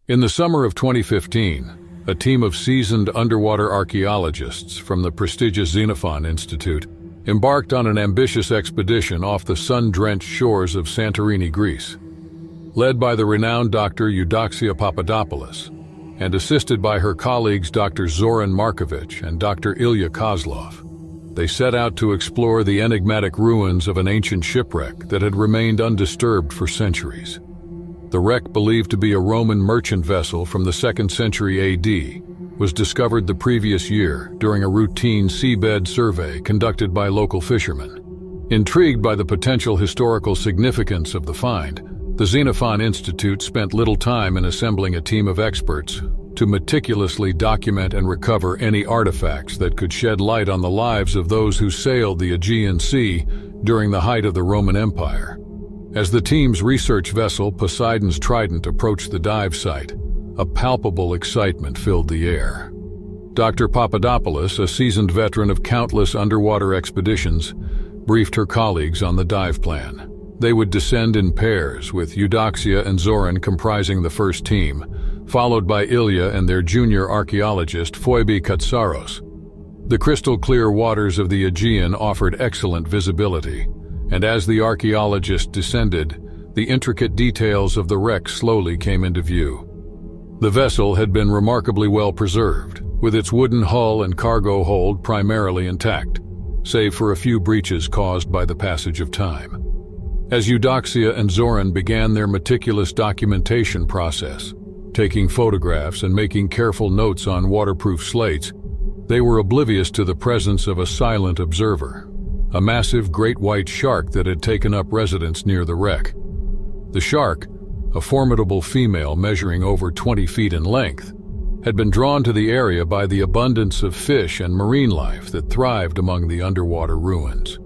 In the summer of 2015, a team of seasoned underwater archaeologists from the prestigious Xenophon Institute embarked on an ambitious expedition off the sun-drenched shores of Santorini, Greece. Led by the renowned Dr. Eudoxia Papadopoulos, and assisted by her colleagues Dr. Zoran Markovic and Dr. Ilya Kozlov, they set out to explore the enigmatic ruins of an ancient shipwreck that had remained undisturbed for centuries. The wreck, believed to be a Roman merchant vessel from the 2nd century AD, was discovered the previous year during a routine seabed survey conducted by local fishermen. Intrigued by the potential historical significance of the find, the Xenophon Institute spent little time in assembling a team of experts to meticulously document and recover any artifacts that could shed light on the lives of those who sailed the Aegean Sea during the height of the Roman Empire. As the team's research vessel Poseidon's Trident approached the dive site, a palpable excitement filled the air. Dr. Papadopoulos, a seasoned veteran of countless underwater expeditions, briefed her colleagues on the dive plan. They would descend in pairs, with Eudoxia and Zoran comprising the first team, followed by Ilya and their junior archaeologist Phoebe Katsaros. The crystal-clear waters of the Aegean offered excellent visibility, and as the archaeologists descended, the intricate details of the wreck slowly came into view. The vessel had been remarkably well preserved, with its wooden hull and cargo hold primarily intact, save for a few breaches caused by the passage of time. As Eudoxia and Zoran began their meticulous documentation process, taking photographs and making careful notes on waterproof slates, they were oblivious to the presence of a silent observer, a massive great white shark that had taken up residence near the wreck. The shark, a formidable female measuring over 20 feet in length, had been drawn to the area by the abundance of fish and marine life that thrived among the underwater ruins.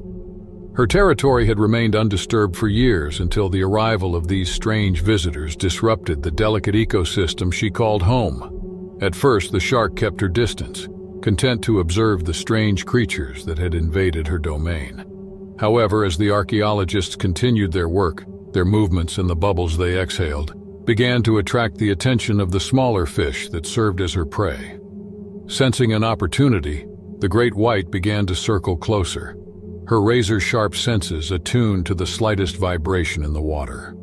Her territory had remained undisturbed for years until the arrival of these strange visitors disrupted the delicate ecosystem she called home. At first, the shark kept her distance, content to observe the strange creatures that had invaded her domain. However, as the archaeologists continued their work, their movements and the bubbles they exhaled began to attract the attention of the smaller fish that served as her prey. Sensing an opportunity, the great white began to circle closer, her razor-sharp senses attuned to the slightest vibration in the water.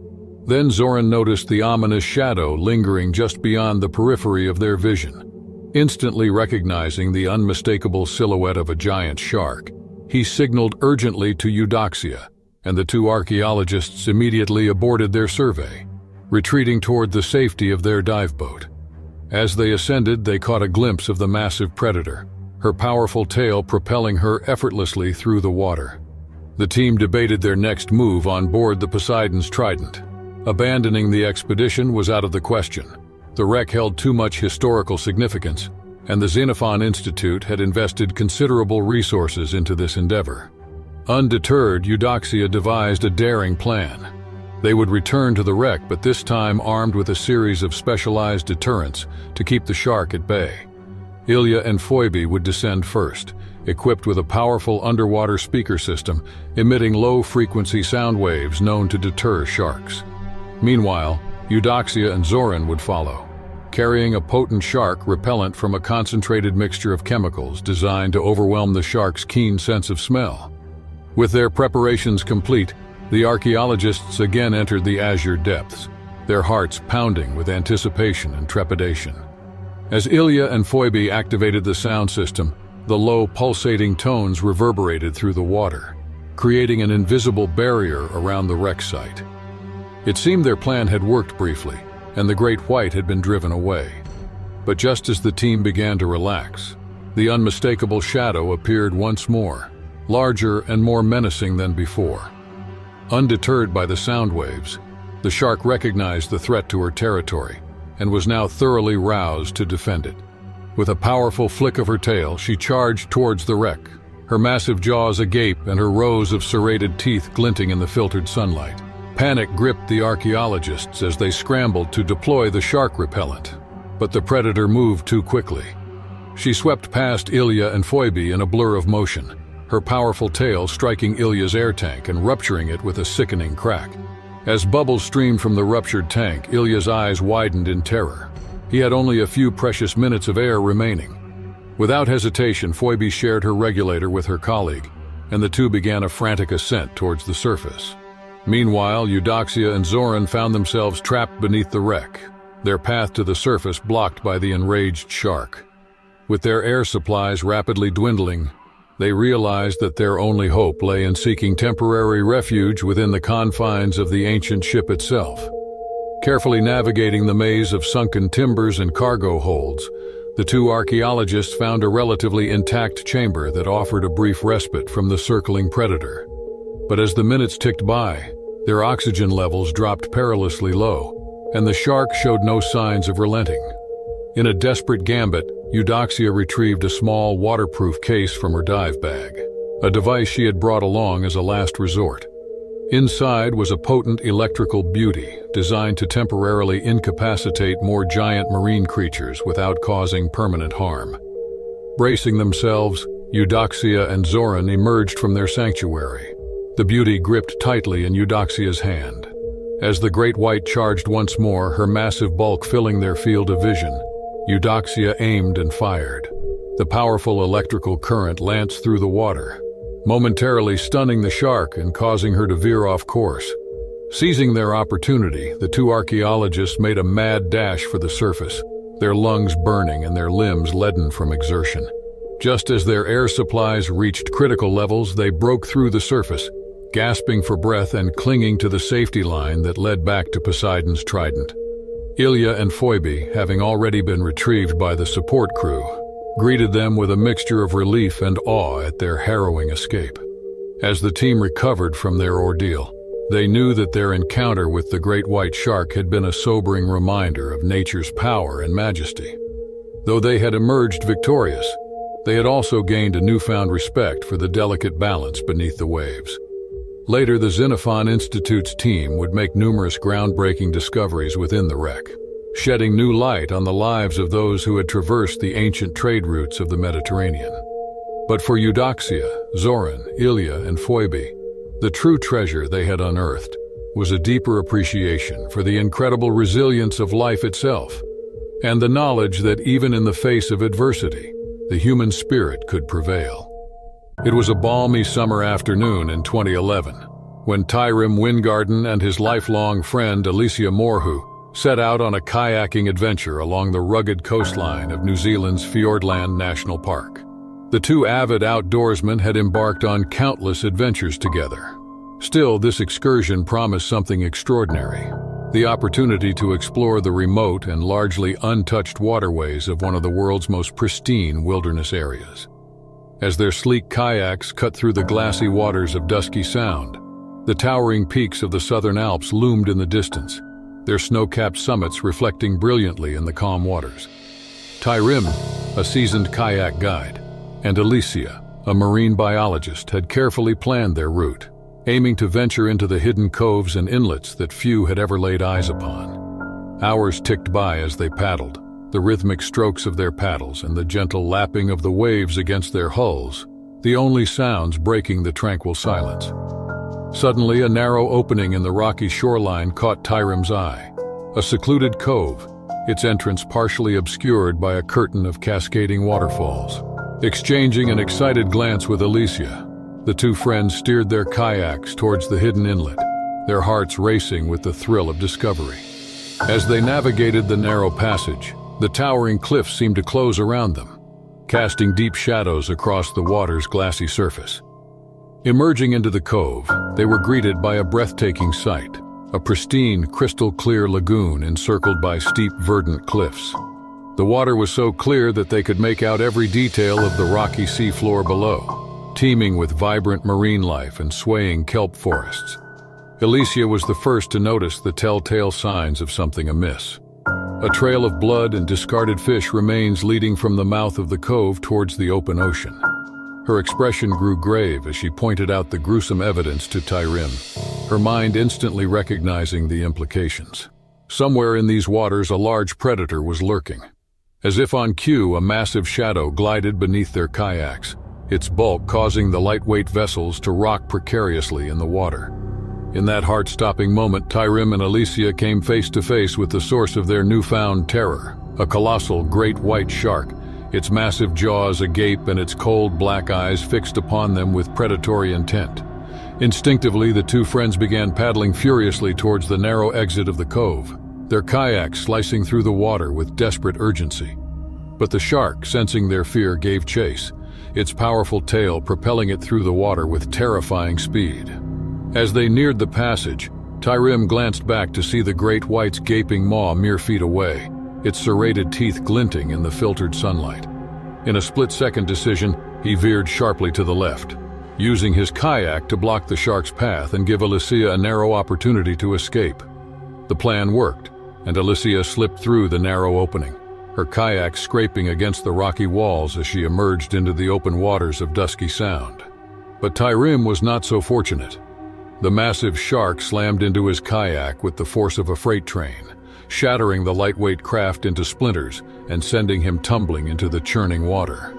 Then Zoran noticed the ominous shadow lingering just beyond the periphery of their vision. Instantly recognizing the unmistakable silhouette of a giant shark, he signaled urgently to Eudoxia, and the two archaeologists immediately aborted their survey, retreating toward the safety of their dive boat. As they ascended, they caught a glimpse of the massive predator, her powerful tail propelling her effortlessly through the water. The team debated their next move on board the Poseidon's Trident. Abandoning the expedition was out of the question. The wreck held too much historical significance, and the Xenophon Institute had invested considerable resources into this endeavor. Undeterred, Eudoxia devised a daring plan. They would return to the wreck, but this time armed with a series of specialized deterrents to keep the shark at bay. Ilya and Phoebe would descend first, equipped with a powerful underwater speaker system emitting low-frequency sound waves known to deter sharks. Meanwhile, Eudoxia and Zoran would follow, carrying a potent shark repellent from a concentrated mixture of chemicals designed to overwhelm the shark's keen sense of smell. With their preparations complete, the archaeologists again entered the azure depths, their hearts pounding with anticipation and trepidation. As Ilya and Phoebe activated the sound system, the low, pulsating tones reverberated through the water, creating an invisible barrier around the wreck site. It seemed their plan had worked briefly, and the great white had been driven away. But just as the team began to relax, the unmistakable shadow appeared once more, larger and more menacing than before. Undeterred by the sound waves, the shark recognized the threat to her territory and was now thoroughly roused to defend it. With a powerful flick of her tail, she charged towards the wreck, her massive jaws agape and her rows of serrated teeth glinting in the filtered sunlight. Panic gripped the archaeologists as they scrambled to deploy the shark repellent, but the predator moved too quickly. She swept past Ilya and Phoebe in a blur of motion, her powerful tail striking Ilya's air tank and rupturing it with a sickening crack. As bubbles streamed from the ruptured tank, Ilya's eyes widened in terror. He had only a few precious minutes of air remaining. Without hesitation, Phoebe shared her regulator with her colleague, and the two began a frantic ascent towards the surface. Meanwhile, Eudoxia and Zoran found themselves trapped beneath the wreck, their path to the surface blocked by the enraged shark. With their air supplies rapidly dwindling, they realized that their only hope lay in seeking temporary refuge within the confines of the ancient ship itself. Carefully navigating the maze of sunken timbers and cargo holds, the two archaeologists found a relatively intact chamber that offered a brief respite from the circling predator. But as the minutes ticked by, their oxygen levels dropped perilously low, and the shark showed no signs of relenting. In a desperate gambit, Eudoxia retrieved a small waterproof case from her dive bag, a device she had brought along as a last resort. Inside was a potent electrical beauty designed to temporarily incapacitate more giant marine creatures without causing permanent harm. Bracing themselves, Eudoxia and Zoran emerged from their sanctuary. The beauty gripped tightly in Eudoxia's hand. As the great white charged once more, her massive bulk filling their field of vision, Eudoxia aimed and fired. The powerful electrical current lanced through the water, momentarily stunning the shark and causing her to veer off course. Seizing their opportunity, the two archaeologists made a mad dash for the surface, their lungs burning and their limbs leaden from exertion. Just as their air supplies reached critical levels, they broke through the surface, gasping for breath and clinging to the safety line that led back to Poseidon's trident. Ilya and Phoebe, having already been retrieved by the support crew, greeted them with a mixture of relief and awe at their harrowing escape. As the team recovered from their ordeal, they knew that their encounter with the great white shark had been a sobering reminder of nature's power and majesty. Though they had emerged victorious, they had also gained a newfound respect for the delicate balance beneath the waves. Later, the Xenophon Institute's team would make numerous groundbreaking discoveries within the wreck, shedding new light on the lives of those who had traversed the ancient trade routes of the Mediterranean. But for Eudoxia, Zoran, Ilya, and Phoebe, the true treasure they had unearthed was a deeper appreciation for the incredible resilience of life itself, and the knowledge that even in the face of adversity, the human spirit could prevail. It was a balmy summer afternoon in 2011, when Tyrim Wingarden and his lifelong friend Alicia Morhu set out on a kayaking adventure along the rugged coastline of New Zealand's Fiordland National Park. The two avid outdoorsmen had embarked on countless adventures together. Still, this excursion promised something extraordinary: the opportunity to explore the remote and largely untouched waterways of one of the world's most pristine wilderness areas. As their sleek kayaks cut through the glassy waters of Dusky Sound, the towering peaks of the Southern Alps loomed in the distance, their snow-capped summits reflecting brilliantly in the calm waters. Tyrim, a seasoned kayak guide, and Alicia, a marine biologist, had carefully planned their route, aiming to venture into the hidden coves and inlets that few had ever laid eyes upon. Hours ticked by as they paddled, the rhythmic strokes of their paddles and the gentle lapping of the waves against their hulls, the only sounds breaking the tranquil silence. Suddenly, a narrow opening in the rocky shoreline caught Tyrim's eye. A secluded cove, its entrance partially obscured by a curtain of cascading waterfalls. Exchanging an excited glance with Alicia, the two friends steered their kayaks towards the hidden inlet, their hearts racing with the thrill of discovery. As they navigated the narrow passage, the towering cliffs seemed to close around them, casting deep shadows across the water's glassy surface. Emerging into the cove, they were greeted by a breathtaking sight, a pristine, crystal-clear lagoon encircled by steep, verdant cliffs. The water was so clear that they could make out every detail of the rocky seafloor below, teeming with vibrant marine life and swaying kelp forests. Alicia was the first to notice the telltale signs of something amiss. A trail of blood and discarded fish remains leading from the mouth of the cove towards the open ocean. Her expression grew grave as she pointed out the gruesome evidence to Tyrim, her mind instantly recognizing the implications. Somewhere in these waters, a large predator was lurking. As if on cue, a massive shadow glided beneath their kayaks, its bulk causing the lightweight vessels to rock precariously in the water. In that heart-stopping moment, Tyrim and Alicia came face to face with the source of their newfound terror, a colossal great white shark, its massive jaws agape and its cold black eyes fixed upon them with predatory intent. Instinctively, the two friends began paddling furiously towards the narrow exit of the cove, their kayaks slicing through the water with desperate urgency. But the shark, sensing their fear, gave chase, its powerful tail propelling it through the water with terrifying speed. As they neared the passage, Tyrim glanced back to see the great white's gaping maw mere feet away, its serrated teeth glinting in the filtered sunlight. In a split-second decision, he veered sharply to the left, using his kayak to block the shark's path and give Alicia a narrow opportunity to escape. The plan worked, and Alicia slipped through the narrow opening, her kayak scraping against the rocky walls as she emerged into the open waters of Dusky Sound. But Tyrim was not so fortunate. The massive shark slammed into his kayak with the force of a freight train, shattering the lightweight craft into splinters and sending him tumbling into the churning water.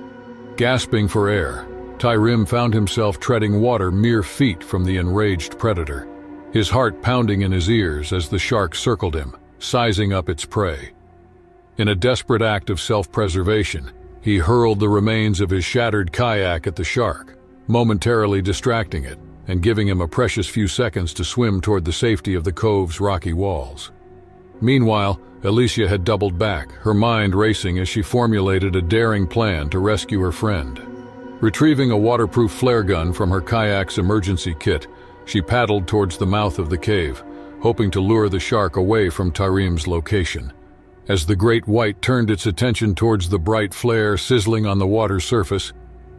Gasping for air, Tyrim found himself treading water mere feet from the enraged predator, his heart pounding in his ears as the shark circled him, sizing up its prey. In a desperate act of self-preservation, he hurled the remains of his shattered kayak at the shark, momentarily distracting it and giving him a precious few seconds to swim toward the safety of the cove's rocky walls. Meanwhile, Alicia had doubled back, her mind racing as she formulated a daring plan to rescue her friend. Retrieving a waterproof flare gun from her kayak's emergency kit, she paddled towards the mouth of the cave, hoping to lure the shark away from Tyrim's location. As the great white turned its attention towards the bright flare sizzling on the water's surface,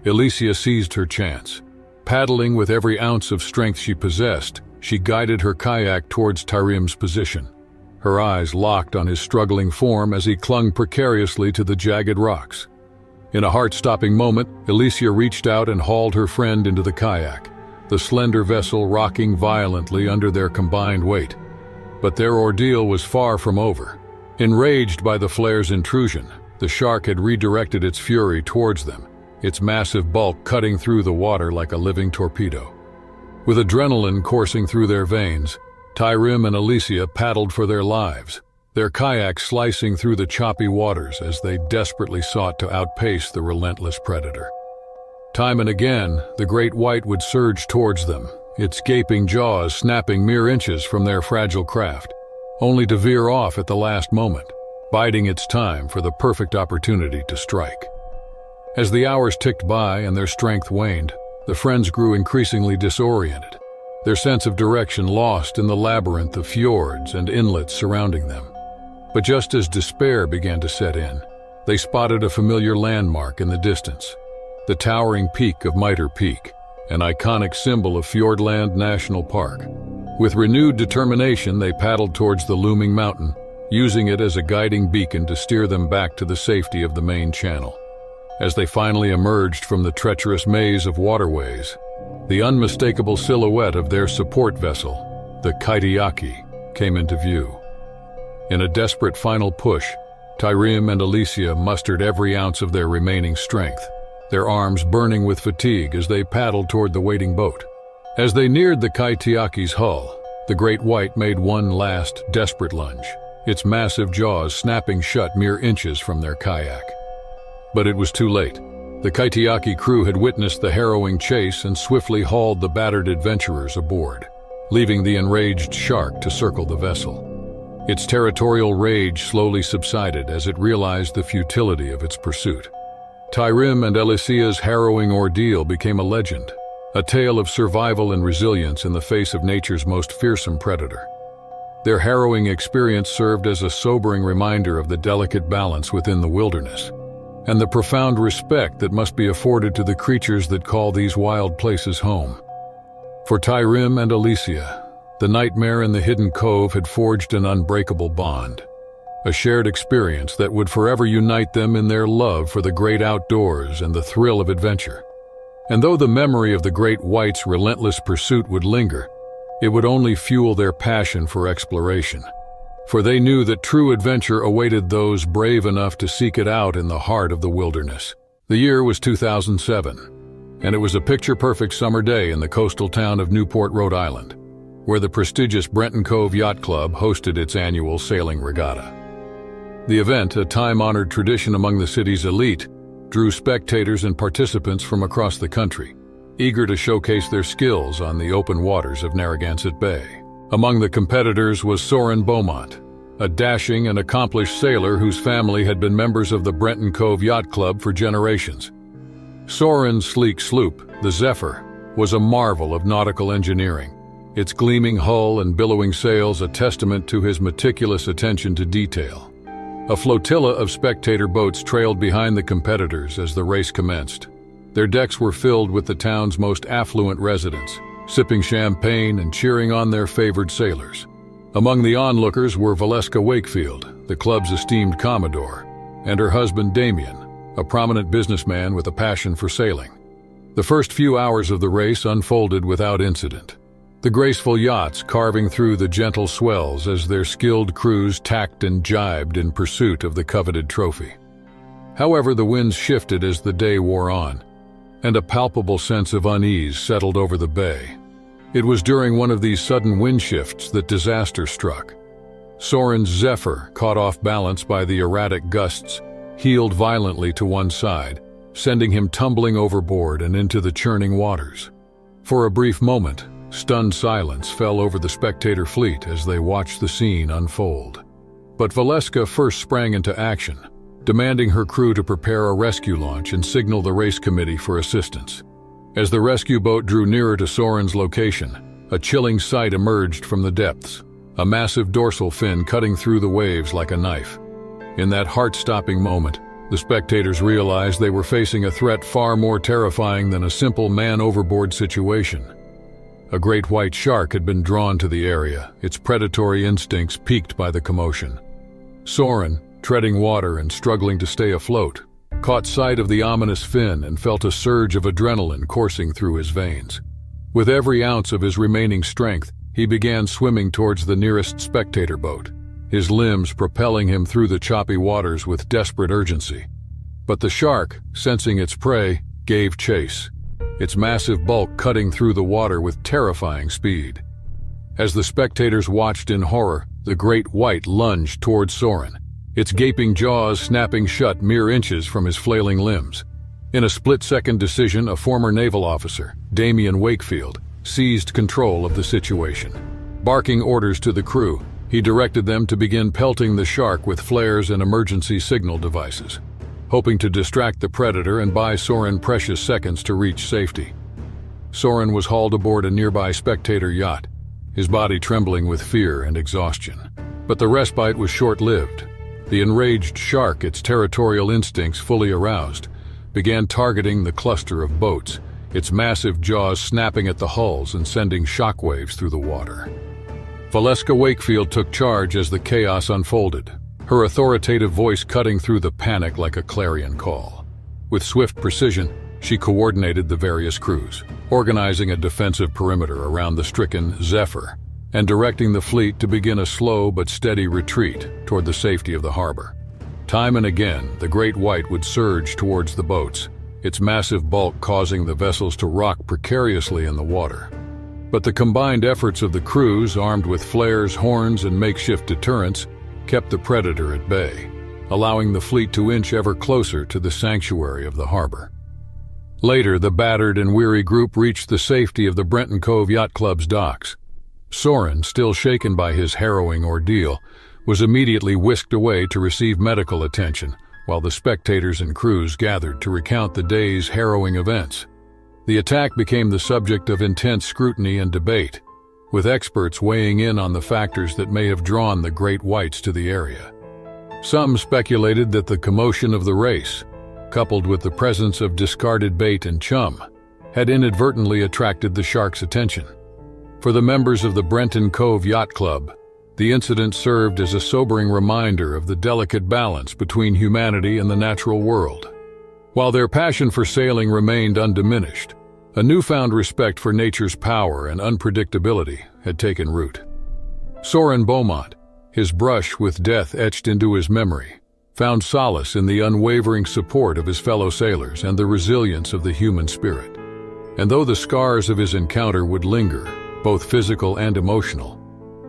Alicia seized her chance. Paddling with every ounce of strength she possessed, she guided her kayak towards Tyrim's position, her eyes locked on his struggling form as he clung precariously to the jagged rocks. In a heart-stopping moment, Alicia reached out and hauled her friend into the kayak, the slender vessel rocking violently under their combined weight. But their ordeal was far from over. Enraged by the flare's intrusion, the shark had redirected its fury towards them, its massive bulk cutting through the water like a living torpedo. With adrenaline coursing through their veins, Tyrim and Alicia paddled for their lives, their kayaks slicing through the choppy waters as they desperately sought to outpace the relentless predator. Time and again, the great white would surge towards them, its gaping jaws snapping mere inches from their fragile craft, only to veer off at the last moment, biding its time for the perfect opportunity to strike. As the hours ticked by and their strength waned, the friends grew increasingly disoriented, their sense of direction lost in the labyrinth of fjords and inlets surrounding them. But just as despair began to set in, they spotted a familiar landmark in the distance, the towering peak of Mitre Peak, an iconic symbol of Fjordland National Park. With renewed determination, they paddled towards the looming mountain, using it as a guiding beacon to steer them back to the safety of the main channel. As they finally emerged from the treacherous maze of waterways, the unmistakable silhouette of their support vessel, the Kaitiaki, came into view. In a desperate final push, Tyrim and Alicia mustered every ounce of their remaining strength, their arms burning with fatigue as they paddled toward the waiting boat. As they neared the Kaitiaki's hull, the great white made one last, desperate lunge, its massive jaws snapping shut mere inches from their kayak. But it was too late. The Kaitiaki crew had witnessed the harrowing chase and swiftly hauled the battered adventurers aboard, leaving the enraged shark to circle the vessel. Its territorial rage slowly subsided as it realized the futility of its pursuit. Tyrim and Alicia's harrowing ordeal became a legend, a tale of survival and resilience in the face of nature's most fearsome predator. Their harrowing experience served as a sobering reminder of the delicate balance within the wilderness, and the profound respect that must be afforded to the creatures that call these wild places home. For Tyrim and Alicia, the nightmare in the hidden cove had forged an unbreakable bond, a shared experience that would forever unite them in their love for the great outdoors and the thrill of adventure. And though the memory of the great white's relentless pursuit would linger, it would only fuel their passion for exploration. For they knew that true adventure awaited those brave enough to seek it out in the heart of the wilderness. The year was 2007, and it was a picture-perfect summer day in the coastal town of Newport, Rhode Island. where the prestigious Brenton Cove Yacht Club hosted its annual sailing regatta. The event, a time-honored tradition among the city's elite, drew spectators and participants from across the country, eager to showcase their skills on the open waters of Narragansett Bay. Among the competitors was Soren Beaumont, a dashing and accomplished sailor whose family had been members of the Brenton Cove Yacht Club for generations. Soren's sleek sloop, the Zephyr, was a marvel of nautical engineering, its gleaming hull and billowing sails a testament to his meticulous attention to detail. A flotilla of spectator boats trailed behind the competitors as the race commenced. Their decks were filled with the town's most affluent residents, sipping champagne and cheering on their favored sailors. Among the onlookers were Valeska Wakefield, the club's esteemed commodore, and her husband Damien, a prominent businessman with a passion for sailing. The first few hours of the race unfolded without incident, the graceful yachts carving through the gentle swells as their skilled crews tacked and jibed in pursuit of the coveted trophy. However, the winds shifted as the day wore on, and a palpable sense of unease settled over the bay. It was during one of these sudden wind shifts that disaster struck. Soren's Zephyr, caught off balance by the erratic gusts, heeled violently to one side, sending him tumbling overboard and into the churning waters. For a brief moment, stunned silence fell over the spectator fleet as they watched the scene unfold. But Valeska first sprang into action, demanding her crew to prepare a rescue launch and signal the race committee for assistance. As the rescue boat drew nearer to Soren's location, a chilling sight emerged from the depths, a massive dorsal fin cutting through the waves like a knife. In that heart-stopping moment, the spectators realized they were facing a threat far more terrifying than a simple man-overboard situation. A great white shark had been drawn to the area, its predatory instincts piqued by the commotion. Soren, treading water and struggling to stay afloat, caught sight of the ominous fin and felt a surge of adrenaline coursing through his veins. With every ounce of his remaining strength, he began swimming towards the nearest spectator boat, his limbs propelling him through the choppy waters with desperate urgency. But the shark, sensing its prey, gave chase, its massive bulk cutting through the water with terrifying speed. As the spectators watched in horror, the great white lunged toward Soren, its gaping jaws snapping shut mere inches from his flailing limbs. In a split-second decision, a former naval officer, Damien Wakefield, seized control of the situation. Barking orders to the crew, he directed them to begin pelting the shark with flares and emergency signal devices, hoping to distract the predator and buy Soren precious seconds to reach safety. Soren was hauled aboard a nearby spectator yacht, his body trembling with fear and exhaustion. But the respite was short-lived. The enraged shark, its territorial instincts fully aroused, began targeting the cluster of boats, its massive jaws snapping at the hulls and sending shockwaves through the water. Valeska Wakefield took charge as the chaos unfolded, her authoritative voice cutting through the panic like a clarion call. With swift precision, she coordinated the various crews, organizing a defensive perimeter around the stricken Zephyr, and directing the fleet to begin a slow but steady retreat toward the safety of the harbor. Time and again, the great white would surge towards the boats, its massive bulk causing the vessels to rock precariously in the water. But the combined efforts of the crews, armed with flares, horns, and makeshift deterrents, kept the predator at bay, allowing the fleet to inch ever closer to the sanctuary of the harbor. Later, the battered and weary group reached the safety of the Brenton Cove Yacht Club's docks. Soren, still shaken by his harrowing ordeal, was immediately whisked away to receive medical attention, while the spectators and crews gathered to recount the day's harrowing events. The attack became the subject of intense scrutiny and debate, with experts weighing in on the factors that may have drawn the great whites to the area. Some speculated that the commotion of the race, coupled with the presence of discarded bait and chum, had inadvertently attracted the shark's attention. For the members of the Brenton Cove Yacht Club, the incident served as a sobering reminder of the delicate balance between humanity and the natural world. While their passion for sailing remained undiminished, a newfound respect for nature's power and unpredictability had taken root. Soren Beaumont, his brush with death etched into his memory, found solace in the unwavering support of his fellow sailors and the resilience of the human spirit. And though the scars of his encounter would linger, both physical and emotional.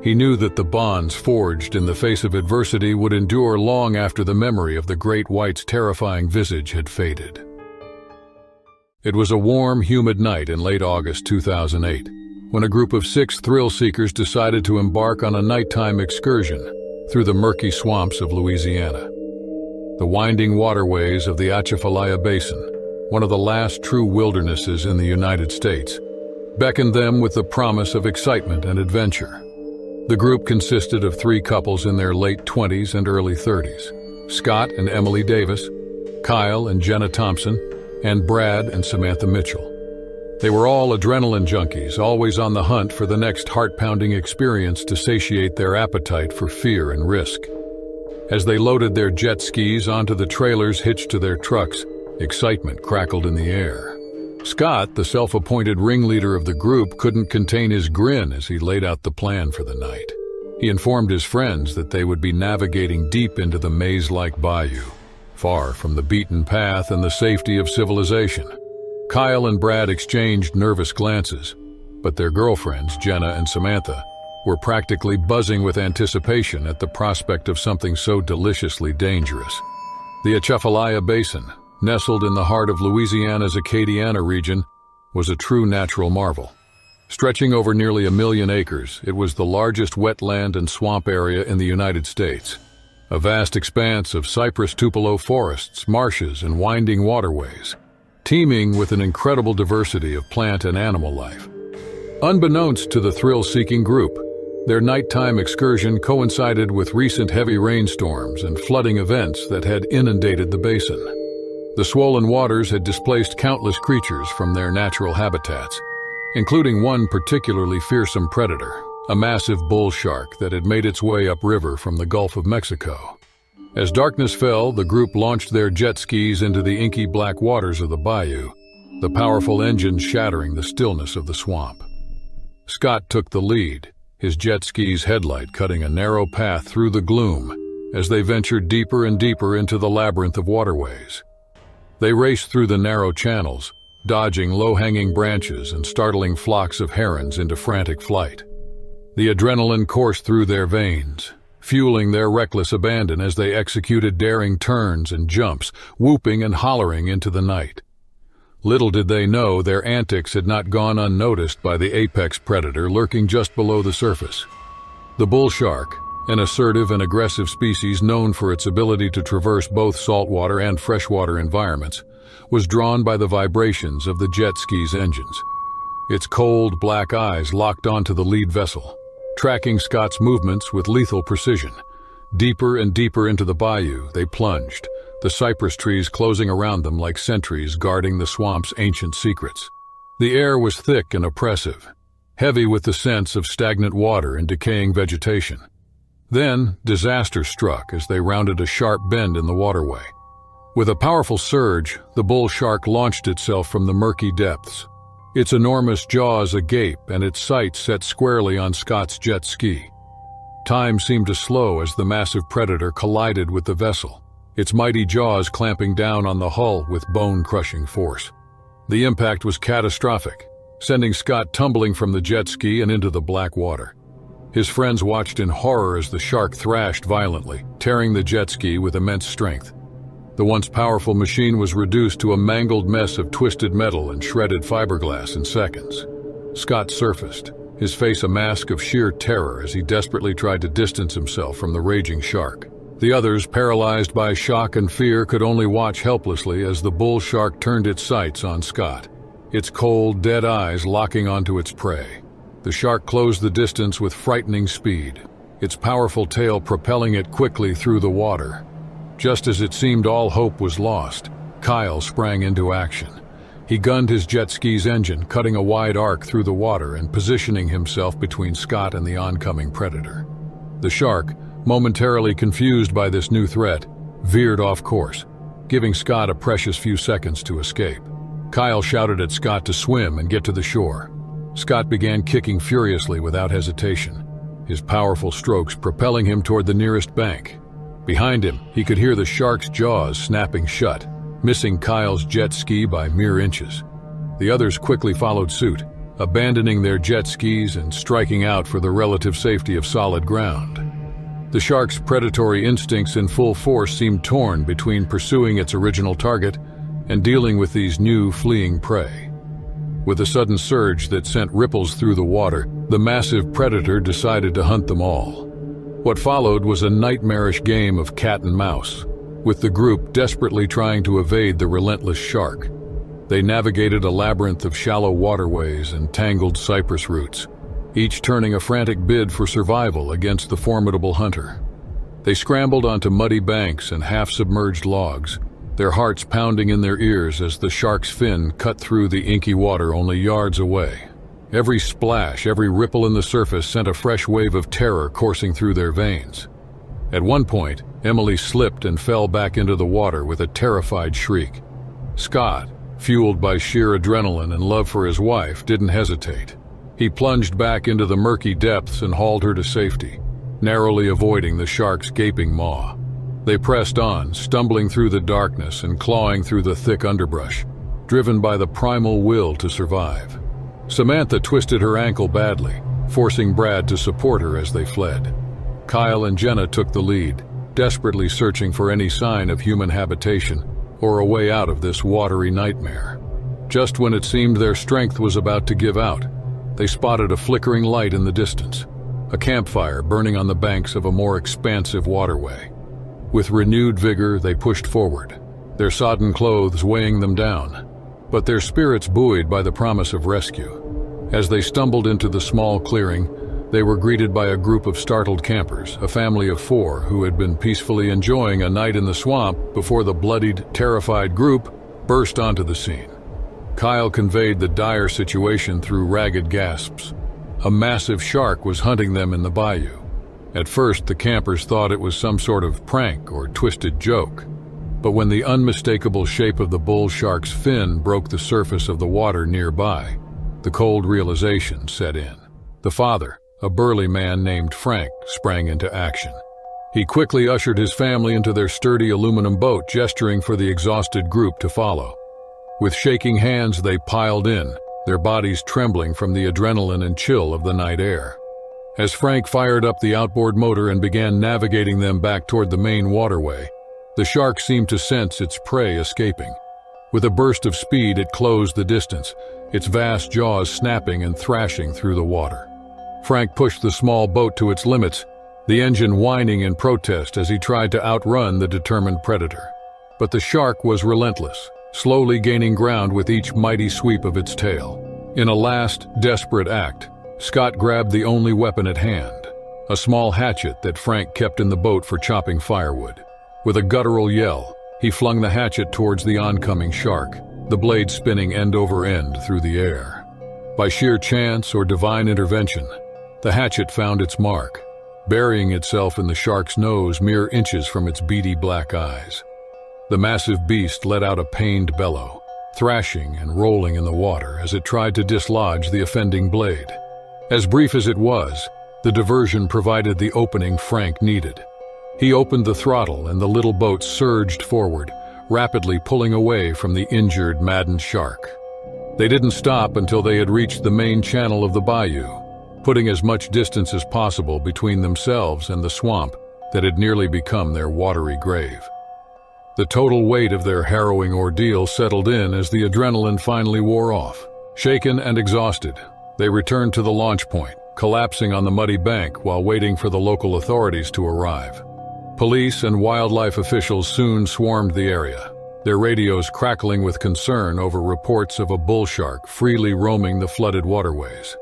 He knew that the bonds forged in the face of adversity would endure long after the memory of the great white's terrifying visage had faded. It was a warm, humid night in late August 2008, when a group of 6 thrill-seekers decided to embark on a nighttime excursion through the murky swamps of Louisiana. The winding waterways of the Atchafalaya Basin, one of the last true wildernesses in the United States, beckoned them with the promise of excitement and adventure. The group consisted of 3 couples in their late 20s and early 30s, Scott and Emily Davis, Kyle and Jenna Thompson, and Brad and Samantha Mitchell. They were all adrenaline junkies, always on the hunt for the next heart-pounding experience to satiate their appetite for fear and risk. As they loaded their jet skis onto the trailers hitched to their trucks, excitement crackled in the air. Scott, the self-appointed ringleader of the group, couldn't contain his grin as he laid out the plan for the night. He informed his friends that they would be navigating deep into the maze-like bayou, far from the beaten path and the safety of civilization. Kyle and Brad exchanged nervous glances, but their girlfriends, Jenna and Samantha, were practically buzzing with anticipation at the prospect of something so deliciously dangerous. The Atchafalaya Basin, nestled in the heart of Louisiana's Acadiana region, was a true natural marvel. Stretching over nearly 1 million acres, it was the largest wetland and swamp area in the United States. A vast expanse of cypress tupelo forests, marshes, and winding waterways, teeming with an incredible diversity of plant and animal life. Unbeknownst to the thrill-seeking group, their nighttime excursion coincided with recent heavy rainstorms and flooding events that had inundated the basin. The swollen waters had displaced countless creatures from their natural habitats, including one particularly fearsome predator, a massive bull shark that had made its way upriver from the Gulf of Mexico. As darkness fell, the group launched their jet skis into the inky black waters of the bayou, the powerful engines shattering the stillness of the swamp. Scott took the lead, his jet ski's headlight cutting a narrow path through the gloom as they ventured deeper and deeper into the labyrinth of waterways. They raced through the narrow channels, dodging low-hanging branches and startling flocks of herons into frantic flight. The adrenaline coursed through their veins, fueling their reckless abandon as they executed daring turns and jumps, whooping and hollering into the night. Little did they know their antics had not gone unnoticed by the apex predator lurking just below the surface. The bull shark, an assertive and aggressive species known for its ability to traverse both saltwater and freshwater environments, was drawn by the vibrations of the jet ski's engines. Its cold, black eyes locked onto the lead vessel, tracking Scott's movements with lethal precision. Deeper and deeper into the bayou they plunged, the cypress trees closing around them like sentries guarding the swamp's ancient secrets. The air was thick and oppressive, heavy with the sense of stagnant water and decaying vegetation. Then, disaster struck as they rounded a sharp bend in the waterway. With a powerful surge, the bull shark launched itself from the murky depths, its enormous jaws agape and its sights set squarely on Scott's jet ski. Time seemed to slow as the massive predator collided with the vessel, its mighty jaws clamping down on the hull with bone-crushing force. The impact was catastrophic, sending Scott tumbling from the jet ski and into the black water. His friends watched in horror as the shark thrashed violently, tearing the jet ski with immense strength. The once powerful machine was reduced to a mangled mess of twisted metal and shredded fiberglass in seconds. Scott surfaced, his face a mask of sheer terror as he desperately tried to distance himself from the raging shark. The others, paralyzed by shock and fear, could only watch helplessly as the bull shark turned its sights on Scott, its cold, dead eyes locking onto its prey. The shark closed the distance with frightening speed, its powerful tail propelling it quickly through the water. Just as it seemed all hope was lost, Kyle sprang into action. He gunned his jet ski's engine, cutting a wide arc through the water and positioning himself between Scott and the oncoming predator. The shark, momentarily confused by this new threat, veered off course, giving Scott a precious few seconds to escape. Kyle shouted at Scott to swim and get to the shore. Scott began kicking furiously without hesitation, his powerful strokes propelling him toward the nearest bank. Behind him, he could hear the shark's jaws snapping shut, missing Kyle's jet ski by mere inches. The others quickly followed suit, abandoning their jet skis and striking out for the relative safety of solid ground. The shark's predatory instincts in full force seemed torn between pursuing its original target and dealing with these new fleeing prey. With a sudden surge that sent ripples through the water, the massive predator decided to hunt them all. What followed was a nightmarish game of cat and mouse, with the group desperately trying to evade the relentless shark. They navigated a labyrinth of shallow waterways and tangled cypress roots, each turning a frantic bid for survival against the formidable hunter. They scrambled onto muddy banks and half-submerged logs, their hearts pounding in their ears as the shark's fin cut through the inky water only yards away. Every splash, every ripple in the surface sent a fresh wave of terror coursing through their veins. At one point, Emily slipped and fell back into the water with a terrified shriek. Scott, fueled by sheer adrenaline and love for his wife, didn't hesitate. He plunged back into the murky depths and hauled her to safety, narrowly avoiding the shark's gaping maw. They pressed on, stumbling through the darkness and clawing through the thick underbrush, driven by the primal will to survive. Samantha twisted her ankle badly, forcing Brad to support her as they fled. Kyle and Jenna took the lead, desperately searching for any sign of human habitation or a way out of this watery nightmare. Just when it seemed their strength was about to give out, they spotted a flickering light in the distance, a campfire burning on the banks of a more expansive waterway. With renewed vigor, they pushed forward, their sodden clothes weighing them down, but their spirits buoyed by the promise of rescue. As they stumbled into the small clearing, they were greeted by a group of startled campers, a family of 4 who had been peacefully enjoying a night in the swamp before the bloodied, terrified group burst onto the scene. Kyle conveyed the dire situation through ragged gasps. A massive shark was hunting them in the bayou. At first, the campers thought it was some sort of prank or twisted joke. But when the unmistakable shape of the bull shark's fin broke the surface of the water nearby, the cold realization set in. The father, a burly man named Frank, sprang into action. He quickly ushered his family into their sturdy aluminum boat, gesturing for the exhausted group to follow. With shaking hands, they piled in, their bodies trembling from the adrenaline and chill of the night air. As Frank fired up the outboard motor and began navigating them back toward the main waterway, the shark seemed to sense its prey escaping. With a burst of speed, it closed the distance, its vast jaws snapping and thrashing through the water. Frank pushed the small boat to its limits, the engine whining in protest as he tried to outrun the determined predator. But the shark was relentless, slowly gaining ground with each mighty sweep of its tail. In a last, desperate act, Scott grabbed the only weapon at hand, a small hatchet that Frank kept in the boat for chopping firewood. With a guttural yell, he flung the hatchet towards the oncoming shark, the blade spinning end over end through the air. By sheer chance or divine intervention, the hatchet found its mark, burying itself in the shark's nose mere inches from its beady black eyes. The massive beast let out a pained bellow, thrashing and rolling in the water as it tried to dislodge the offending blade. As brief as it was, the diversion provided the opening Frank needed. He opened the throttle and the little boat surged forward, rapidly pulling away from the injured, maddened shark. They didn't stop until they had reached the main channel of the bayou, putting as much distance as possible between themselves and the swamp that had nearly become their watery grave. The total weight of their harrowing ordeal settled in as the adrenaline finally wore off. Shaken and exhausted, they returned to the launch point, collapsing on the muddy bank while waiting for the local authorities to arrive. Police and wildlife officials soon swarmed the area, their radios crackling with concern over reports of a bull shark freely roaming the flooded waterways.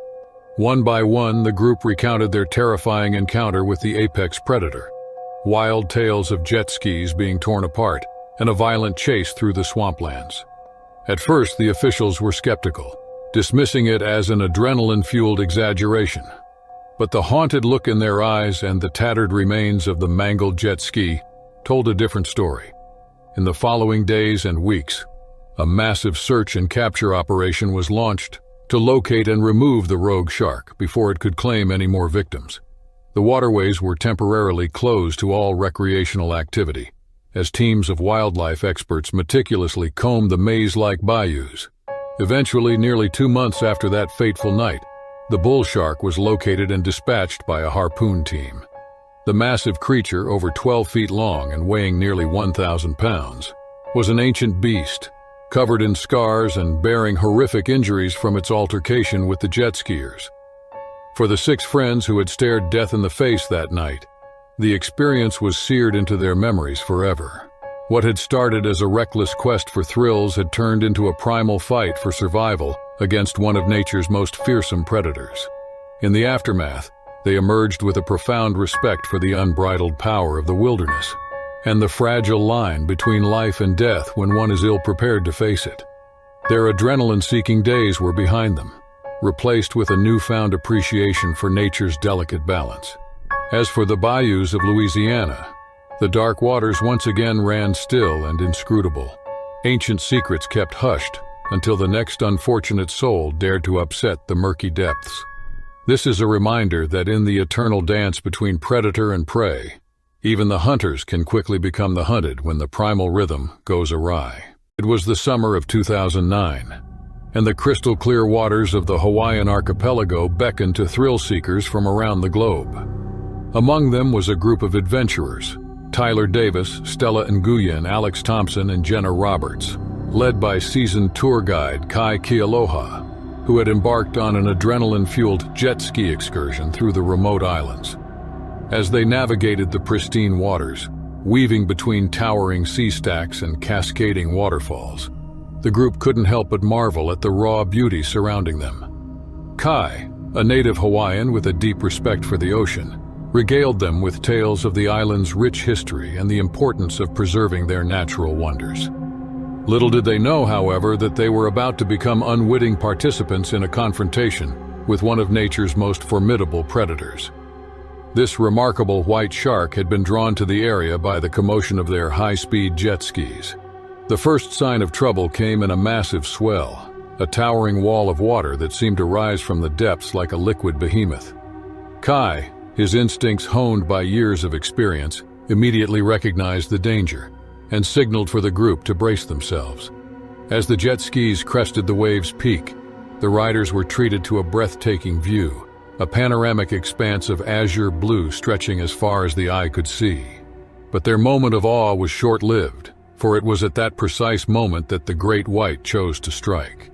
One by one, the group recounted their terrifying encounter with the apex predator, wild tales of jet skis being torn apart and a violent chase through the swamplands. At first, the officials were skeptical, dismissing it as an adrenaline-fueled exaggeration. But the haunted look in their eyes and the tattered remains of the mangled jet ski told a different story. In the following days and weeks, a massive search and capture operation was launched to locate and remove the rogue shark before it could claim any more victims. The waterways were temporarily closed to all recreational activity, as teams of wildlife experts meticulously combed the maze-like bayous. Eventually, nearly 2 months after that fateful night, the bull shark was located and dispatched by a harpoon team. The massive creature, over 12 feet long and weighing nearly 1,000 pounds, was an ancient beast, covered in scars and bearing horrific injuries from its altercation with the jet skiers. For the 6 friends who had stared death in the face that night, the experience was seared into their memories forever. What had started as a reckless quest for thrills had turned into a primal fight for survival against one of nature's most fearsome predators. In the aftermath, they emerged with a profound respect for the unbridled power of the wilderness and the fragile line between life and death when one is ill-prepared to face it. Their adrenaline-seeking days were behind them, replaced with a newfound appreciation for nature's delicate balance. As for the bayous of Louisiana, the dark waters once again ran still and inscrutable. Ancient secrets kept hushed until the next unfortunate soul dared to upset the murky depths. This is a reminder that in the eternal dance between predator and prey, even the hunters can quickly become the hunted when the primal rhythm goes awry. It was the summer of 2009, and the crystal-clear waters of the Hawaiian archipelago beckoned to thrill-seekers from around the globe. Among them was a group of adventurers, Tyler Davis, Stella Nguyen, Alex Thompson, and Jenna Roberts, led by seasoned tour guide Kai Kealoha, who had embarked on an adrenaline-fueled jet ski excursion through the remote islands. As they navigated the pristine waters, weaving between towering sea stacks and cascading waterfalls, the group couldn't help but marvel at the raw beauty surrounding them. Kai, a native Hawaiian with a deep respect for the ocean, regaled them with tales of the island's rich history and the importance of preserving their natural wonders. Little did they know, however, that they were about to become unwitting participants in a confrontation with one of nature's most formidable predators. This remarkable white shark had been drawn to the area by the commotion of their high-speed jet skis. The first sign of trouble came in a massive swell, a towering wall of water that seemed to rise from the depths like a liquid behemoth. Kai, his instincts honed by years of experience, immediately recognized the danger and signaled for the group to brace themselves. As the jet skis crested the wave's peak, the riders were treated to a breathtaking view, a panoramic expanse of azure blue stretching as far as the eye could see. But their moment of awe was short-lived, for it was at that precise moment that the great white chose to strike.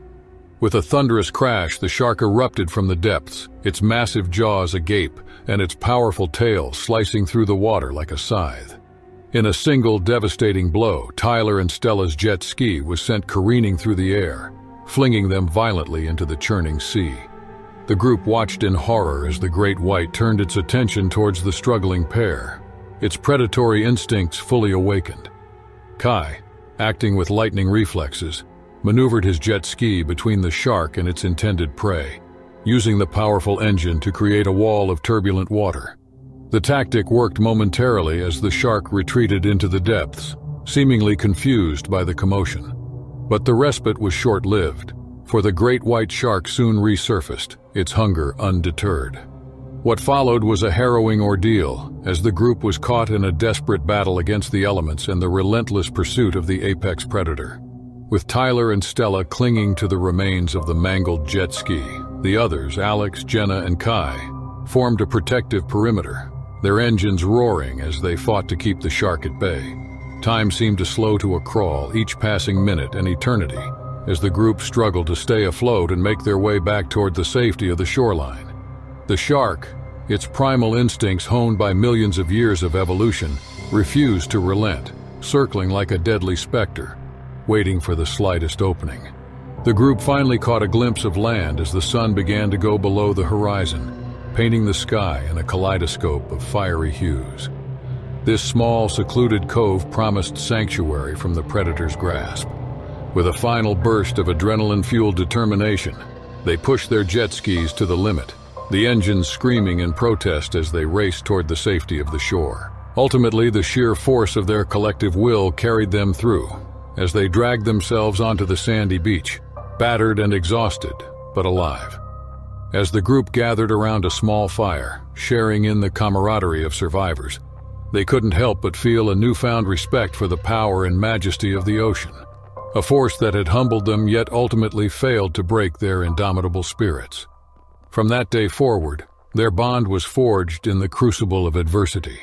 With a thunderous crash, the shark erupted from the depths, its massive jaws agape and its powerful tail slicing through the water like a scythe. In a single devastating blow, Tyler and Stella's jet ski was sent careening through the air, flinging them violently into the churning sea. The group watched in horror as the great white turned its attention towards the struggling pair, its predatory instincts fully awakened. Kai, acting with lightning reflexes, maneuvered his jet ski between the shark and its intended prey, using the powerful engine to create a wall of turbulent water. The tactic worked momentarily as the shark retreated into the depths, seemingly confused by the commotion. But the respite was short-lived, for the great white shark soon resurfaced, its hunger undeterred. What followed was a harrowing ordeal, as the group was caught in a desperate battle against the elements and the relentless pursuit of the apex predator. With Tyler and Stella clinging to the remains of the mangled jet ski, the others, Alex, Jenna, and Kai, formed a protective perimeter, their engines roaring as they fought to keep the shark at bay. Time seemed to slow to a crawl, each passing minute an eternity, as the group struggled to stay afloat and make their way back toward the safety of the shoreline. The shark, its primal instincts honed by millions of years of evolution, refused to relent, circling like a deadly specter, waiting for the slightest opening. The group finally caught a glimpse of land as the sun began to go below the horizon, painting the sky in a kaleidoscope of fiery hues. This small, secluded cove promised sanctuary from the predator's grasp. With a final burst of adrenaline-fueled determination, they pushed their jet skis to the limit, the engines screaming in protest as they raced toward the safety of the shore. Ultimately, the sheer force of their collective will carried them through, as they dragged themselves onto the sandy beach, battered and exhausted, but alive. As the group gathered around a small fire, sharing in the camaraderie of survivors, they couldn't help but feel a newfound respect for the power and majesty of the ocean. a force that had humbled them yet ultimately failed to break their indomitable spirits. From that day forward, their bond was forged in the crucible of adversity,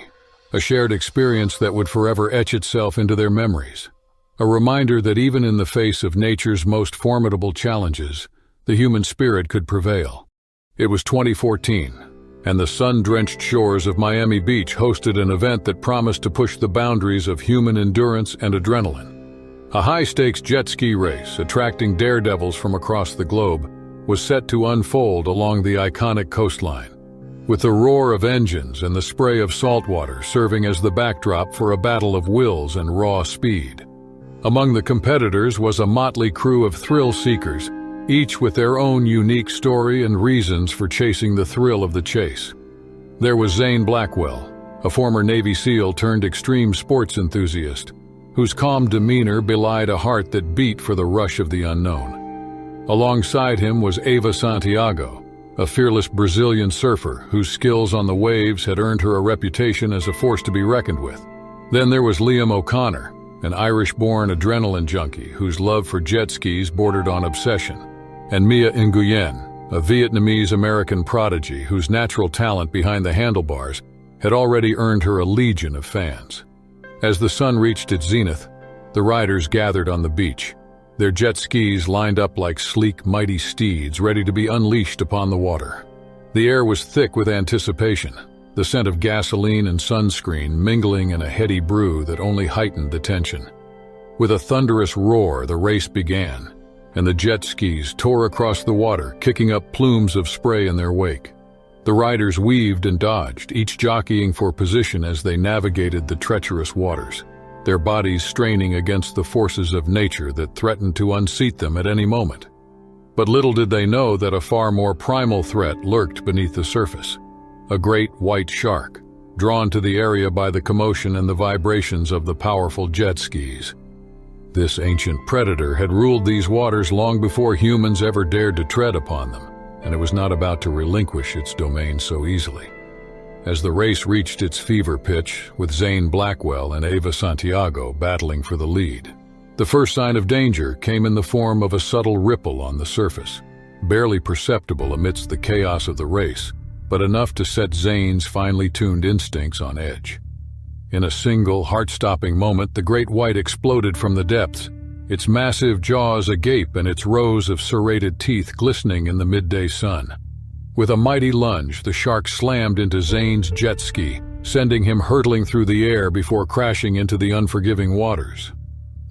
a shared experience that would forever etch itself into their memories, a reminder that even in the face of nature's most formidable challenges, the human spirit could prevail. It was 2014, and the sun-drenched shores of Miami Beach hosted an event that promised to push the boundaries of human endurance and adrenaline. A high-stakes jet ski race, attracting daredevils from across the globe, was set to unfold along the iconic coastline, with the roar of engines and the spray of saltwater serving as the backdrop for a battle of wills and raw speed. Among the competitors was a motley crew of thrill-seekers, each with their own unique story and reasons for chasing the thrill of the chase. There was Zane Blackwell, a former Navy SEAL turned extreme sports enthusiast, whose calm demeanor belied a heart that beat for the rush of the unknown. Alongside him was Eva Santiago, a fearless Brazilian surfer whose skills on the waves had earned her a reputation as a force to be reckoned with. Then there was Liam O'Connor, an Irish-born adrenaline junkie whose love for jet skis bordered on obsession, and Mia Nguyen, a Vietnamese-American prodigy whose natural talent behind the handlebars had already earned her a legion of fans. As the sun reached its zenith, the riders gathered on the beach, their jet skis lined up like sleek, mighty steeds ready to be unleashed upon the water. The air was thick with anticipation, the scent of gasoline and sunscreen mingling in a heady brew that only heightened the tension. With a thunderous roar, the race began, and the jet skis tore across the water, kicking up plumes of spray in their wake. The riders weaved and dodged, each jockeying for position as they navigated the treacherous waters, their bodies straining against the forces of nature that threatened to unseat them at any moment. But little did they know that a far more primal threat lurked beneath the surface, a great white shark, drawn to the area by the commotion and the vibrations of the powerful jet skis. This ancient predator had ruled these waters long before humans ever dared to tread upon them, and it was not about to relinquish its domain so easily. As the race reached its fever pitch, with Zane Blackwell and Eva Santiago battling for the lead, the first sign of danger came in the form of a subtle ripple on the surface, barely perceptible amidst the chaos of the race, but enough to set Zane's finely tuned instincts on edge. In a single, heart-stopping moment, the great white exploded from the depths, its massive jaws agape and its rows of serrated teeth glistening in the midday sun. With a mighty lunge, the shark slammed into Zane's jet ski, sending him hurtling through the air before crashing into the unforgiving waters.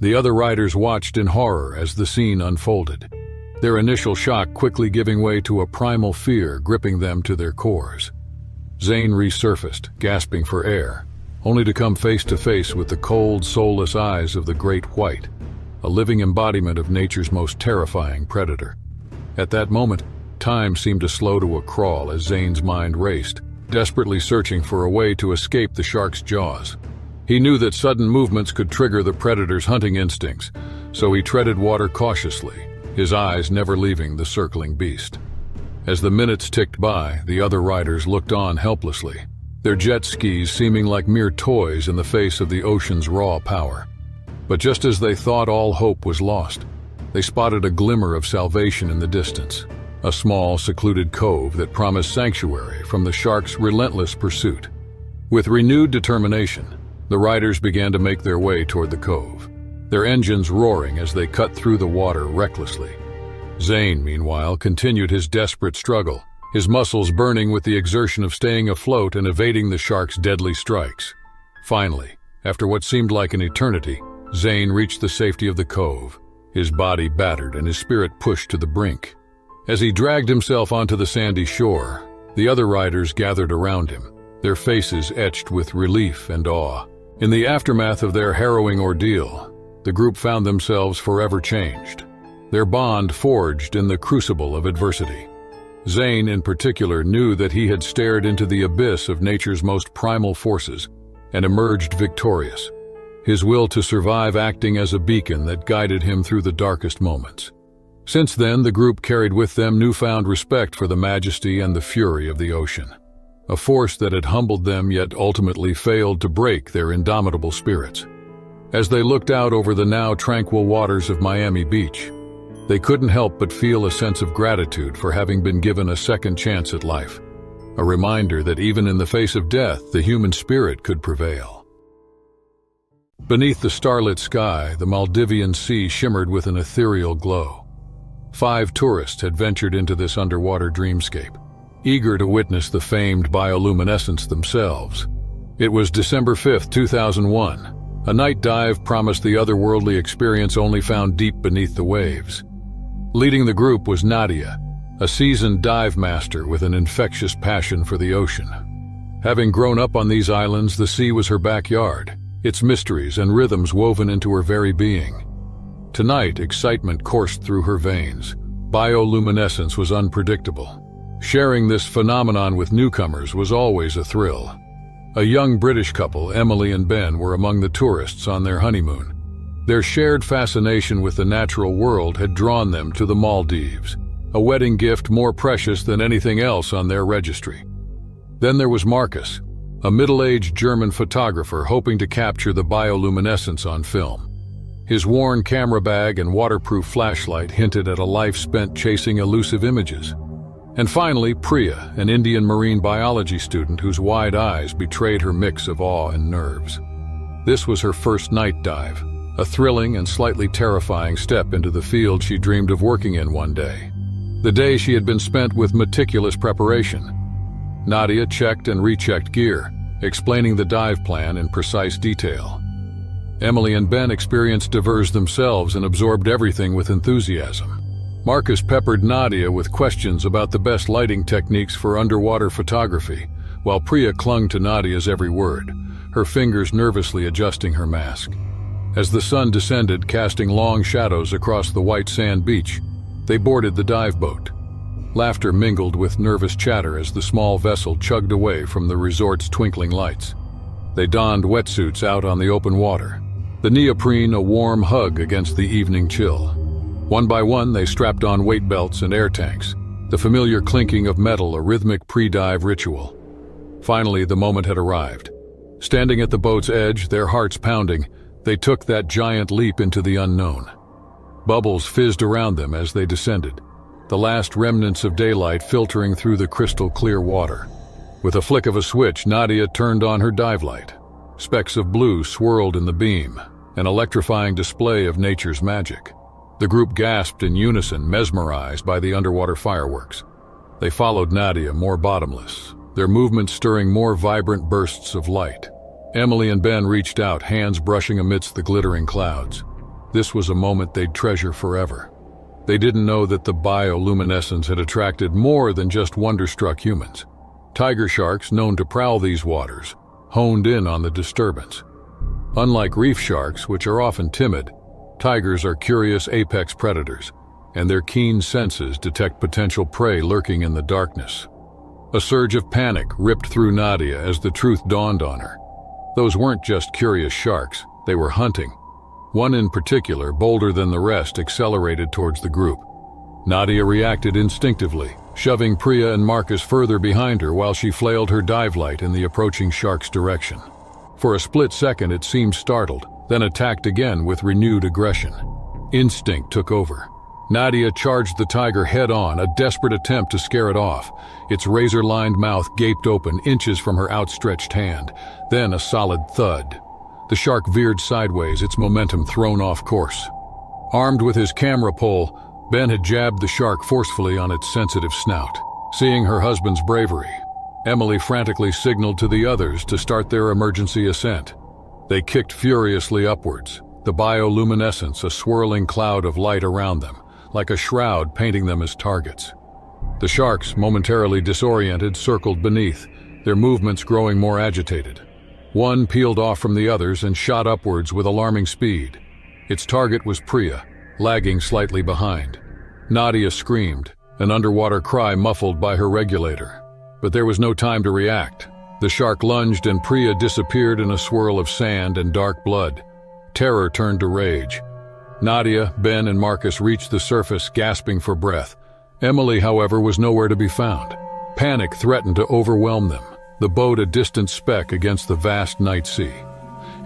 The other riders watched in horror as the scene unfolded, their initial shock quickly giving way to a primal fear gripping them to their cores. Zane resurfaced, gasping for air, only to come face to face with the cold, soulless eyes of the great white, a living embodiment of nature's most terrifying predator. At that moment, time seemed to slow to a crawl as Zane's mind raced, desperately searching for a way to escape the shark's jaws. He knew that sudden movements could trigger the predator's hunting instincts, so he treaded water cautiously, his eyes never leaving the circling beast. As the minutes ticked by, the other riders looked on helplessly, their jet skis seeming like mere toys in the face of the ocean's raw power. But just as they thought all hope was lost, they spotted a glimmer of salvation in the distance, a small, secluded cove that promised sanctuary from the shark's relentless pursuit. With renewed determination, the riders began to make their way toward the cove, their engines roaring as they cut through the water recklessly. Zane, meanwhile, continued his desperate struggle, his muscles burning with the exertion of staying afloat and evading the shark's deadly strikes. Finally, after what seemed like an eternity, Zane reached the safety of the cove, his body battered and his spirit pushed to the brink. As he dragged himself onto the sandy shore, the other riders gathered around him, their faces etched with relief and awe. In the aftermath of their harrowing ordeal, the group found themselves forever changed, their bond forged in the crucible of adversity. Zane, in particular, knew that he had stared into the abyss of nature's most primal forces and emerged victorious, his will to survive acting as a beacon that guided him through the darkest moments. Since then, the group carried with them newfound respect for the majesty and the fury of the ocean, a force that had humbled them yet ultimately failed to break their indomitable spirits. As they looked out over the now tranquil waters of Miami Beach, they couldn't help but feel a sense of gratitude for having been given a second chance at life, a reminder that even in the face of death, the human spirit could prevail. Beneath the starlit sky, the Maldivian sea shimmered with an ethereal glow. 5 tourists had ventured into this underwater dreamscape, eager to witness the famed bioluminescence themselves. It was December 5, 2001. A night dive promised the otherworldly experience only found deep beneath the waves. Leading the group was Nadia, a seasoned dive master with an infectious passion for the ocean. Having grown up on these islands, the sea was her backyard, its mysteries and rhythms woven into her very being. Tonight, excitement coursed through her veins. Bioluminescence was unpredictable. Sharing this phenomenon with newcomers was always a thrill. A young British couple, Emily and Ben, were among the tourists on their honeymoon. Their shared fascination with the natural world had drawn them to the Maldives, a wedding gift more precious than anything else on their registry. Then there was Marcus, a middle-aged German photographer hoping to capture the bioluminescence on film. His worn camera bag and waterproof flashlight hinted at a life spent chasing elusive images. And finally, Priya, an Indian marine biology student whose wide eyes betrayed her mix of awe and nerves. This was her first night dive, a thrilling and slightly terrifying step into the field she dreamed of working in one day. The day she had been spent with meticulous preparation. Nadia checked and rechecked gear, explaining the dive plan in precise detail. Emily and Ben experienced DEVOURS themselves and absorbed everything with enthusiasm. Marcus peppered Nadia with questions about the best lighting techniques for underwater photography, while Priya clung to Nadia's every word, her fingers nervously adjusting her mask. As the sun descended, casting long shadows across the white sand beach, they boarded the dive boat. Laughter mingled with nervous chatter as the small vessel chugged away from the resort's twinkling lights. They donned wetsuits out on the open water, the neoprene a warm hug against the evening chill. One by one, they strapped on weight belts and air tanks, the familiar clinking of metal a rhythmic pre-dive ritual. Finally, the moment had arrived. Standing at the boat's edge, their hearts pounding, they took that giant leap into the unknown. Bubbles fizzed around them as they descended, the last remnants of daylight filtering through the crystal-clear water. With a flick of a switch, Nadia turned on her dive light. Specks of blue swirled in the beam, an electrifying display of nature's magic. The group gasped in unison, mesmerized by the underwater fireworks. They followed Nadia, more bottomless, their movements stirring more vibrant bursts of light. Emily and Ben reached out, hands brushing amidst the glittering clouds. This was a moment they'd treasure forever. They didn't know that the bioluminescence had attracted more than just wonderstruck humans. Tiger sharks, known to prowl these waters, honed in on the disturbance. Unlike reef sharks, which are often timid, tigers are curious apex predators, and their keen senses detect potential prey lurking in the darkness. A surge of panic ripped through Nadia as the truth dawned on her. Those weren't just curious sharks, they were hunting. One in particular, bolder than the rest, accelerated towards the group. Nadia reacted instinctively, shoving Priya and Marcus further behind her while she flailed her dive light in the approaching shark's direction. For a split second, it seemed startled, then attacked again with renewed aggression. Instinct took over. Nadia charged the tiger head-on, a desperate attempt to scare it off. Its razor-lined mouth gaped open inches from her outstretched hand, then a solid thud. The shark veered sideways, its momentum thrown off course. Armed with his camera pole, Ben had jabbed the shark forcefully on its sensitive snout. Seeing her husband's bravery, Emily frantically signaled to the others to start their emergency ascent. They kicked furiously upwards, the bioluminescence a swirling cloud of light around them, like a shroud painting them as targets. The sharks, momentarily disoriented, circled beneath, their movements growing more agitated. One peeled off from the others and shot upwards with alarming speed. Its target was Priya, lagging slightly behind. Nadia screamed, an underwater cry muffled by her regulator. But there was no time to react. The shark lunged and Priya disappeared in a swirl of sand and dark blood. Terror turned to rage. Nadia, Ben, and Marcus reached the surface, gasping for breath. Emily, however, was nowhere to be found. Panic threatened to overwhelm them, the boat a distant speck against the vast night sea.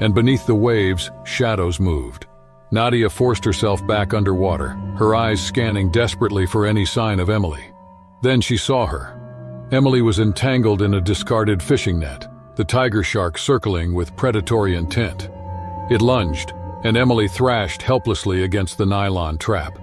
and beneath the waves, shadows moved. Nadia forced herself back underwater, her eyes scanning desperately for any sign of Emily. Then she saw her. Emily was entangled in a discarded fishing net, the tiger shark circling with predatory intent. It lunged, and Emily thrashed helplessly against the nylon trap.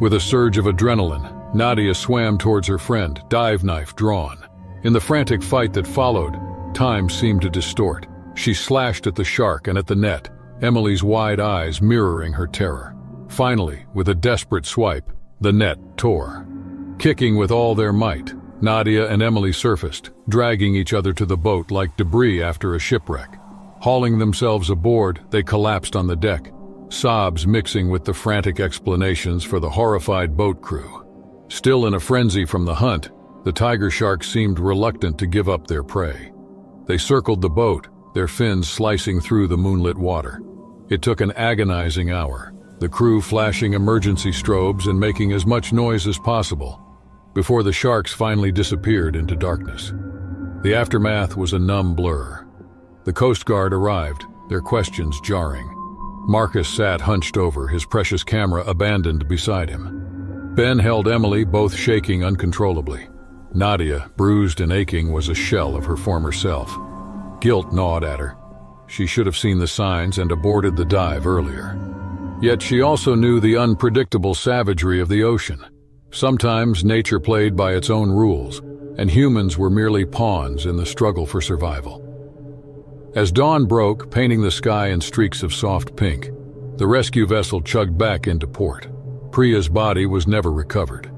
With a surge of adrenaline, Nadia swam towards her friend, dive knife drawn. In the frantic fight that followed, time seemed to distort. She slashed at the shark and at the net, Emily's wide eyes mirroring her terror. Finally, with a desperate swipe, the net tore. Kicking with all their might, Nadia and Emily surfaced, dragging each other to the boat like debris after a shipwreck. Hauling themselves aboard, they collapsed on the deck, sobs mixing with the frantic explanations for the horrified boat crew. Still in a frenzy from the hunt, the tiger sharks seemed reluctant to give up their prey. They circled the boat, their fins slicing through the moonlit water. It took an agonizing hour, the crew flashing emergency strobes and making as much noise as possible, before the sharks finally disappeared into darkness. The aftermath was a numb blur. The Coast Guard arrived, their questions jarring. Marcus sat hunched over, his precious camera abandoned beside him. Ben held Emily, both shaking uncontrollably. Nadia, bruised and aching, was a shell of her former self. Guilt gnawed at her. She should have seen the signs and aborted the dive earlier. Yet she also knew the unpredictable savagery of the ocean. Sometimes nature played by its own rules, and humans were merely pawns in the struggle for survival. As dawn broke, painting the sky in streaks of soft pink, the rescue vessel chugged back into port. Priya's body was never recovered.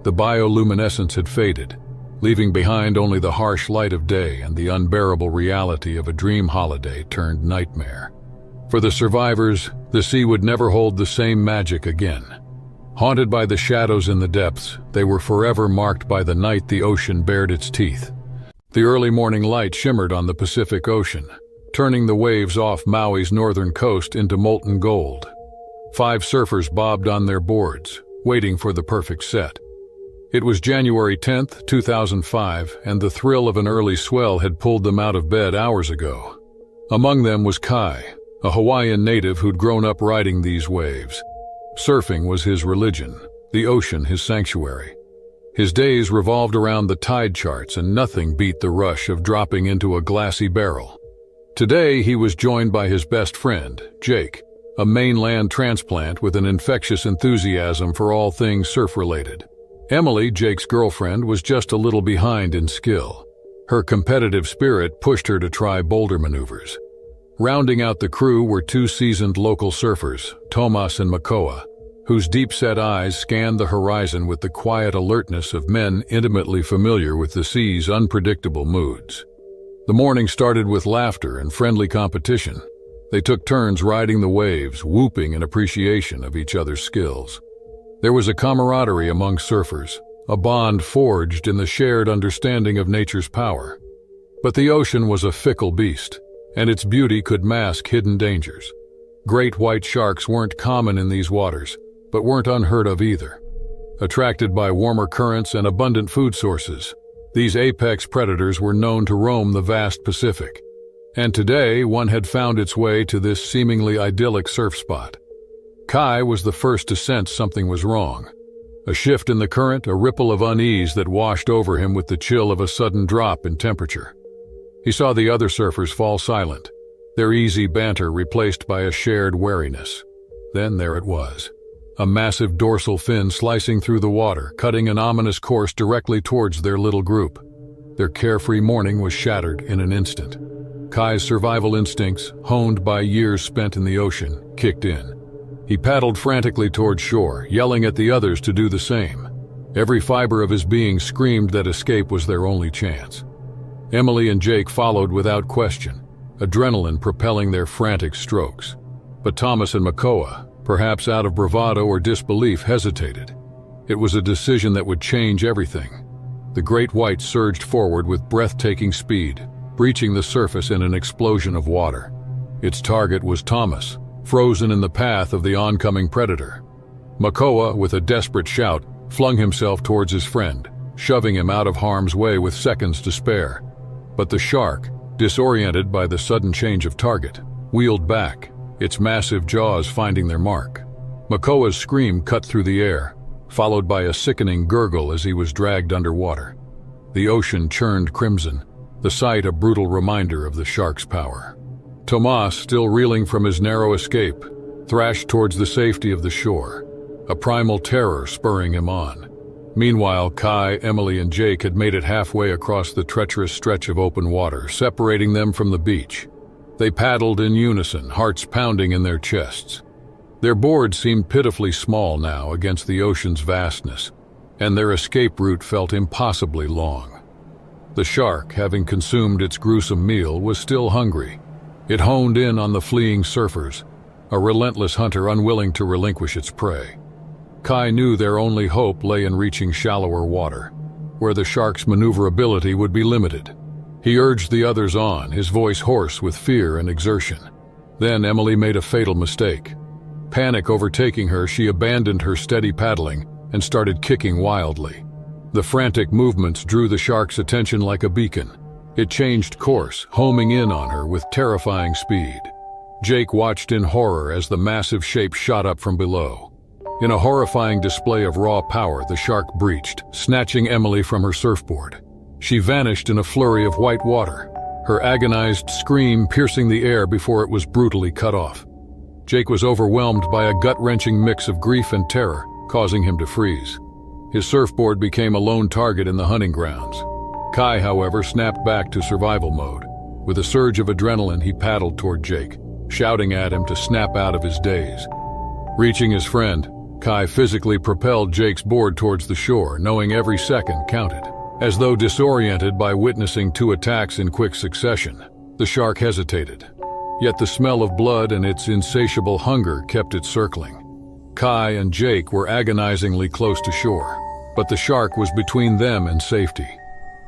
The bioluminescence had faded, leaving behind only the harsh light of day and the unbearable reality of a dream holiday turned nightmare. For the survivors, the sea would never hold the same magic again. Haunted by the shadows in the depths, they were forever marked by the night the ocean bared its teeth. The early morning light shimmered on the Pacific Ocean, turning the waves off Maui's northern coast into molten gold. 5 surfers bobbed on their boards, waiting for the perfect set. It was January 10th, 2005, and the thrill of an early swell had pulled them out of bed hours ago. Among them was Kai, a Hawaiian native who'd grown up riding these waves. Surfing was his religion, the ocean his sanctuary. His days revolved around the tide charts, and nothing beat the rush of dropping into a glassy barrel. Today he was joined by his best friend, Jake, a mainland transplant with an infectious enthusiasm for all things surf-related. Emily, Jake's girlfriend, was just a little behind in skill. Her competitive spirit pushed her to try boulder maneuvers. Rounding out the crew were 2 seasoned local surfers, Tomas and Makoa, whose deep-set eyes scanned the horizon with the quiet alertness of men intimately familiar with the sea's unpredictable moods. The morning started with laughter and friendly competition. They took turns riding the waves, whooping in appreciation of each other's skills. There was a camaraderie among surfers, a bond forged in the shared understanding of nature's power. But the ocean was a fickle beast, and its beauty could mask hidden dangers. Great white sharks weren't common in these waters, but weren't unheard of either. Attracted by warmer currents and abundant food sources, these apex predators were known to roam the vast Pacific. And today, one had found its way to this seemingly idyllic surf spot. Kai was the first to sense something was wrong. A shift in the current, a ripple of unease that washed over him with the chill of a sudden drop in temperature. He saw the other surfers fall silent, their easy banter replaced by a shared wariness. Then there it was, a massive dorsal fin slicing through the water, cutting an ominous course directly towards their little group. Their carefree morning was shattered in an instant. Kai's survival instincts, honed by years spent in the ocean, kicked in. He paddled frantically toward shore, yelling at the others to do the same. Every fiber of his being screamed that escape was their only chance. Emily and Jake followed without question, adrenaline propelling their frantic strokes. But Thomas and Makoa, perhaps out of bravado or disbelief, hesitated. It was a decision that would change everything. The great white surged forward with breathtaking speed, breaching the surface in an explosion of water. Its target was Thomas, frozen in the path of the oncoming predator. Makoa, with a desperate shout, flung himself towards his friend, shoving him out of harm's way with seconds to spare. But the shark, disoriented by the sudden change of target, wheeled back, its massive jaws finding their mark. Makoa's scream cut through the air, followed by a sickening gurgle as he was dragged underwater. The ocean churned crimson, the sight a brutal reminder of the shark's power. Tomas, still reeling from his narrow escape, thrashed towards the safety of the shore, a primal terror spurring him on. Meanwhile, Kai, Emily, and Jake had made it halfway across the treacherous stretch of open water, separating them from the beach. They paddled in unison, hearts pounding in their chests. Their board seemed pitifully small now against the ocean's vastness, and their escape route felt impossibly long. The shark, having consumed its gruesome meal, was still hungry. It honed in on the fleeing surfers, a relentless hunter unwilling to relinquish its prey. Kai knew their only hope lay in reaching shallower water, where the shark's maneuverability would be limited. He urged the others on, his voice hoarse with fear and exertion. Then Emily made a fatal mistake. Panic overtaking her, she abandoned her steady paddling and started kicking wildly. The frantic movements drew the shark's attention like a beacon. It changed course, homing in on her with terrifying speed. Jake watched in horror as the massive shape shot up from below. In a horrifying display of raw power, the shark breached, snatching Emily from her surfboard. She vanished in a flurry of white water, her agonized scream piercing the air before it was brutally cut off. Jake was overwhelmed by a gut-wrenching mix of grief and terror, causing him to freeze. His surfboard became a lone target in the hunting grounds. Kai, however, snapped back to survival mode. With a surge of adrenaline, he paddled toward Jake, shouting at him to snap out of his daze. Reaching his friend, Kai physically propelled Jake's board towards the shore, knowing every second counted. As though disoriented by witnessing two attacks in quick succession, the shark hesitated. Yet the smell of blood and its insatiable hunger kept it circling. Kai and Jake were agonizingly close to shore, but the shark was between them and safety.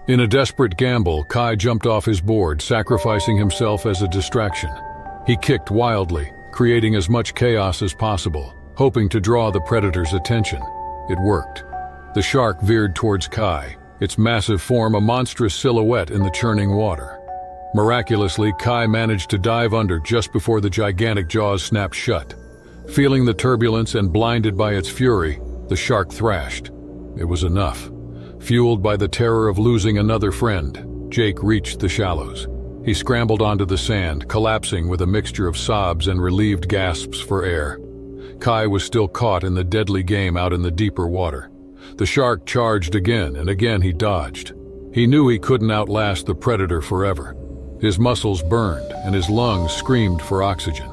In a desperate gamble, Kai jumped off his board, sacrificing himself as a distraction. He kicked wildly, creating as much chaos as possible, hoping to draw the predator's attention. It worked. The shark veered towards Kai, its massive form a monstrous silhouette in the churning water. Miraculously, Kai managed to dive under just before the gigantic jaws snapped shut. Feeling the turbulence and blinded by its fury, the shark thrashed. It was enough. Fueled by the terror of losing another friend, Jake reached the shallows. He scrambled onto the sand, collapsing with a mixture of sobs and relieved gasps for air. Kai was still caught in the deadly game out in the deeper water. The shark charged again, and again he dodged. He knew he couldn't outlast the predator forever. His muscles burned, and his lungs screamed for oxygen.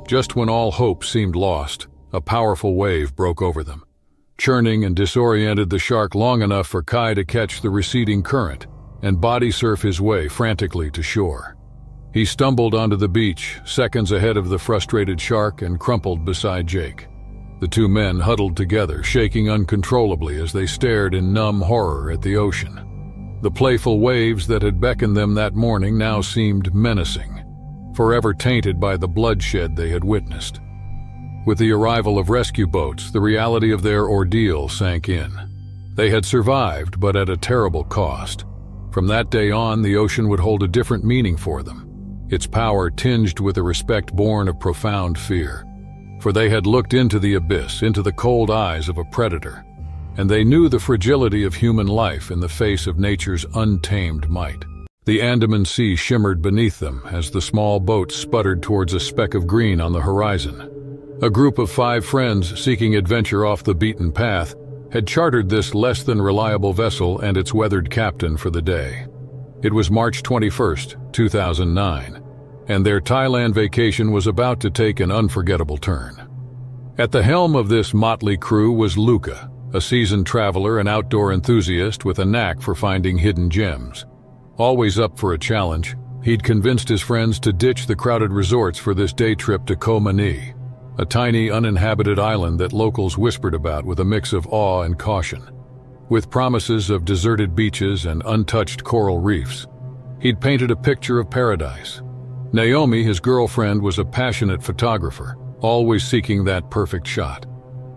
Just when all hope seemed lost, a powerful wave broke over them, churning and disoriented the shark long enough for Kai to catch the receding current and body surf his way frantically to shore. He stumbled onto the beach, seconds ahead of the frustrated shark, and crumpled beside Jake. The two men huddled together, shaking uncontrollably as they stared in numb horror at the ocean. The playful waves that had beckoned them that morning now seemed menacing, forever tainted by the bloodshed they had witnessed. With the arrival of rescue boats, the reality of their ordeal sank in. They had survived, but at a terrible cost. From that day on, the ocean would hold a different meaning for them, its power tinged with a respect born of profound fear. For they had looked into the abyss, into the cold eyes of a predator, and they knew the fragility of human life in the face of nature's untamed might. The Andaman Sea shimmered beneath them as the small boat sputtered towards a speck of green on the horizon. A group of 5 friends seeking adventure off the beaten path had chartered this less than reliable vessel and its weathered captain for the day. It was March 21st, 2009, and their Thailand vacation was about to take an unforgettable turn. At the helm of this motley crew was Luca, a seasoned traveler and outdoor enthusiast with a knack for finding hidden gems. Always up for a challenge, he'd convinced his friends to ditch the crowded resorts for this day trip to Koh Mani, a tiny uninhabited island that locals whispered about with a mix of awe and caution. With promises of deserted beaches and untouched coral reefs, he'd painted a picture of paradise. Naomi, his girlfriend, was a passionate photographer, always seeking that perfect shot.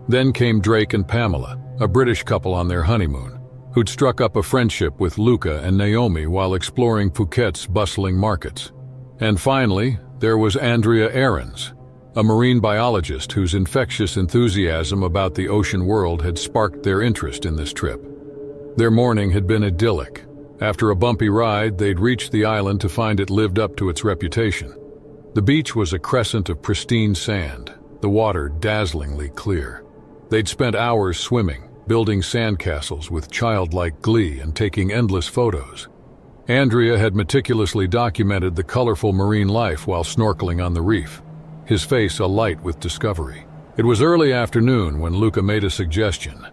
Then came Drake and Pamela, a British couple on their honeymoon, who'd struck up a friendship with Luca and Naomi while exploring Phuket's bustling markets. And finally, there was Andrea Ahrens, a marine biologist whose infectious enthusiasm about the ocean world had sparked their interest in this trip. Their morning had been idyllic. After a bumpy ride, they'd reached the island to find it lived up to its reputation. The beach was a crescent of pristine sand, the water dazzlingly clear. They'd spent hours swimming, building sandcastles with childlike glee and taking endless photos. Andrea had meticulously documented the colorful marine life while snorkeling on the reef, his face alight with discovery. It was early afternoon when Luca made a suggestion.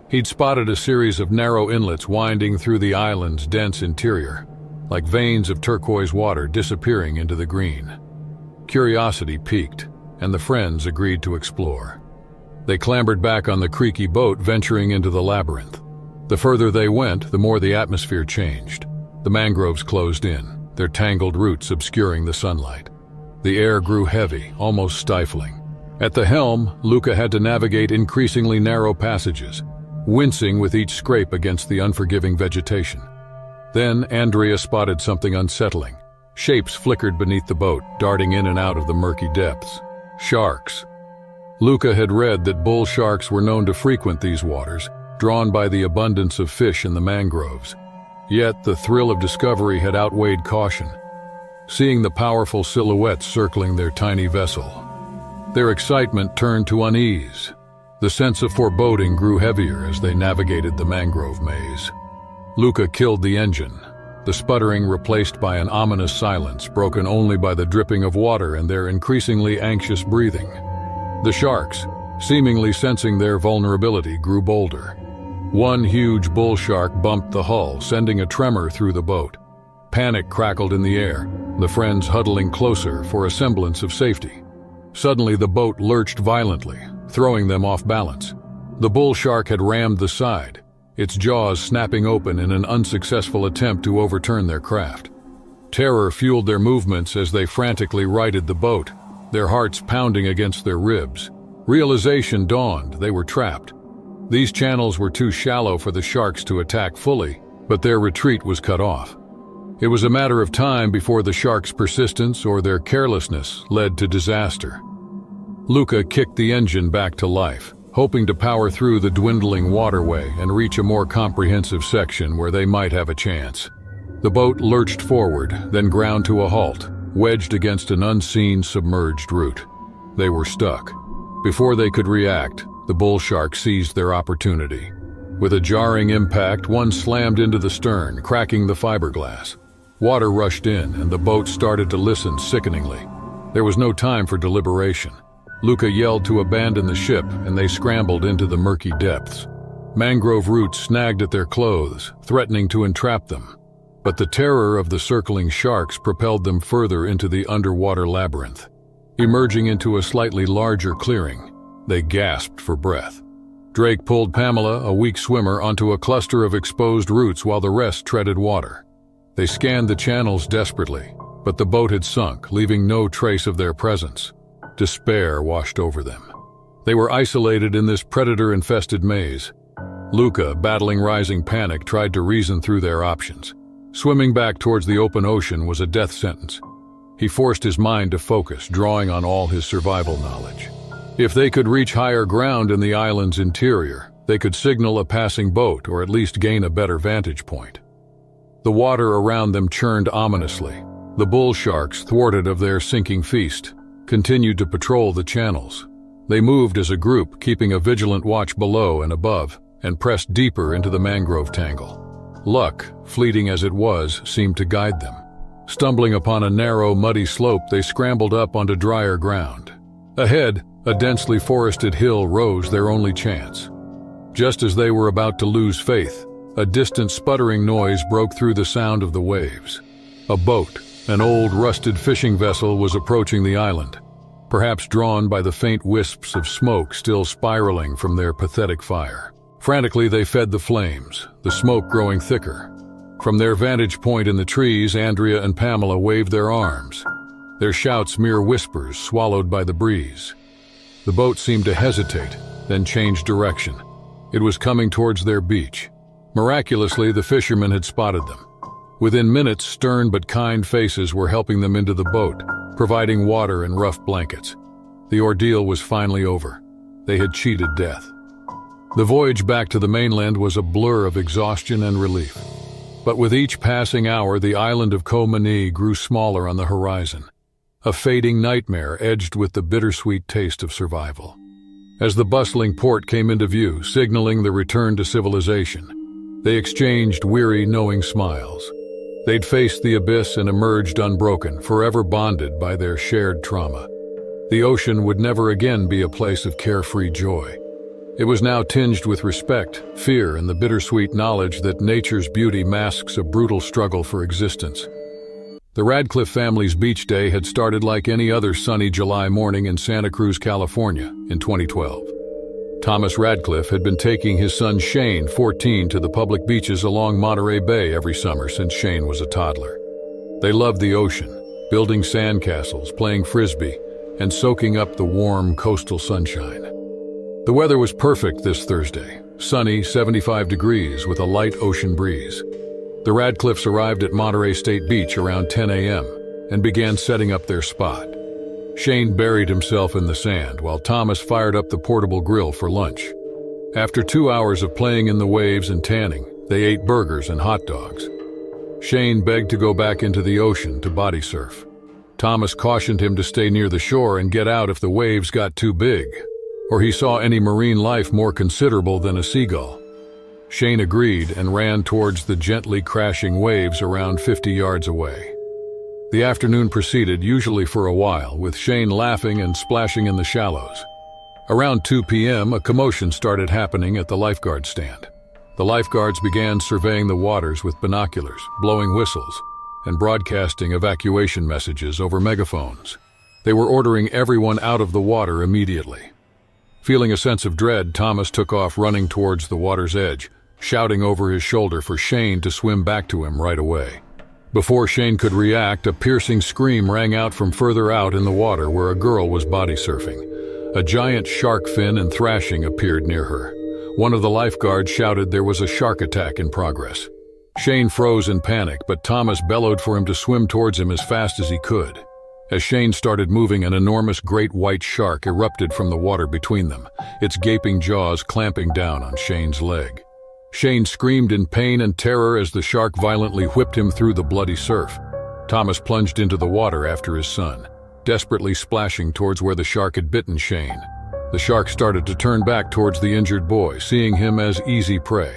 He'd spotted a series of narrow inlets winding through the island's dense interior, like veins of turquoise water disappearing into the green. Curiosity piqued, and the friends agreed to explore. They clambered back on the creaky boat, venturing into the labyrinth. The further they went, the more the atmosphere changed. The mangroves closed in, their tangled roots obscuring the sunlight. The air grew heavy, almost stifling. At the helm, Luca had to navigate increasingly narrow passages, wincing with each scrape against the unforgiving vegetation. Then Andrea spotted something unsettling. Shapes flickered beneath the boat, darting in and out of the murky depths. Sharks. Luca had read that bull sharks were known to frequent these waters, drawn by the abundance of fish in the mangroves. Yet the thrill of discovery had outweighed caution. Seeing the powerful silhouettes circling their tiny vessel, their excitement turned to unease. The sense of foreboding grew heavier as they navigated the mangrove maze. Luca killed the engine, the sputtering replaced by an ominous silence broken only by the dripping of water and their increasingly anxious breathing. The sharks, seemingly sensing their vulnerability, grew bolder. One huge bull shark bumped the hull, sending a tremor through the boat. Panic crackled in the air, the friends huddling closer for a semblance of safety. Suddenly the boat lurched violently, throwing them off balance. The bull shark had rammed the side, its jaws snapping open in an unsuccessful attempt to overturn their craft. Terror fueled their movements as they frantically righted the boat, their hearts pounding against their ribs. Realization dawned: they were trapped. These channels were too shallow for the sharks to attack fully, but their retreat was cut off. It was a matter of time before the sharks' persistence or their carelessness led to disaster. Luca kicked the engine back to life, hoping to power through the dwindling waterway and reach a more comprehensive section where they might have a chance. The boat lurched forward, then ground to a halt, wedged against an unseen submerged root. They were stuck. Before they could react, the bull shark seized their opportunity. With a jarring impact, one slammed into the stern, cracking the fiberglass. Water rushed in, and the boat started to listen sickeningly. There was no time for deliberation. Luca yelled to abandon the ship, and they scrambled into the murky depths. Mangrove roots snagged at their clothes, threatening to entrap them. But the terror of the circling sharks propelled them further into the underwater labyrinth. Emerging into a slightly larger clearing, they gasped for breath. Drake pulled Pamela, a weak swimmer, onto a cluster of exposed roots while the rest treaded water. They scanned the channels desperately, but the boat had sunk, leaving no trace of their presence. Despair washed over them. They were isolated in this predator-infested maze. Luca, battling rising panic, tried to reason through their options. Swimming back towards the open ocean was a death sentence. He forced his mind to focus, drawing on all his survival knowledge. If they could reach higher ground in the island's interior, they could signal a passing boat or at least gain a better vantage point. The water around them churned ominously. The bull sharks, thwarted of their sinking feast, continued to patrol the channels. They moved as a group, keeping a vigilant watch below and above, and pressed deeper into the mangrove tangle. Luck, fleeting as it was, seemed to guide them. Stumbling upon a narrow, muddy slope, they scrambled up onto drier ground. Ahead, a densely forested hill rose, their only chance. Just as they were about to lose faith, a distant sputtering noise broke through the sound of the waves. A boat, an old rusted fishing vessel, was approaching the island, perhaps drawn by the faint wisps of smoke still spiraling from their pathetic fire. Frantically they fed the flames, the smoke growing thicker. From their vantage point in the trees, Andrea and Pamela waved their arms, their shouts mere whispers swallowed by the breeze. The boat seemed to hesitate, then change direction. It was coming towards their beach. Miraculously, the fishermen had spotted them. Within minutes, stern but kind faces were helping them into the boat, providing water and rough blankets. The ordeal was finally over. They had cheated death. The voyage back to the mainland was a blur of exhaustion and relief. But with each passing hour, the island of Koh Mani grew smaller on the horizon, a fading nightmare edged with the bittersweet taste of survival. As the bustling port came into view, signaling the return to civilization, they exchanged weary, knowing smiles. They'd faced the abyss and emerged unbroken, forever bonded by their shared trauma. The ocean would never again be a place of carefree joy. It was now tinged with respect, fear, and the bittersweet knowledge that nature's beauty masks a brutal struggle for existence. The Radcliffe family's beach day had started like any other sunny July morning in Santa Cruz, California, in 2012. Thomas Radcliffe had been taking his son Shane, 14, to the public beaches along Monterey Bay every summer since Shane was a toddler. They loved the ocean, building sandcastles, playing frisbee, and soaking up the warm coastal sunshine. The weather was perfect this Thursday, sunny, 75 degrees with a light ocean breeze. The Radcliffes arrived at Monterey State Beach around 10 a.m. and began setting up their spot. Shane buried himself in the sand while Thomas fired up the portable grill for lunch. After 2 hours of playing in the waves and tanning, they ate burgers and hot dogs. Shane begged to go back into the ocean to body surf. Thomas cautioned him to stay near the shore and get out if the waves got too big, or he saw any marine life more considerable than a seagull. Shane agreed and ran towards the gently crashing waves around 50 yards away. The afternoon proceeded, usually for a while, with Shane laughing and splashing in the shallows. Around 2 p.m., a commotion started happening at the lifeguard stand. The lifeguards began surveying the waters with binoculars, blowing whistles, and broadcasting evacuation messages over megaphones. They were ordering everyone out of the water immediately. Feeling a sense of dread, Thomas took off running towards the water's edge, shouting over his shoulder for Shane to swim back to him right away. Before Shane could react, a piercing scream rang out from further out in the water where a girl was body surfing. A giant shark fin and thrashing appeared near her. One of the lifeguards shouted there was a shark attack in progress. Shane froze in panic, but Thomas bellowed for him to swim towards him as fast as he could. As Shane started moving, an enormous great white shark erupted from the water between them, its gaping jaws clamping down on Shane's leg. Shane screamed in pain and terror as the shark violently whipped him through the bloody surf. Thomas plunged into the water after his son, desperately splashing towards where the shark had bitten Shane. The shark started to turn back towards the injured boy, seeing him as easy prey.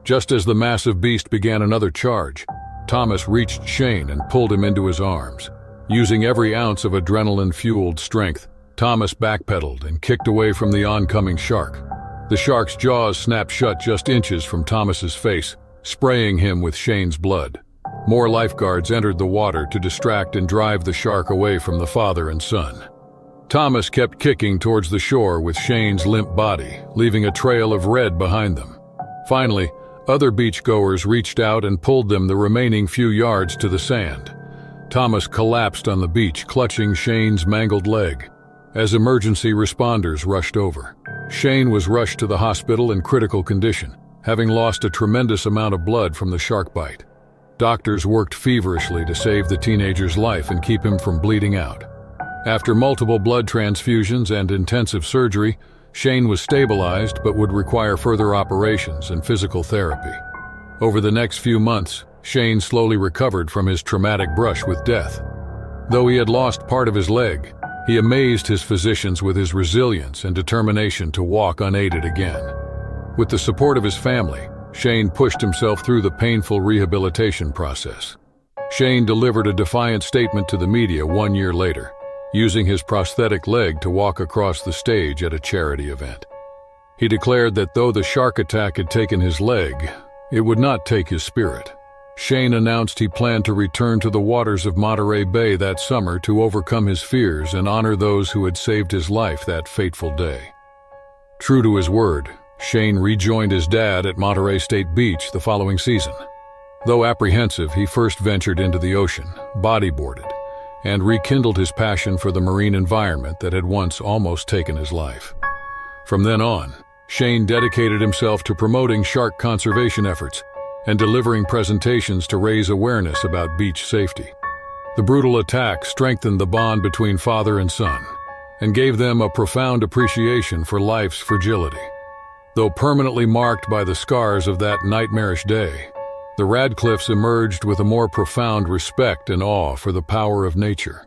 Just as the massive beast began another charge, Thomas reached Shane and pulled him into his arms. Using every ounce of adrenaline-fueled strength, Thomas backpedaled and kicked away from the oncoming shark. The shark's jaws snapped shut just inches from Thomas's face, spraying him with Shane's blood. More lifeguards entered the water to distract and drive the shark away from the father and son. Thomas kept kicking towards the shore with Shane's limp body, leaving a trail of red behind them. Finally, other beachgoers reached out and pulled them the remaining few yards to the sand. Thomas collapsed on the beach, clutching Shane's mangled leg. As emergency responders rushed over, Shane was rushed to the hospital in critical condition, having lost a tremendous amount of blood from the shark bite. Doctors worked feverishly to save the teenager's life and keep him from bleeding out. After multiple blood transfusions and intensive surgery, Shane was stabilized but would require further operations and physical therapy. Over the next few months, Shane slowly recovered from his traumatic brush with death. Though he had lost part of his leg, he amazed his physicians with his resilience and determination to walk unaided again. With the support of his family, Shane pushed himself through the painful rehabilitation process. Shane delivered a defiant statement to the media 1 year later, using his prosthetic leg to walk across the stage at a charity event. He declared that though the shark attack had taken his leg, it would not take his spirit. Shane announced he planned to return to the waters of Monterey Bay that summer to overcome his fears and honor those who had saved his life that fateful day. True to his word, Shane rejoined his dad at Monterey State Beach the following season. Though apprehensive, he first ventured into the ocean, bodyboarded, and rekindled his passion for the marine environment that had once almost taken his life. From then on, Shane dedicated himself to promoting shark conservation efforts and delivering presentations to raise awareness about beach safety. The brutal attack strengthened the bond between father and son, and gave them a profound appreciation for life's fragility. Though permanently marked by the scars of that nightmarish day, the Radcliffes emerged with a more profound respect and awe for the power of nature.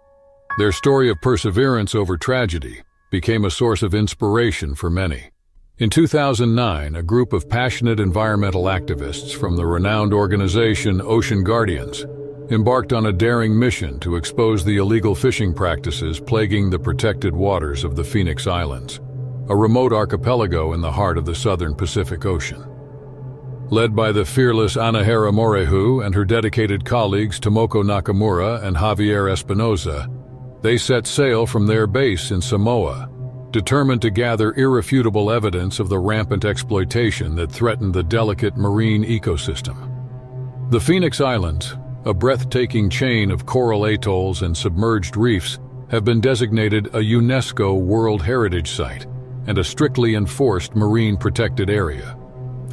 Their story of perseverance over tragedy became a source of inspiration for many. In 2009, a group of passionate environmental activists from the renowned organization Ocean Guardians embarked on a daring mission to expose the illegal fishing practices plaguing the protected waters of the Phoenix Islands, a remote archipelago in the heart of the southern Pacific Ocean. Led by the fearless Anahera Morehu and her dedicated colleagues Tomoko Nakamura and Javier Espinoza, they set sail from their base in Samoa, determined to gather irrefutable evidence of the rampant exploitation that threatened the delicate marine ecosystem. The Phoenix Islands, a breathtaking chain of coral atolls and submerged reefs, have been designated a UNESCO World Heritage Site and a strictly enforced marine protected area.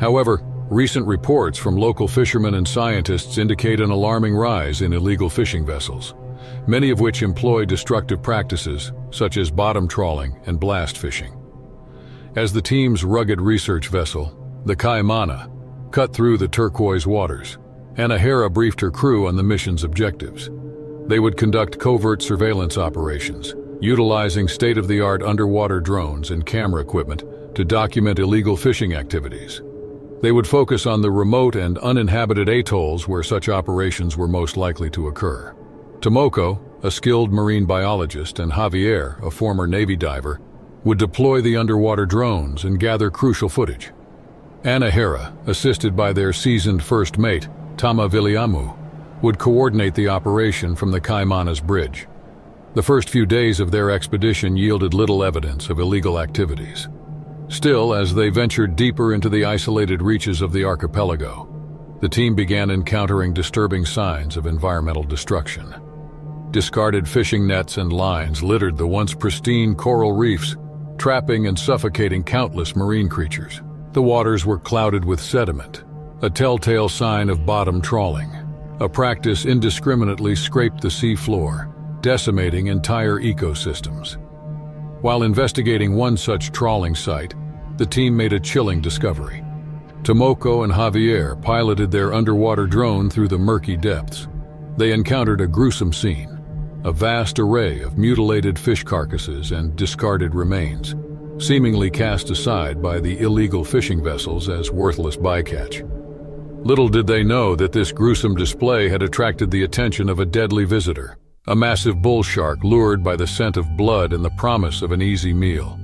However, recent reports from local fishermen and scientists indicate an alarming rise in illegal fishing vessels, many of which employ destructive practices such as bottom trawling and blast fishing. As the team's rugged research vessel, the Kaimana, cut through the turquoise waters, Anahera briefed her crew on the mission's objectives. They would conduct covert surveillance operations, utilizing state-of-the-art underwater drones and camera equipment to document illegal fishing activities. They would focus on the remote and uninhabited atolls where such operations were most likely to occur. Tomoko, a skilled marine biologist, and Javier, a former Navy diver, would deploy the underwater drones and gather crucial footage. Anahera, assisted by their seasoned first mate, Tama Viliamu, would coordinate the operation from the Kaimana's bridge. The first few days of their expedition yielded little evidence of illegal activities. Still, as they ventured deeper into the isolated reaches of the archipelago, the team began encountering disturbing signs of environmental destruction. Discarded fishing nets and lines littered the once pristine coral reefs, trapping and suffocating countless marine creatures. The waters were clouded with sediment, a telltale sign of bottom trawling. A practice indiscriminately scraped the sea floor, decimating entire ecosystems. While investigating one such trawling site, the team made a chilling discovery. Tomoko and Javier piloted their underwater drone through the murky depths. They encountered a gruesome scene, a vast array of mutilated fish carcasses and discarded remains, seemingly cast aside by the illegal fishing vessels as worthless bycatch. Little did they know that this gruesome display had attracted the attention of a deadly visitor, a massive bull shark lured by the scent of blood and the promise of an easy meal.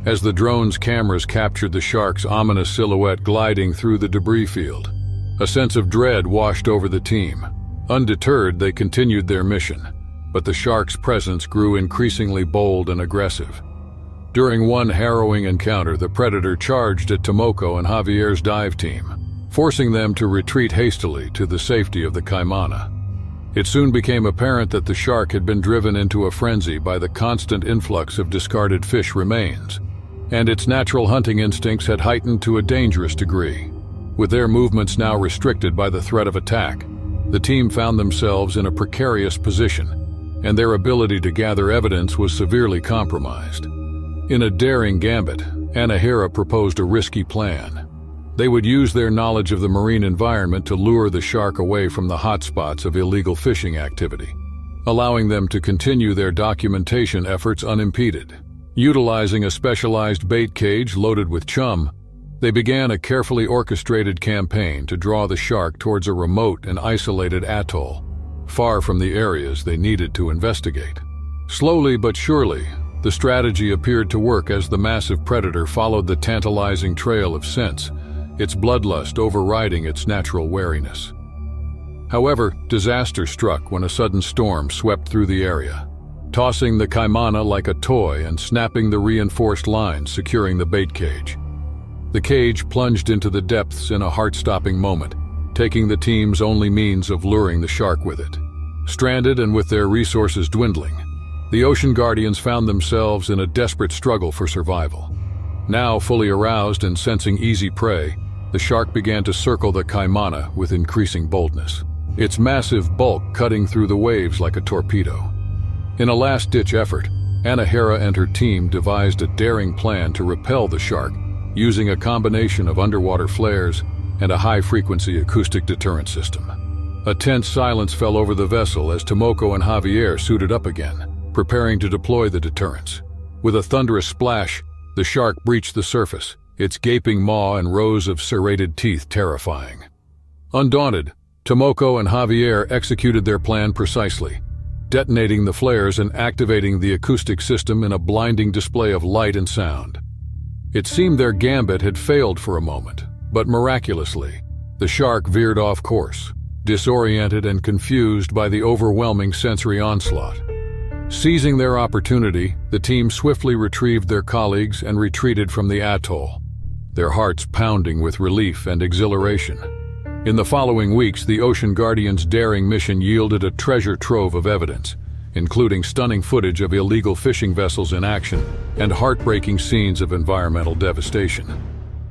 As the drone's cameras captured the shark's ominous silhouette gliding through the debris field, a sense of dread washed over the team. Undeterred, they continued their mission, but the shark's presence grew increasingly bold and aggressive. During one harrowing encounter, the predator charged at Tomoko and Javier's dive team, forcing them to retreat hastily to the safety of the Kaimana. It soon became apparent that the shark had been driven into a frenzy by the constant influx of discarded fish remains, and its natural hunting instincts had heightened to a dangerous degree. With their movements now restricted by the threat of attack, the team found themselves in a precarious position, and their ability to gather evidence was severely compromised. In a daring gambit, Anahera proposed a risky plan. They would use their knowledge of the marine environment to lure the shark away from the hotspots of illegal fishing activity, allowing them to continue their documentation efforts unimpeded. Utilizing a specialized bait cage loaded with chum, they began a carefully orchestrated campaign to draw the shark towards a remote and isolated atoll, far from the areas they needed to investigate. Slowly but surely, the strategy appeared to work as the massive predator followed the tantalizing trail of scents, its bloodlust overriding its natural wariness. However, disaster struck when a sudden storm swept through the area, tossing the Kaimana like a toy and snapping the reinforced lines securing the bait cage. The cage plunged into the depths in a heart-stopping moment, taking the team's only means of luring the shark with it. Stranded and with their resources dwindling, the Ocean Guardians found themselves in a desperate struggle for survival. Now fully aroused and sensing easy prey, the shark began to circle the Kaimana with increasing boldness. its massive bulk cutting through the waves like a torpedo. In a last-ditch effort, Anahara and her team devised a daring plan to repel the shark, using a combination of underwater flares and a high-frequency acoustic deterrent system. A tense silence fell over the vessel as Tomoko and Javier suited up again, preparing to deploy the deterrents. With a thunderous splash, the shark breached the surface, its gaping maw and rows of serrated teeth terrifying. Undaunted, Tomoko and Javier executed their plan precisely, detonating the flares and activating the acoustic system in a blinding display of light and sound. It seemed their gambit had failed for a moment, but miraculously, the shark veered off course, disoriented and confused by the overwhelming sensory onslaught. Seizing their opportunity, the team swiftly retrieved their colleagues and retreated from the atoll, their hearts pounding with relief and exhilaration. In the following weeks, the Ocean Guardian's daring mission yielded a treasure trove of evidence, including stunning footage of illegal fishing vessels in action and heartbreaking scenes of environmental devastation.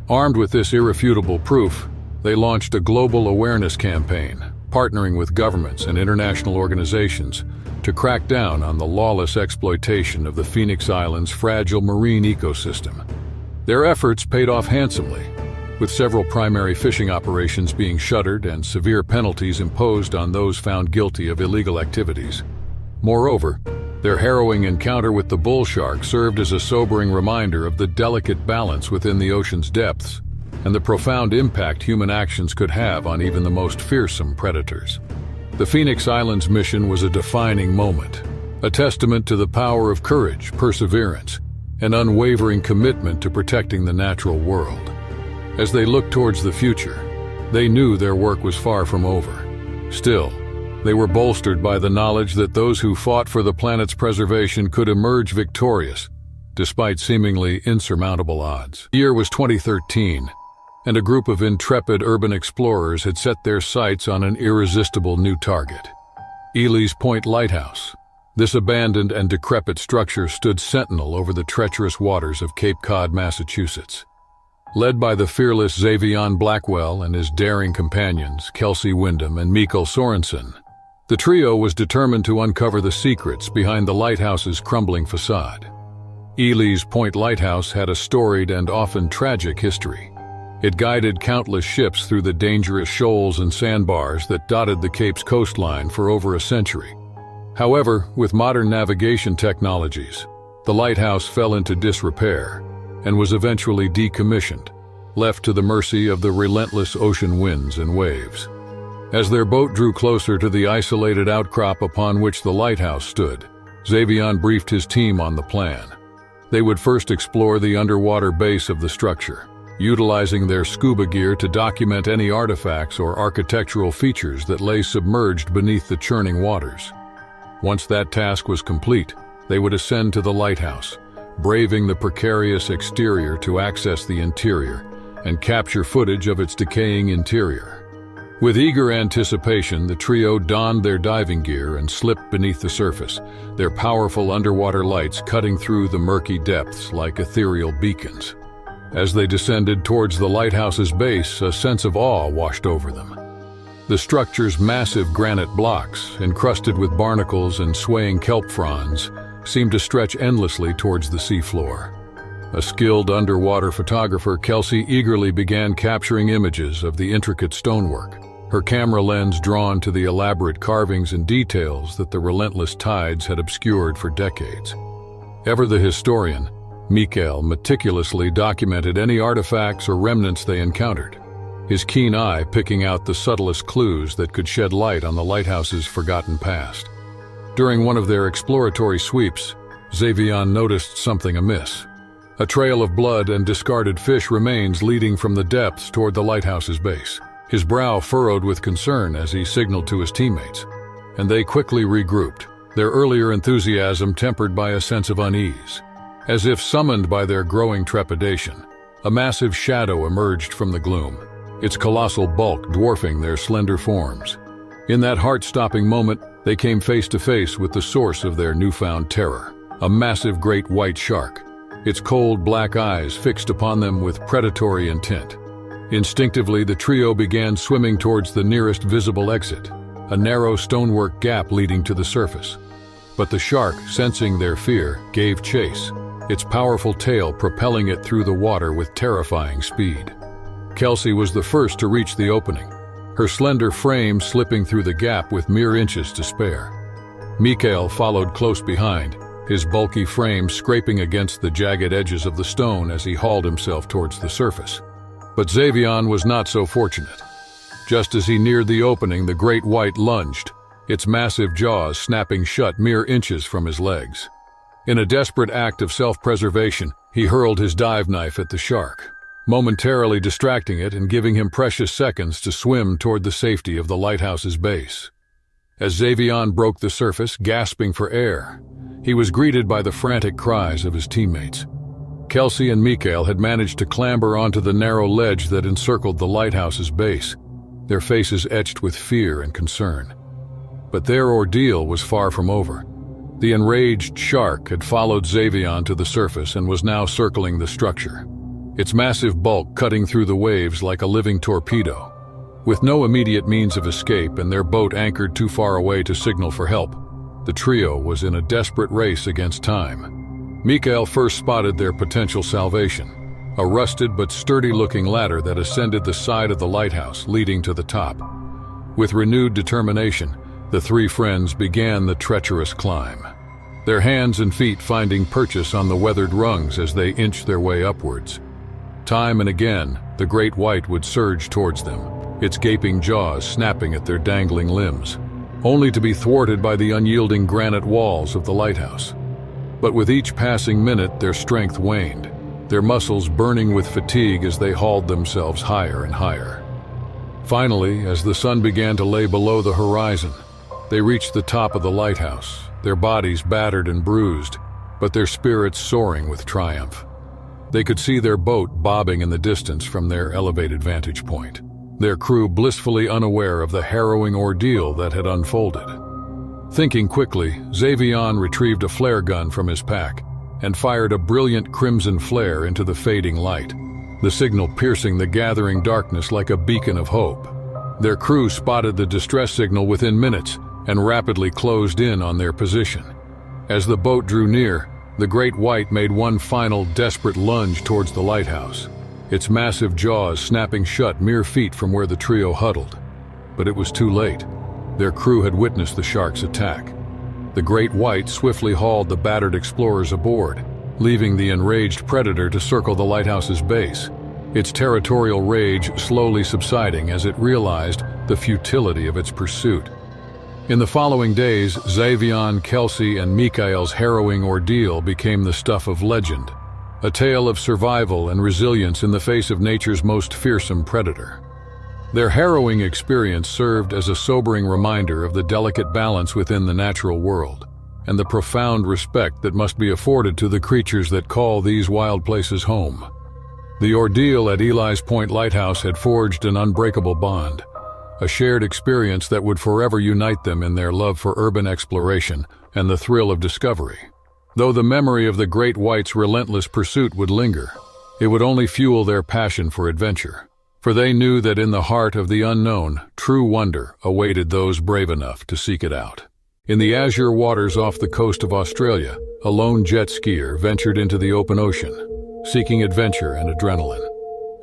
Armed with this irrefutable proof, they launched a global awareness campaign, partnering with governments and international organizations to crack down on the lawless exploitation of the Phoenix Islands' fragile marine ecosystem. Their efforts paid off handsomely, with several primary fishing operations being shuttered and severe penalties imposed on those found guilty of illegal activities. Moreover, their harrowing encounter with the bull shark served as a sobering reminder of the delicate balance within the ocean's depths and the profound impact human actions could have on even the most fearsome predators. The Phoenix Islands mission was a defining moment, a testament to the power of courage, perseverance, and unwavering commitment to protecting the natural world. As they looked towards the future, they knew their work was far from over. Still, they were bolstered by the knowledge that those who fought for the planet's preservation could emerge victorious, despite seemingly insurmountable odds. The year was 2013, and a group of intrepid urban explorers had set their sights on an irresistible new target: Ely's Point Lighthouse. This abandoned and decrepit structure stood sentinel over the treacherous waters of Cape Cod, Massachusetts. Led by the fearless Xavion Blackwell and his daring companions, Kelsey Wyndham and Mikael Sorensen, the trio was determined to uncover the secrets behind the lighthouse's crumbling facade. Ely's Point Lighthouse had a storied and often tragic history. It guided countless ships through the dangerous shoals and sandbars that dotted the Cape's coastline for over a century. However, with modern navigation technologies, the lighthouse fell into disrepair and was eventually decommissioned, left to the mercy of the relentless ocean winds and waves. As their boat drew closer to the isolated outcrop upon which the lighthouse stood, Xavion briefed his team on the plan. They would first explore the underwater base of the structure, utilizing their scuba gear to document any artifacts or architectural features that lay submerged beneath the churning waters. Once that task was complete, they would ascend to the lighthouse, braving the precarious exterior to access the interior and capture footage of its decaying interior. With eager anticipation, the trio donned their diving gear and slipped beneath the surface, their powerful underwater lights cutting through the murky depths like ethereal beacons. As they descended towards the lighthouse's base, a sense of awe washed over them. The structure's massive granite blocks, encrusted with barnacles and swaying kelp fronds, seemed to stretch endlessly towards the seafloor. A skilled underwater photographer, Kelsey eagerly began capturing images of the intricate stonework, her camera lens drawn to the elaborate carvings and details that the relentless tides had obscured for decades. Ever the historian, Mikael meticulously documented any artifacts or remnants they encountered, his keen eye picking out the subtlest clues that could shed light on the lighthouse's forgotten past. During one of their exploratory sweeps, Xavion noticed something amiss. A trail of blood and discarded fish remains leading from the depths toward the lighthouse's base. His brow furrowed with concern as he signaled to his teammates, and they quickly regrouped, their earlier enthusiasm tempered by a sense of unease. As if summoned by their growing trepidation, a massive shadow emerged from the gloom, its colossal bulk dwarfing their slender forms. In that heart-stopping moment, they came face to face with the source of their newfound terror, a massive great white shark, its cold black eyes fixed upon them with predatory intent. Instinctively, the trio began swimming towards the nearest visible exit, a narrow stonework gap leading to the surface. But the shark, sensing their fear, gave chase, its powerful tail propelling it through the water with terrifying speed. Kelsey was the first to reach the opening, her slender frame slipping through the gap with mere inches to spare. Mikhail followed close behind, his bulky frame scraping against the jagged edges of the stone as he hauled himself towards the surface. But Xavion was not so fortunate. Just as he neared the opening, the great white lunged, its massive jaws snapping shut mere inches from his legs. In a desperate act of self-preservation, he hurled his dive knife at the shark, momentarily distracting it and giving him precious seconds to swim toward the safety of the lighthouse's base. As Xavion broke the surface, gasping for air, he was greeted by the frantic cries of his teammates. Kelsey and Mikhail had managed to clamber onto the narrow ledge that encircled the lighthouse's base, their faces etched with fear and concern. But their ordeal was far from over. The enraged shark had followed Xavion to the surface and was now circling the structure, its massive bulk cutting through the waves like a living torpedo. With no immediate means of escape and their boat anchored too far away to signal for help, the trio was in a desperate race against time. Mikhail first spotted their potential salvation, a rusted but sturdy-looking ladder that ascended the side of the lighthouse, leading to the top. With renewed determination, the three friends began the treacherous climb, their hands and feet finding purchase on the weathered rungs as they inched their way upwards. Time and again, the great white would surge towards them, its gaping jaws snapping at their dangling limbs, only to be thwarted by the unyielding granite walls of the lighthouse. But with each passing minute, their strength waned, their muscles burning with fatigue as they hauled themselves higher and higher. Finally, as the sun began to lay below the horizon, they reached the top of the lighthouse, their bodies battered and bruised, but their spirits soaring with triumph. They could see their boat bobbing in the distance from their elevated vantage point, their crew blissfully unaware of the harrowing ordeal that had unfolded. Thinking quickly, Xavion retrieved a flare gun from his pack and fired a brilliant crimson flare into the fading light, the signal piercing the gathering darkness like a beacon of hope. Their crew spotted the distress signal within minutes and rapidly closed in on their position. As the boat drew near, the great white made one final desperate lunge towards the lighthouse, its massive jaws snapping shut mere feet from where the trio huddled. But it was too late. Their crew had witnessed the shark's attack. The great white swiftly hauled the battered explorers aboard, leaving the enraged predator to circle the lighthouse's base, its territorial rage slowly subsiding as it realized the futility of its pursuit. In the following days, Xavion, Kelsey, and Mikhail's harrowing ordeal became the stuff of legend, a tale of survival and resilience in the face of nature's most fearsome predator. Their harrowing experience served as a sobering reminder of the delicate balance within the natural world, and the profound respect that must be afforded to the creatures that call these wild places home. The ordeal at Eli's Point Lighthouse had forged an unbreakable bond, a shared experience that would forever unite them in their love for urban exploration and the thrill of discovery. Though the memory of the great white's relentless pursuit would linger, it would only fuel their passion for adventure, for they knew that in the heart of the unknown, true wonder awaited those brave enough to seek it out. In the azure waters off the coast of Australia, a lone jet skier ventured into the open ocean, seeking adventure and adrenaline.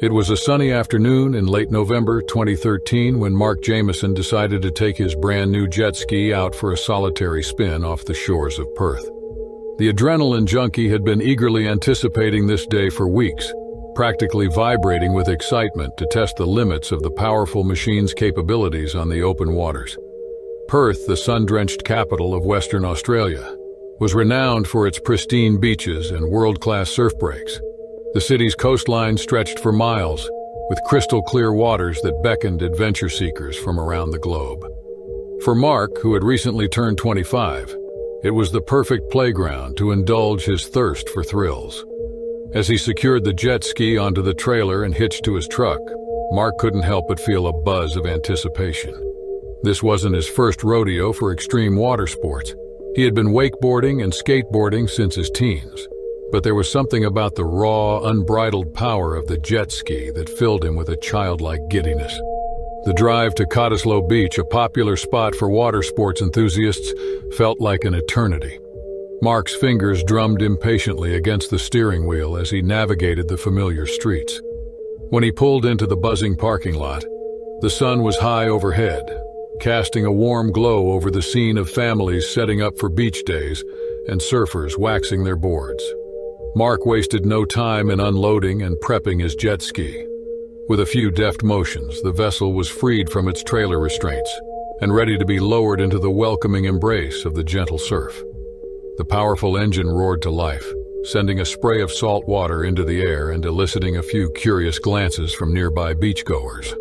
It was a sunny afternoon in late November 2013 when Mark Jamieson decided to take his brand new jet ski out for a solitary spin off the shores of Perth. The adrenaline junkie had been eagerly anticipating this day for weeks, practically vibrating with excitement to test the limits of the powerful machine's capabilities on the open waters. Perth, the sun-drenched capital of Western Australia, was renowned for its pristine beaches and world-class surf breaks. The city's coastline stretched for miles, with crystal-clear waters that beckoned adventure seekers from around the globe. For Mark, who had recently turned 25, it was the perfect playground to indulge his thirst for thrills. As he secured the jet ski onto the trailer and hitched to his truck, Mark couldn't help but feel a buzz of anticipation. This wasn't his first rodeo for extreme water sports. He had been wakeboarding and skateboarding since his teens, but there was something about the raw, unbridled power of the jet ski that filled him with a childlike giddiness. The drive to Cottesloe Beach, a popular spot for water sports enthusiasts, felt like an eternity. Mark's fingers drummed impatiently against the steering wheel as he navigated the familiar streets. When he pulled into the buzzing parking lot, the sun was high overhead, casting a warm glow over the scene of families setting up for beach days and surfers waxing their boards. Mark wasted no time in unloading and prepping his jet ski. With a few deft motions, the vessel was freed from its trailer restraints and ready to be lowered into the welcoming embrace of the gentle surf. The powerful engine roared to life, sending a spray of salt water into the air and eliciting a few curious glances from nearby beachgoers.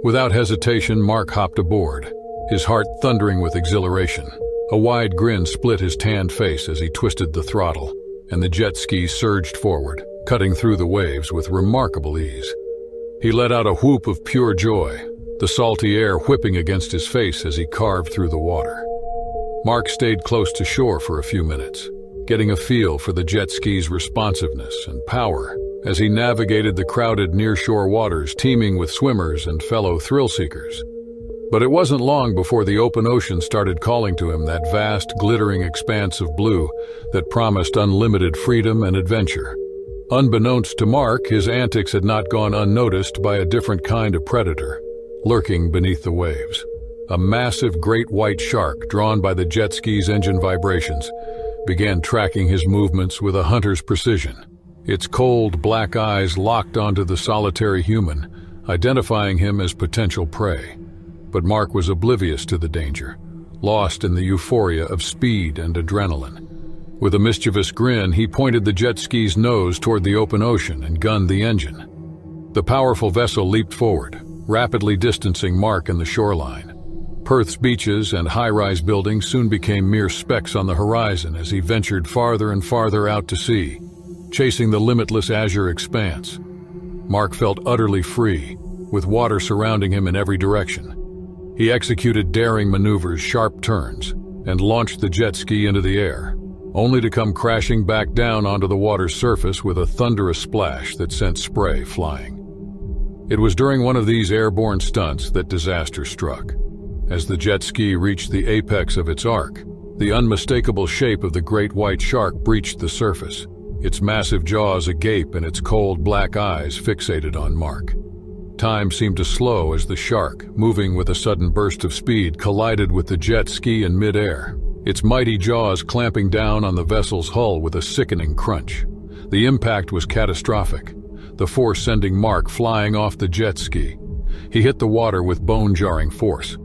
Without hesitation, Mark hopped aboard, his heart thundering with exhilaration. A wide grin split his tanned face as he twisted the throttle, and the jet ski surged forward, cutting through the waves with remarkable ease. He let out a whoop of pure joy, the salty air whipping against his face as he carved through the water. Mark stayed close to shore for a few minutes, getting a feel for the jet ski's responsiveness and power as he navigated the crowded nearshore waters teeming with swimmers and fellow thrill-seekers. But it wasn't long before the open ocean started calling to him, that vast, glittering expanse of blue that promised unlimited freedom and adventure. Unbeknownst to Mark, his antics had not gone unnoticed by a different kind of predator, lurking beneath the waves. A massive great white shark, drawn by the jet ski's engine vibrations, began tracking his movements with a hunter's precision. Its cold, black eyes locked onto the solitary human, identifying him as potential prey. But Mark was oblivious to the danger, lost in the euphoria of speed and adrenaline. With a mischievous grin, he pointed the jet ski's nose toward the open ocean and gunned the engine. The powerful vessel leaped forward, rapidly distancing Mark and the shoreline. Perth's beaches and high-rise buildings soon became mere specks on the horizon as he ventured farther and farther out to sea, chasing the limitless azure expanse. Mark felt utterly free, with water surrounding him in every direction. He executed daring maneuvers, sharp turns, and launched the jet ski into the air, only to come crashing back down onto the water's surface with a thunderous splash that sent spray flying. It was during one of these airborne stunts that disaster struck. As the jet ski reached the apex of its arc, the unmistakable shape of the great white shark breached the surface, its massive jaws agape and its cold black eyes fixated on Mark. Time seemed to slow as the shark, moving with a sudden burst of speed, collided with the jet ski in midair, its mighty jaws clamping down on the vessel's hull with a sickening crunch. The impact was catastrophic, the force sending Mark flying off the jet ski. He hit the water with bone-jarring force.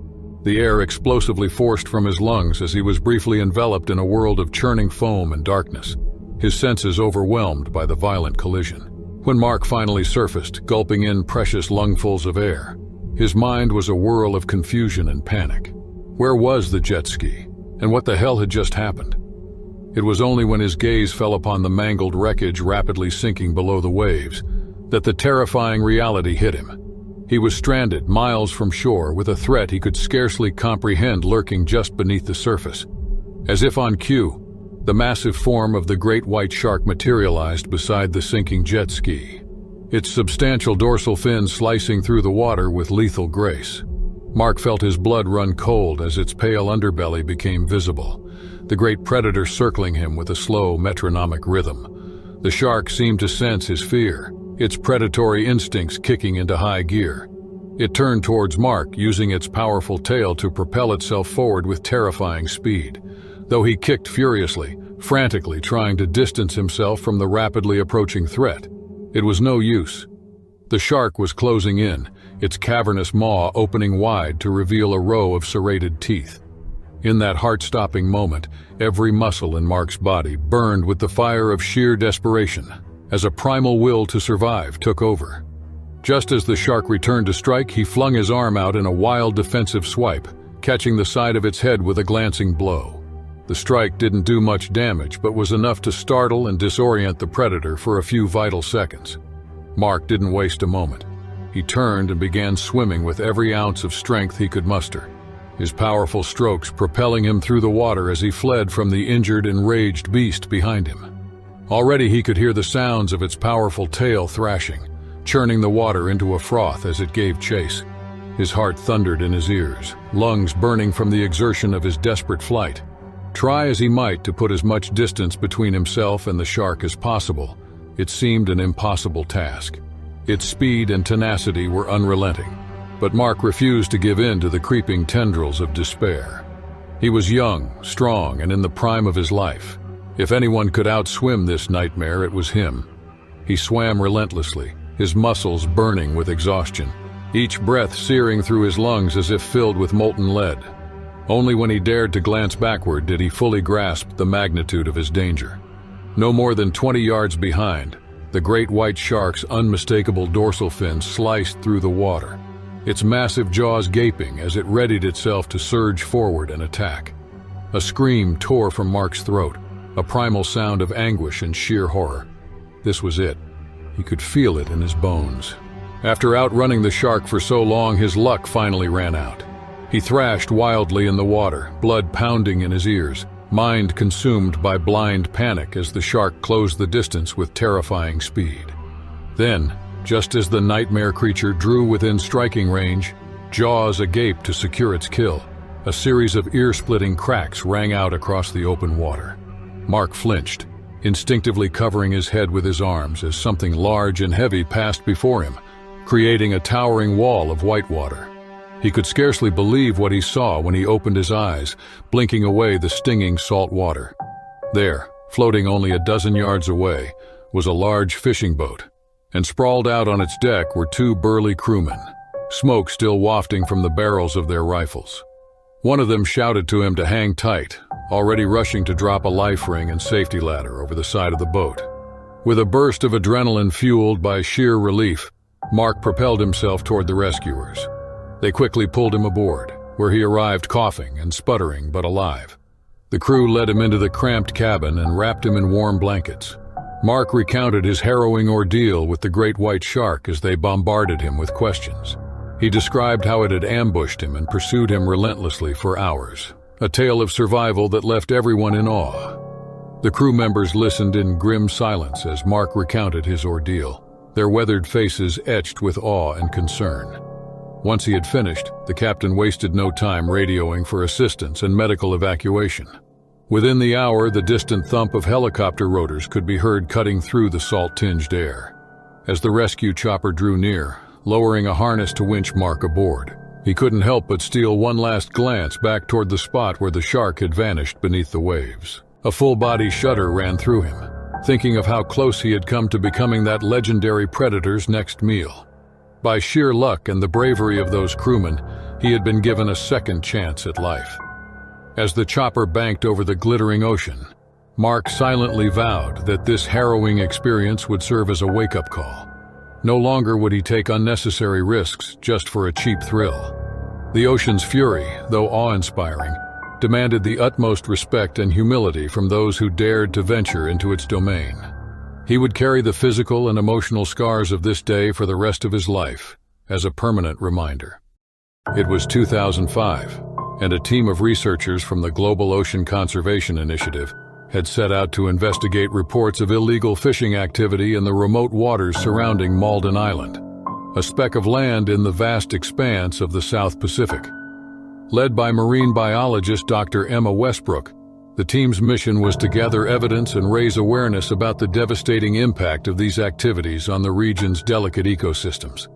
The air explosively forced from his lungs as he was briefly enveloped in a world of churning foam and darkness, his senses overwhelmed by the violent collision. When Mark finally surfaced, gulping in precious lungfuls of air, his mind was a whirl of confusion and panic. Where was the jet ski? And what the hell had just happened? It was only when his gaze fell upon the mangled wreckage rapidly sinking below the waves that the terrifying reality hit him. He was stranded miles from shore with a threat he could scarcely comprehend lurking just beneath the surface. As if on cue, the massive form of the great white shark materialized beside the sinking jet ski, its substantial dorsal fin slicing through the water with lethal grace. Mark felt his blood run cold as its pale underbelly became visible, the great predator circling him with a slow, metronomic rhythm. The shark seemed to sense his fear, its predatory instincts kicking into high gear. It turned towards Mark, using its powerful tail to propel itself forward with terrifying speed. Though he kicked furiously, frantically trying to distance himself from the rapidly approaching threat, it was no use. The shark was closing in, its cavernous maw opening wide to reveal a row of serrated teeth. In that heart-stopping moment, every muscle in Mark's body burned with the fire of sheer desperation, as a primal will to survive took over. Just as the shark returned to strike, he flung his arm out in a wild defensive swipe, catching the side of its head with a glancing blow. The strike didn't do much damage, but was enough to startle and disorient the predator for a few vital seconds. Mark didn't waste a moment. He turned and began swimming with every ounce of strength he could muster, his powerful strokes propelling him through the water as he fled from the injured, enraged beast behind him. Already he could hear the sounds of its powerful tail thrashing, churning the water into a froth as it gave chase. His heart thundered in his ears, lungs burning from the exertion of his desperate flight. Try as he might to put as much distance between himself and the shark as possible, it seemed an impossible task. Its speed and tenacity were unrelenting, but Mark refused to give in to the creeping tendrils of despair. He was young, strong, and in the prime of his life. If anyone could outswim this nightmare, it was him. He swam relentlessly, his muscles burning with exhaustion, each breath searing through his lungs as if filled with molten lead. Only when he dared to glance backward did he fully grasp the magnitude of his danger. No more than 20 yards behind, the great white shark's unmistakable dorsal fin sliced through the water, its massive jaws gaping as it readied itself to surge forward and attack. A scream tore from Mark's throat, a primal sound of anguish and sheer horror. This was it. He could feel it in his bones. After outrunning the shark for so long, his luck finally ran out. He thrashed wildly in the water, blood pounding in his ears, mind consumed by blind panic as the shark closed the distance with terrifying speed. Then, just as the nightmare creature drew within striking range, jaws agape to secure its kill, a series of ear-splitting cracks rang out across the open water. Mark flinched, instinctively covering his head with his arms as something large and heavy passed before him, creating a towering wall of white water. He could scarcely believe what he saw when he opened his eyes, blinking away the stinging salt water. There, floating only a dozen yards away, was a large fishing boat, and sprawled out on its deck were two burly crewmen, smoke still wafting from the barrels of their rifles. One of them shouted to him to hang tight, already rushing to drop a life ring and safety ladder over the side of the boat. With a burst of adrenaline fueled by sheer relief, Mark propelled himself toward the rescuers. They quickly pulled him aboard, where he arrived coughing and sputtering but alive. The crew led him into the cramped cabin and wrapped him in warm blankets. Mark recounted his harrowing ordeal with the great white shark as they bombarded him with questions. He described how it had ambushed him and pursued him relentlessly for hours, a tale of survival that left everyone in awe. The crew members listened in grim silence as Mark recounted his ordeal, their weathered faces etched with awe and concern. Once he had finished, the captain wasted no time radioing for assistance and medical evacuation. Within the hour, the distant thump of helicopter rotors could be heard cutting through the salt-tinged air. As the rescue chopper drew near, lowering a harness to winch Mark aboard, he couldn't help but steal one last glance back toward the spot where the shark had vanished beneath the waves. A full-body shudder ran through him, thinking of how close he had come to becoming that legendary predator's next meal. By sheer luck and the bravery of those crewmen, he had been given a second chance at life. As the chopper banked over the glittering ocean, Mark silently vowed that this harrowing experience would serve as a wake-up call. No longer would he take unnecessary risks just for a cheap thrill. The ocean's fury, though awe-inspiring, demanded the utmost respect and humility from those who dared to venture into its domain. He would carry the physical and emotional scars of this day for the rest of his life, as a permanent reminder. It was 2005, and a team of researchers from the Global Ocean Conservation Initiative had set out to investigate reports of illegal fishing activity in the remote waters surrounding Malden Island, a speck of land in the vast expanse of the South Pacific. Led by marine biologist Dr. Emma Westbrook, the team's mission was to gather evidence and raise awareness about the devastating impact of these activities on the region's delicate ecosystems.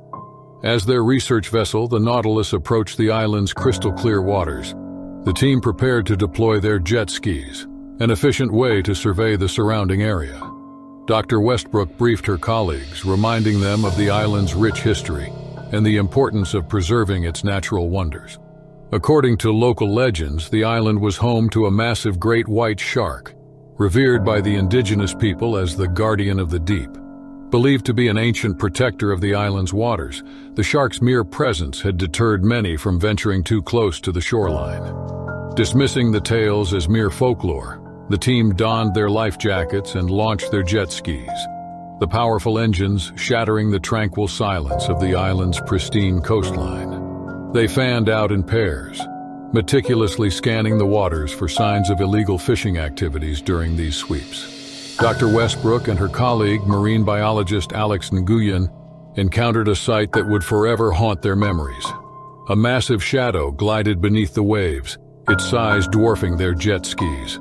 As their research vessel, the Nautilus, approached the island's crystal-clear waters, the team prepared to deploy their jet skis, an efficient way to survey the surrounding area. Dr. Westbrook briefed her colleagues, reminding them of the island's rich history and the importance of preserving its natural wonders. According to local legends, the island was home to a massive great white shark, revered by the indigenous people as the guardian of the deep. Believed to be an ancient protector of the island's waters, the shark's mere presence had deterred many from venturing too close to the shoreline. Dismissing the tales as mere folklore, the team donned their life jackets and launched their jet skis, the powerful engines shattering the tranquil silence of the island's pristine coastline. They fanned out in pairs, meticulously scanning the waters for signs of illegal fishing activities during these sweeps. Dr. Westbrook and her colleague, marine biologist Alex Nguyen, encountered a sight that would forever haunt their memories. A massive shadow glided beneath the waves, its size dwarfing their jet skis.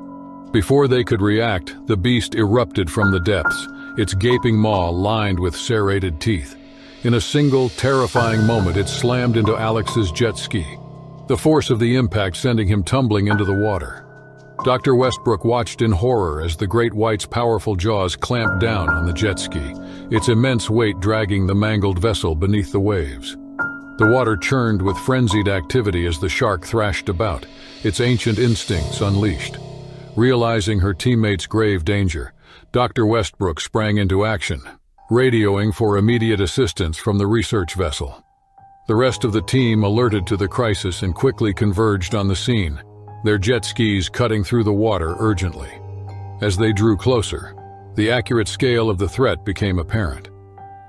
Before they could react, the beast erupted from the depths, its gaping maw lined with serrated teeth. In a single, terrifying moment, it slammed into Alex's jet ski, the force of the impact sending him tumbling into the water. Dr. Westbrook watched in horror as the great white's powerful jaws clamped down on the jet ski, its immense weight dragging the mangled vessel beneath the waves. The water churned with frenzied activity as the shark thrashed about, its ancient instincts unleashed. Realizing her teammates' grave danger, Dr. Westbrook sprang into action, radioing for immediate assistance from the research vessel. The rest of the team alerted to the crisis and quickly converged on the scene, their jet skis cutting through the water urgently. As they drew closer, the accurate scale of the threat became apparent.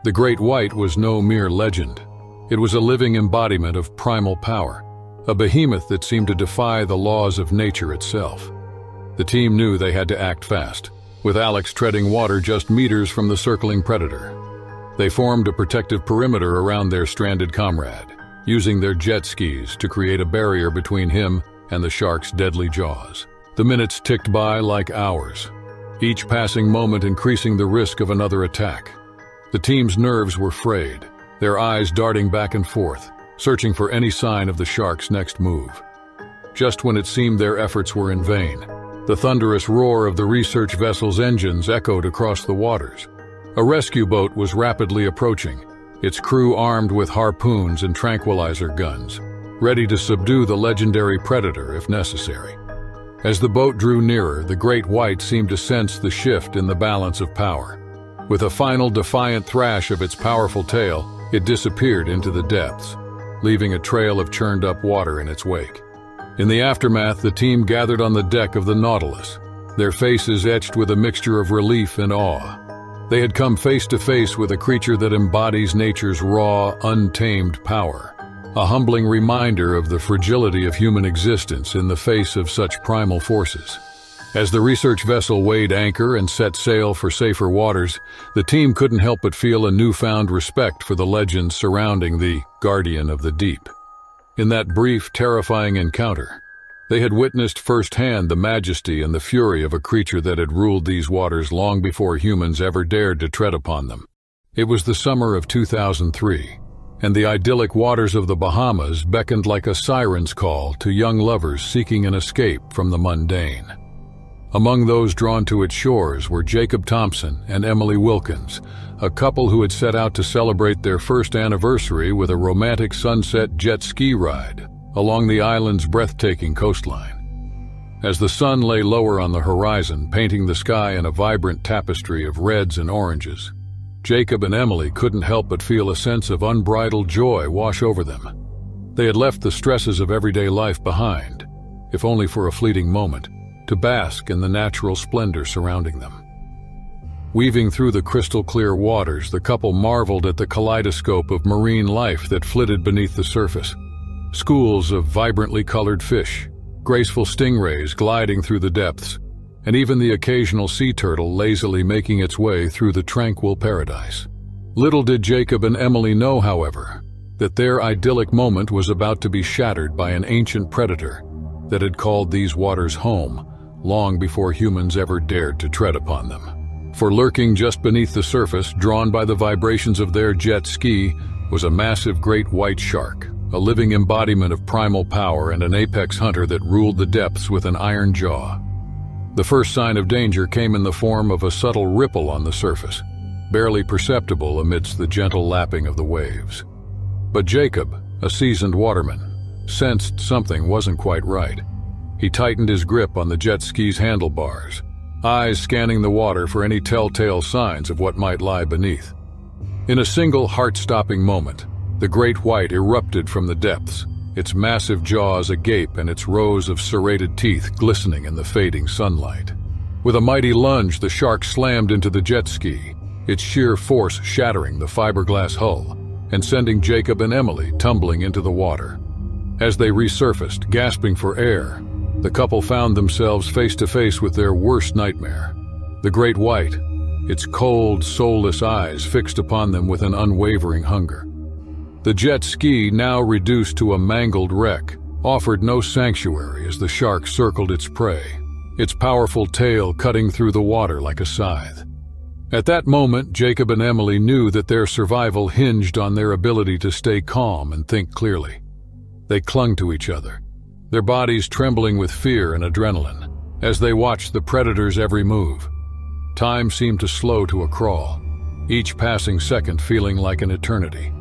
The Great White was no mere legend. It was a living embodiment of primal power, a behemoth that seemed to defy the laws of nature itself. The team knew they had to act fast, with Alex treading water just meters from the circling predator. They formed a protective perimeter around their stranded comrade, using their jet skis to create a barrier between him and the shark's deadly jaws. The minutes ticked by like hours, each passing moment increasing the risk of another attack. The team's nerves were frayed, their eyes darting back and forth, searching for any sign of the shark's next move. Just when it seemed their efforts were in vain, the thunderous roar of the research vessel's engines echoed across the waters. A rescue boat was rapidly approaching, its crew armed with harpoons and tranquilizer guns, ready to subdue the legendary predator if necessary. As the boat drew nearer, the Great White seemed to sense the shift in the balance of power. With a final defiant thrash of its powerful tail, it disappeared into the depths, leaving a trail of churned-up water in its wake. In the aftermath, the team gathered on the deck of the Nautilus, their faces etched with a mixture of relief and awe. They had come face to face with a creature that embodies nature's raw, untamed power, a humbling reminder of the fragility of human existence in the face of such primal forces. As the research vessel weighed anchor and set sail for safer waters, the team couldn't help but feel a newfound respect for the legends surrounding the Guardian of the Deep. In that brief, terrifying encounter, they had witnessed firsthand the majesty and the fury of a creature that had ruled these waters long before humans ever dared to tread upon them. It was the summer of 2003, and the idyllic waters of the Bahamas beckoned like a siren's call to young lovers seeking an escape from the mundane. Among those drawn to its shores were Jacob Thompson and Emily Wilkins, a couple who had set out to celebrate their first anniversary with a romantic sunset jet ski ride along the island's breathtaking coastline. As the sun lay lower on the horizon, painting the sky in a vibrant tapestry of reds and oranges, Jacob and Emily couldn't help but feel a sense of unbridled joy wash over them. They had left the stresses of everyday life behind, if only for a fleeting moment, to bask in the natural splendor surrounding them. Weaving through the crystal-clear waters, the couple marveled at the kaleidoscope of marine life that flitted beneath the surface. Schools of vibrantly colored fish, graceful stingrays gliding through the depths, and even the occasional sea turtle lazily making its way through the tranquil paradise. Little did Jacob and Emily know, however, that their idyllic moment was about to be shattered by an ancient predator that had called these waters home long before humans ever dared to tread upon them. For lurking just beneath the surface, drawn by the vibrations of their jet ski, was a massive great white shark, a living embodiment of primal power and an apex hunter that ruled the depths with an iron jaw. The first sign of danger came in the form of a subtle ripple on the surface, barely perceptible amidst the gentle lapping of the waves. But Jacob, a seasoned waterman, sensed something wasn't quite right. He tightened his grip on the jet ski's handlebars, eyes scanning the water for any telltale signs of what might lie beneath. In a single heart-stopping moment, the Great White erupted from the depths, its massive jaws agape and its rows of serrated teeth glistening in the fading sunlight. With a mighty lunge, the shark slammed into the jet ski, its sheer force shattering the fiberglass hull and sending Jacob and Emily tumbling into the water. As they resurfaced, gasping for air, the couple found themselves face to face with their worst nightmare. The Great White, its cold, soulless eyes fixed upon them with an unwavering hunger. The jet ski, now reduced to a mangled wreck, offered no sanctuary as the shark circled its prey, its powerful tail cutting through the water like a scythe. At that moment, Jacob and Emily knew that their survival hinged on their ability to stay calm and think clearly. They clung to each other, their bodies trembling with fear and adrenaline, as they watched the predator's every move. Time seemed to slow to a crawl, each passing second feeling like an eternity.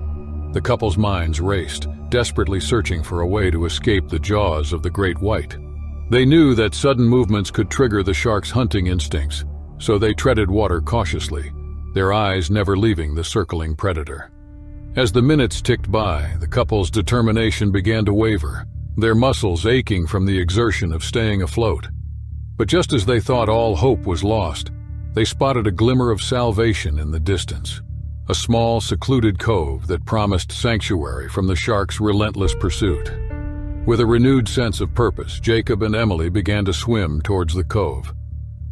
The couple's minds raced, desperately searching for a way to escape the jaws of the great white. They knew that sudden movements could trigger the shark's hunting instincts, so they treaded water cautiously, their eyes never leaving the circling predator. As the minutes ticked by, the couple's determination began to waver, their muscles aching from the exertion of staying afloat. But just as they thought all hope was lost, they spotted a glimmer of salvation in the distance, a small, secluded cove that promised sanctuary from the shark's relentless pursuit. With a renewed sense of purpose, Jacob and Emily began to swim towards the cove,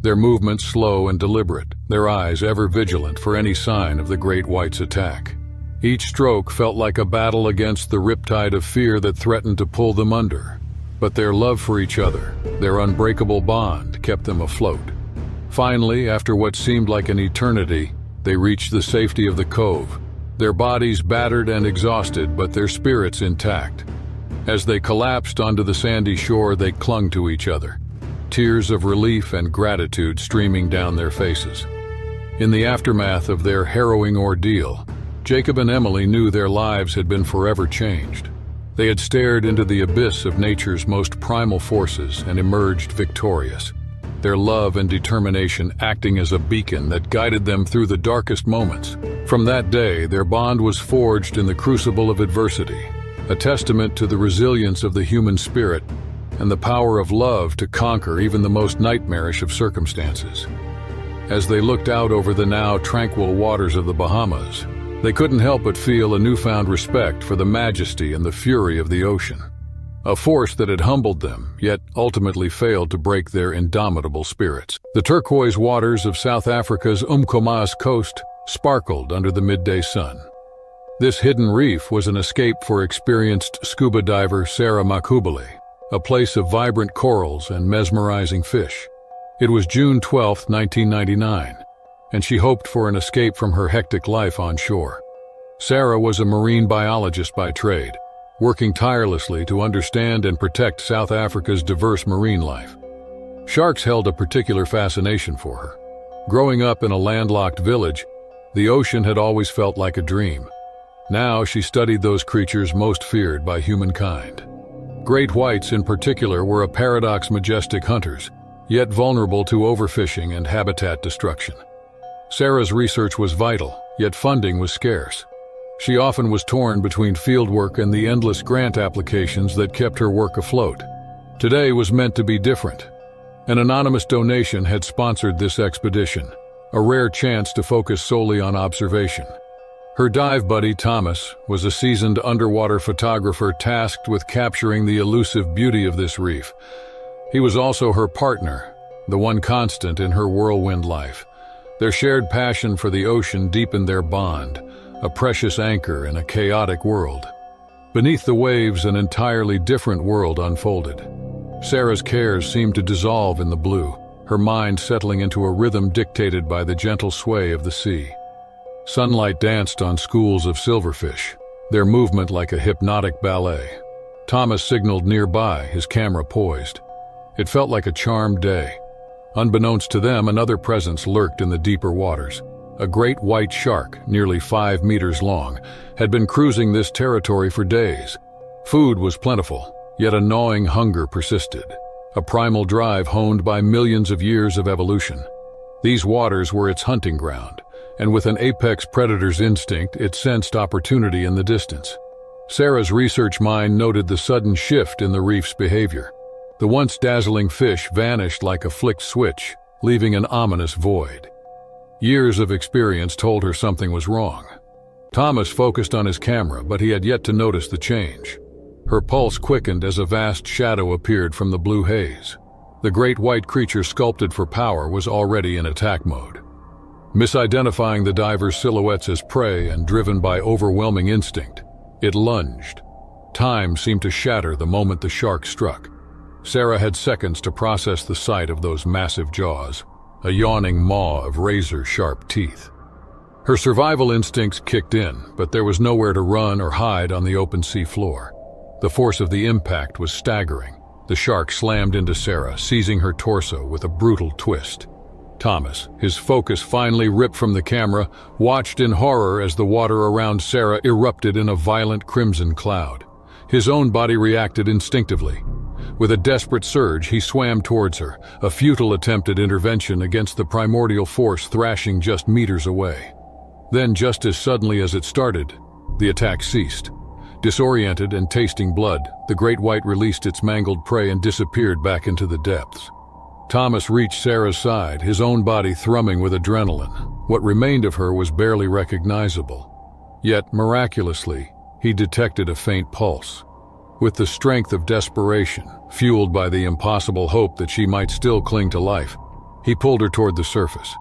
their movements slow and deliberate, their eyes ever vigilant for any sign of the great white's attack. Each stroke felt like a battle against the riptide of fear that threatened to pull them under. But their love for each other, their unbreakable bond, kept them afloat. Finally, after what seemed like an eternity, they reached the safety of the cove, their bodies battered and exhausted, but their spirits intact. As they collapsed onto the sandy shore, they clung to each other, tears of relief and gratitude streaming down their faces. In the aftermath of their harrowing ordeal, Jacob and Emily knew their lives had been forever changed. They had stared into the abyss of nature's most primal forces and emerged victorious, their love and determination acting as a beacon that guided them through the darkest moments. From that day, their bond was forged in the crucible of adversity, a testament to the resilience of the human spirit and the power of love to conquer even the most nightmarish of circumstances. As they looked out over the now tranquil waters of the Bahamas, they couldn't help but feel a newfound respect for the majesty and the fury of the ocean, a force that had humbled them, yet ultimately failed to break their indomitable spirits. The turquoise waters of South Africa's Umkomaas coast sparkled under the midday sun. This hidden reef was an escape for experienced scuba diver Sarah Makubele, a place of vibrant corals and mesmerizing fish. It was June 12, 1999, and she hoped for an escape from her hectic life on shore. Sarah was a marine biologist by trade, working tirelessly to understand and protect South Africa's diverse marine life. Sharks held a particular fascination for her. Growing up in a landlocked village, the ocean had always felt like a dream. Now she studied those creatures most feared by humankind. Great whites in particular were a paradox majestic hunters, yet vulnerable to overfishing and habitat destruction. Sarah's research was vital, yet funding was scarce. She often was torn between fieldwork and the endless grant applications that kept her work afloat. Today was meant to be different. An anonymous donation had sponsored this expedition, a rare chance to focus solely on observation. Her dive buddy, Thomas, was a seasoned underwater photographer tasked with capturing the elusive beauty of this reef. He was also her partner, the one constant in her whirlwind life. Their shared passion for the ocean deepened their bond, a precious anchor in a chaotic world. Beneath the waves, an entirely different world unfolded. Sarah's cares seemed to dissolve in the blue, her mind settling into a rhythm dictated by the gentle sway of the sea. Sunlight danced on schools of silverfish, their movement like a hypnotic ballet. Thomas signaled nearby, his camera poised. It felt like a charmed day. Unbeknownst to them, another presence lurked in the deeper waters. A great white shark, nearly 5 meters long, had been cruising this territory for days. Food was plentiful, yet a gnawing hunger persisted, a primal drive honed by millions of years of evolution. These waters were its hunting ground, and with an apex predator's instinct, it sensed opportunity in the distance. Sarah's research mind noted the sudden shift in the reef's behavior. The once dazzling fish vanished like a flicked switch, leaving an ominous void. Years of experience told her something was wrong. Thomas focused on his camera, but he had yet to notice the change. Her pulse quickened as a vast shadow appeared from the blue haze. The great white creature sculpted for power was already in attack mode. Misidentifying the diver's silhouettes as prey and driven by overwhelming instinct, It lunged. Time seemed to shatter the moment the shark struck. Sarah had seconds to process the sight of those massive jaws, a yawning maw of razor-sharp teeth. Her survival instincts kicked in, but there was nowhere to run or hide on the open sea floor. The force of the impact was staggering. The shark slammed into Sarah, seizing her torso with a brutal twist. Thomas, his focus finally ripped from the camera, watched in horror as the water around Sarah erupted in a violent crimson cloud. His own body reacted instinctively. With a desperate surge, he swam towards her, a futile attempt at intervention against the primordial force thrashing just meters away. Then, just as suddenly as it started, the attack ceased. Disoriented and tasting blood, the great white released its mangled prey and disappeared back into the depths. Thomas reached Sarah's side, his own body thrumming with adrenaline. What remained of her was barely recognizable. Yet, miraculously, he detected a faint pulse. With the strength of desperation, fueled by the impossible hope that she might still cling to life, he pulled her toward the surface.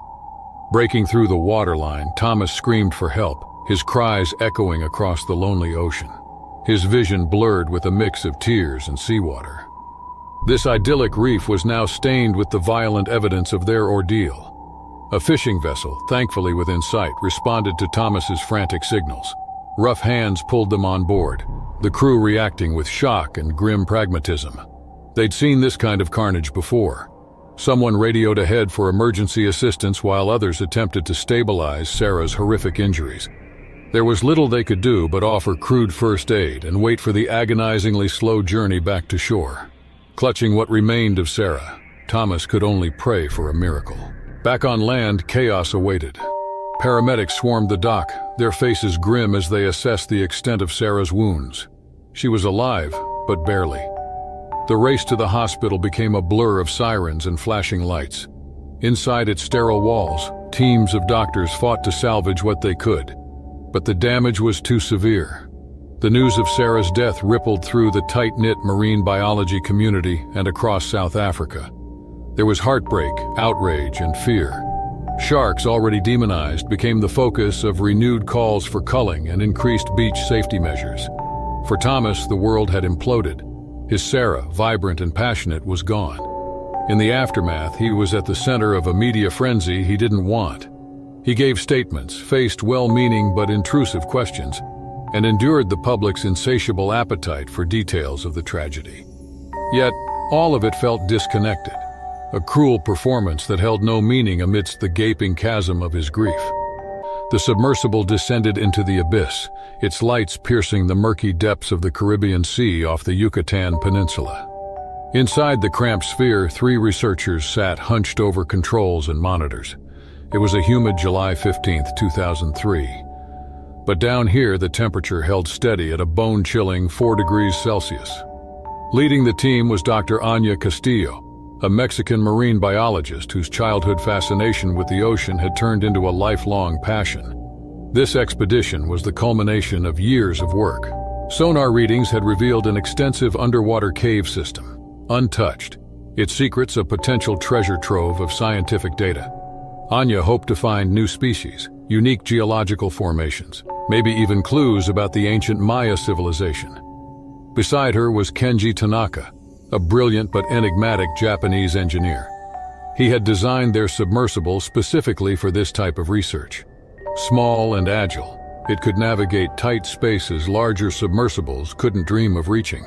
Breaking through the waterline, Thomas screamed for help, his cries echoing across the lonely ocean. His vision blurred with a mix of tears and seawater. This idyllic reef was now stained with the violent evidence of their ordeal. A fishing vessel, thankfully within sight, responded to Thomas's frantic signals. Rough hands pulled them on board, the crew reacting with shock and grim pragmatism. They'd seen this kind of carnage before. Someone radioed ahead for emergency assistance while others attempted to stabilize Sarah's horrific injuries. There was little they could do but offer crude first aid and wait for the agonizingly slow journey back to shore. Clutching what remained of Sarah, Thomas could only pray for a miracle. Back on land, chaos awaited. Paramedics swarmed the dock, their faces grim as they assessed the extent of Sarah's wounds. She was alive, but barely. The race to the hospital became a blur of sirens and flashing lights. Inside its sterile walls, teams of doctors fought to salvage what they could. But the damage was too severe. The news of Sarah's death rippled through the tight-knit marine biology community and across South Africa. There was heartbreak, outrage, and fear. Sharks, already demonized, became the focus of renewed calls for culling and increased beach safety measures. For Thomas, the world had imploded. His Sarah, vibrant and passionate, was gone. In the aftermath, he was at the center of a media frenzy he didn't want. He gave statements, faced well-meaning but intrusive questions, and endured the public's insatiable appetite for details of the tragedy. Yet, all of it felt disconnected, a cruel performance that held no meaning amidst the gaping chasm of his grief. The submersible descended into the abyss, its lights piercing the murky depths of the Caribbean Sea off the Yucatan Peninsula. Inside the cramped sphere, 3 researchers sat hunched over controls and monitors. It was a humid July 15, 2003. But down here, the temperature held steady at a bone-chilling 4 degrees Celsius. Leading the team was Dr. Anya Castillo, a Mexican marine biologist whose childhood fascination with the ocean had turned into a lifelong passion. This expedition was the culmination of years of work. Sonar readings had revealed an extensive underwater cave system, untouched, its secrets a potential treasure trove of scientific data. Anya hoped to find new species, unique geological formations, maybe even clues about the ancient Maya civilization. Beside her was Kenji Tanaka, a brilliant but enigmatic Japanese engineer. He had designed their submersible specifically for this type of research. Small and agile, it could navigate tight spaces larger submersibles couldn't dream of reaching.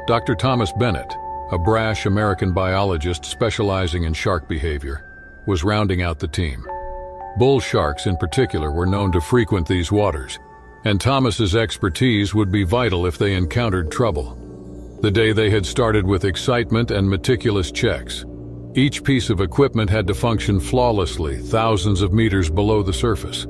Dr. Thomas Bennett, a brash American biologist specializing in shark behavior, was rounding out the team. Bull sharks in particular were known to frequent these waters, and Thomas's expertise would be vital if they encountered trouble. The day they had started with excitement and meticulous checks. Each piece of equipment had to function flawlessly, thousands of meters below the surface.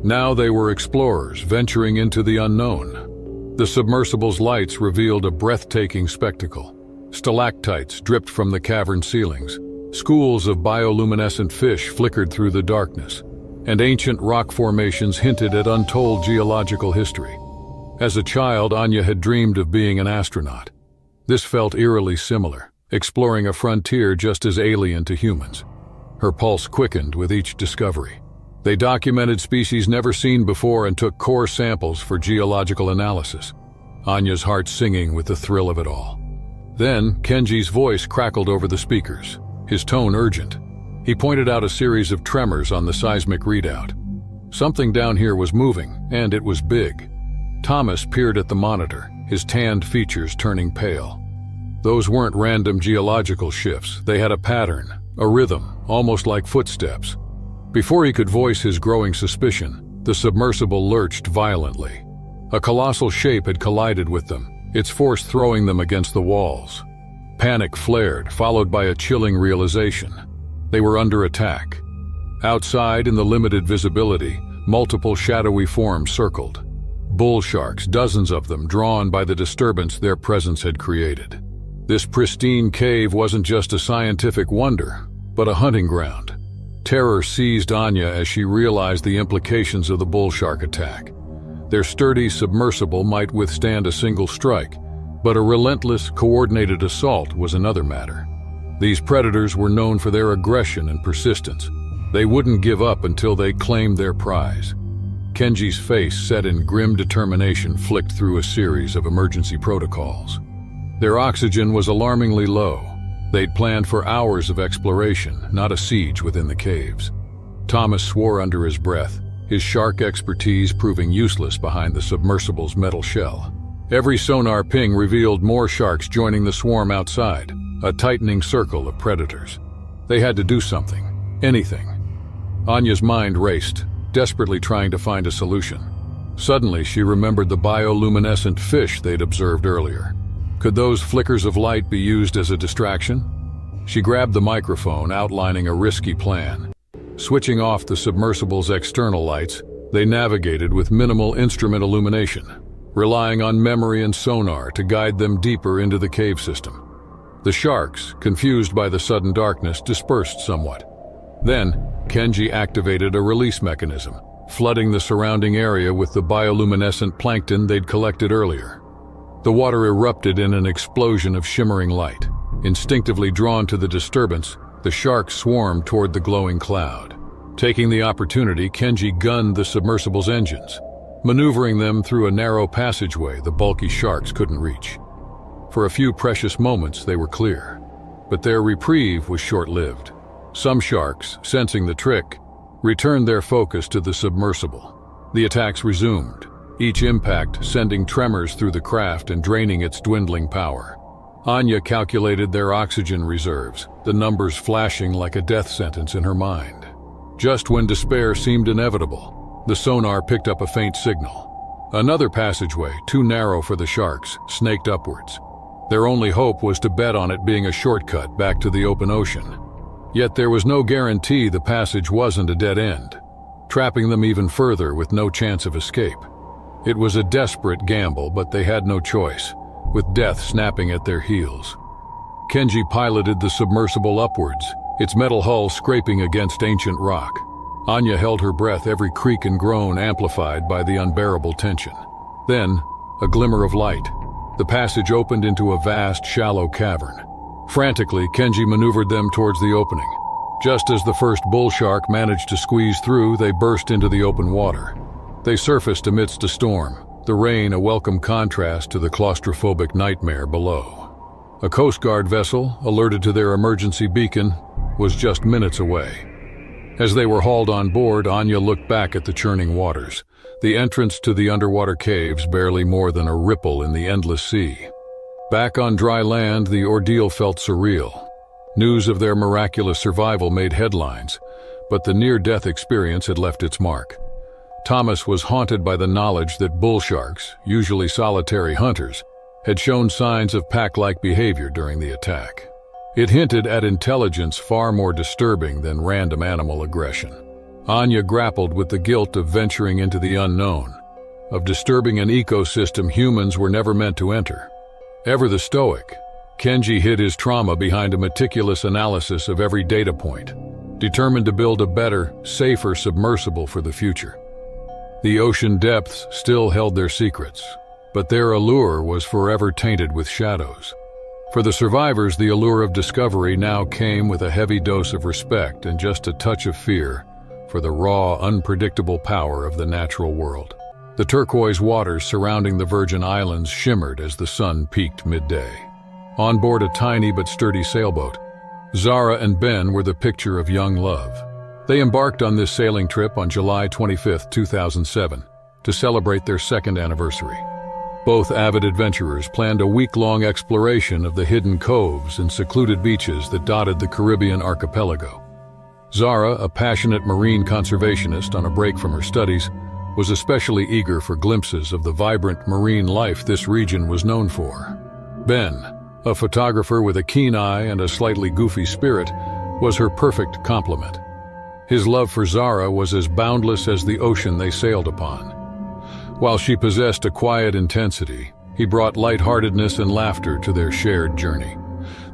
Now they were explorers venturing into the unknown. The submersible's lights revealed a breathtaking spectacle. Stalactites dripped from the cavern ceilings. Schools of bioluminescent fish flickered through the darkness, and ancient rock formations hinted at untold geological history. As a child, Anya had dreamed of being an astronaut. This felt eerily similar, exploring a frontier just as alien to humans. Her pulse quickened with each discovery. They documented species never seen before and took core samples for geological analysis, Anya's heart singing with the thrill of it all. Then, Kenji's voice crackled over the speakers, his tone urgent. He pointed out a series of tremors on the seismic readout. Something down here was moving, and it was big. Thomas peered at the monitor, his tanned features turning pale. Those weren't random geological shifts. They had a pattern, a rhythm, almost like footsteps. Before he could voice his growing suspicion, the submersible lurched violently. A colossal shape had collided with them, its force throwing them against the walls. Panic flared, followed by a chilling realization. They were under attack. Outside, in the limited visibility, multiple shadowy forms circled. Bull sharks, dozens of them, drawn by the disturbance their presence had created. This pristine cave wasn't just a scientific wonder, but a hunting ground. Terror seized Anya as she realized the implications of the bull shark attack. Their sturdy submersible might withstand a single strike, but a relentless, coordinated assault was another matter. These predators were known for their aggression and persistence. They wouldn't give up until they claimed their prize. Kenji's face, set in grim determination, flicked through a series of emergency protocols. Their oxygen was alarmingly low. They'd planned for hours of exploration, not a siege within the caves. Thomas swore under his breath, his shark expertise proving useless behind the submersible's metal shell. Every sonar ping revealed more sharks joining the swarm outside, a tightening circle of predators. They had to do something, anything. Anya's mind raced, desperately trying to find a solution. Suddenly, she remembered the bioluminescent fish they'd observed earlier. Could those flickers of light be used as a distraction? She grabbed the microphone, outlining a risky plan. Switching off the submersible's external lights, they navigated with minimal instrument illumination, relying on memory and sonar to guide them deeper into the cave system. The sharks, confused by the sudden darkness, dispersed somewhat. Then, Kenji activated a release mechanism, flooding the surrounding area with the bioluminescent plankton they'd collected earlier. The water erupted in an explosion of shimmering light. Instinctively drawn to the disturbance, the sharks swarmed toward the glowing cloud. Taking the opportunity, Kenji gunned the submersible's engines, maneuvering them through a narrow passageway the bulky sharks couldn't reach. For a few precious moments, they were clear, but their reprieve was short-lived. Some sharks, sensing the trick, returned their focus to the submersible. The attacks resumed, each impact sending tremors through the craft and draining its dwindling power. Anya calculated their oxygen reserves, the numbers flashing like a death sentence in her mind. Just when despair seemed inevitable, the sonar picked up a faint signal. Another passageway, too narrow for the sharks, snaked upwards. Their only hope was to bet on it being a shortcut back to the open ocean. Yet there was no guarantee the passage wasn't a dead end, trapping them even further with no chance of escape. It was a desperate gamble, but they had no choice, with death snapping at their heels. Kenji piloted the submersible upwards, its metal hull scraping against ancient rock. Anya held her breath, every creak and groan amplified by the unbearable tension. Then, a glimmer of light. The passage opened into a vast, shallow cavern. Frantically, Kenji maneuvered them towards the opening. Just as the first bull shark managed to squeeze through, they burst into the open water. They surfaced amidst a storm, the rain a welcome contrast to the claustrophobic nightmare below. A Coast Guard vessel, alerted to their emergency beacon, was just minutes away. As they were hauled on board, Anya looked back at the churning waters, the entrance to the underwater caves barely more than a ripple in the endless sea. Back on dry land, the ordeal felt surreal. News of their miraculous survival made headlines, but the near-death experience had left its mark. Thomas was haunted by the knowledge that bull sharks, usually solitary hunters, had shown signs of pack-like behavior during the attack. It hinted at intelligence far more disturbing than random animal aggression. Anya grappled with the guilt of venturing into the unknown, of disturbing an ecosystem humans were never meant to enter. Ever the stoic, Kenji hid his trauma behind a meticulous analysis of every data point, determined to build a better, safer submersible for the future. The ocean depths still held their secrets, but their allure was forever tainted with shadows. For the survivors, the allure of discovery now came with a heavy dose of respect and just a touch of fear for the raw, unpredictable power of the natural world. The turquoise waters surrounding the Virgin Islands shimmered as the sun peaked midday. On board a tiny but sturdy sailboat, Zara and Ben were the picture of young love. They embarked on this sailing trip on July 25, 2007, to celebrate their second anniversary. Both avid adventurers planned a week-long exploration of the hidden coves and secluded beaches that dotted the Caribbean archipelago. Zara, a passionate marine conservationist on a break from her studies, was especially eager for glimpses of the vibrant marine life this region was known for. Ben, a photographer with a keen eye and a slightly goofy spirit, was her perfect complement. His love for Zara was as boundless as the ocean they sailed upon. While she possessed a quiet intensity, he brought lightheartedness and laughter to their shared journey.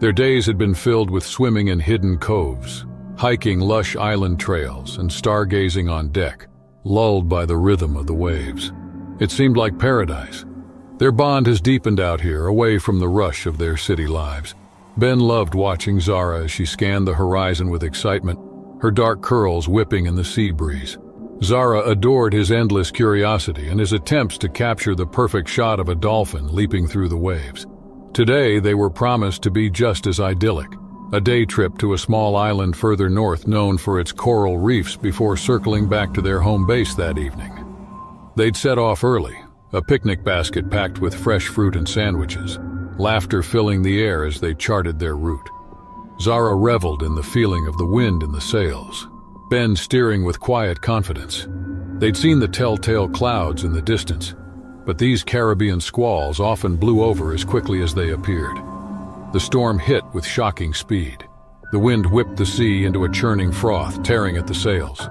Their days had been filled with swimming in hidden coves, hiking lush island trails, and stargazing on deck, lulled by the rhythm of the waves. It seemed like paradise. Their bond has deepened out here, away from the rush of their city lives. Ben loved watching Zara as she scanned the horizon with excitement, her dark curls whipping in the sea breeze. Zara adored his endless curiosity and his attempts to capture the perfect shot of a dolphin leaping through the waves. Today, they were promised to be just as idyllic, a day trip to a small island further north known for its coral reefs before circling back to their home base that evening. They'd set off early, a picnic basket packed with fresh fruit and sandwiches, laughter filling the air as they charted their route. Zara reveled in the feeling of the wind in the sails, Ben steering with quiet confidence. They'd seen the telltale clouds in the distance, but these Caribbean squalls often blew over as quickly as they appeared. The storm hit with shocking speed. The wind whipped the sea into a churning froth, tearing at the sails.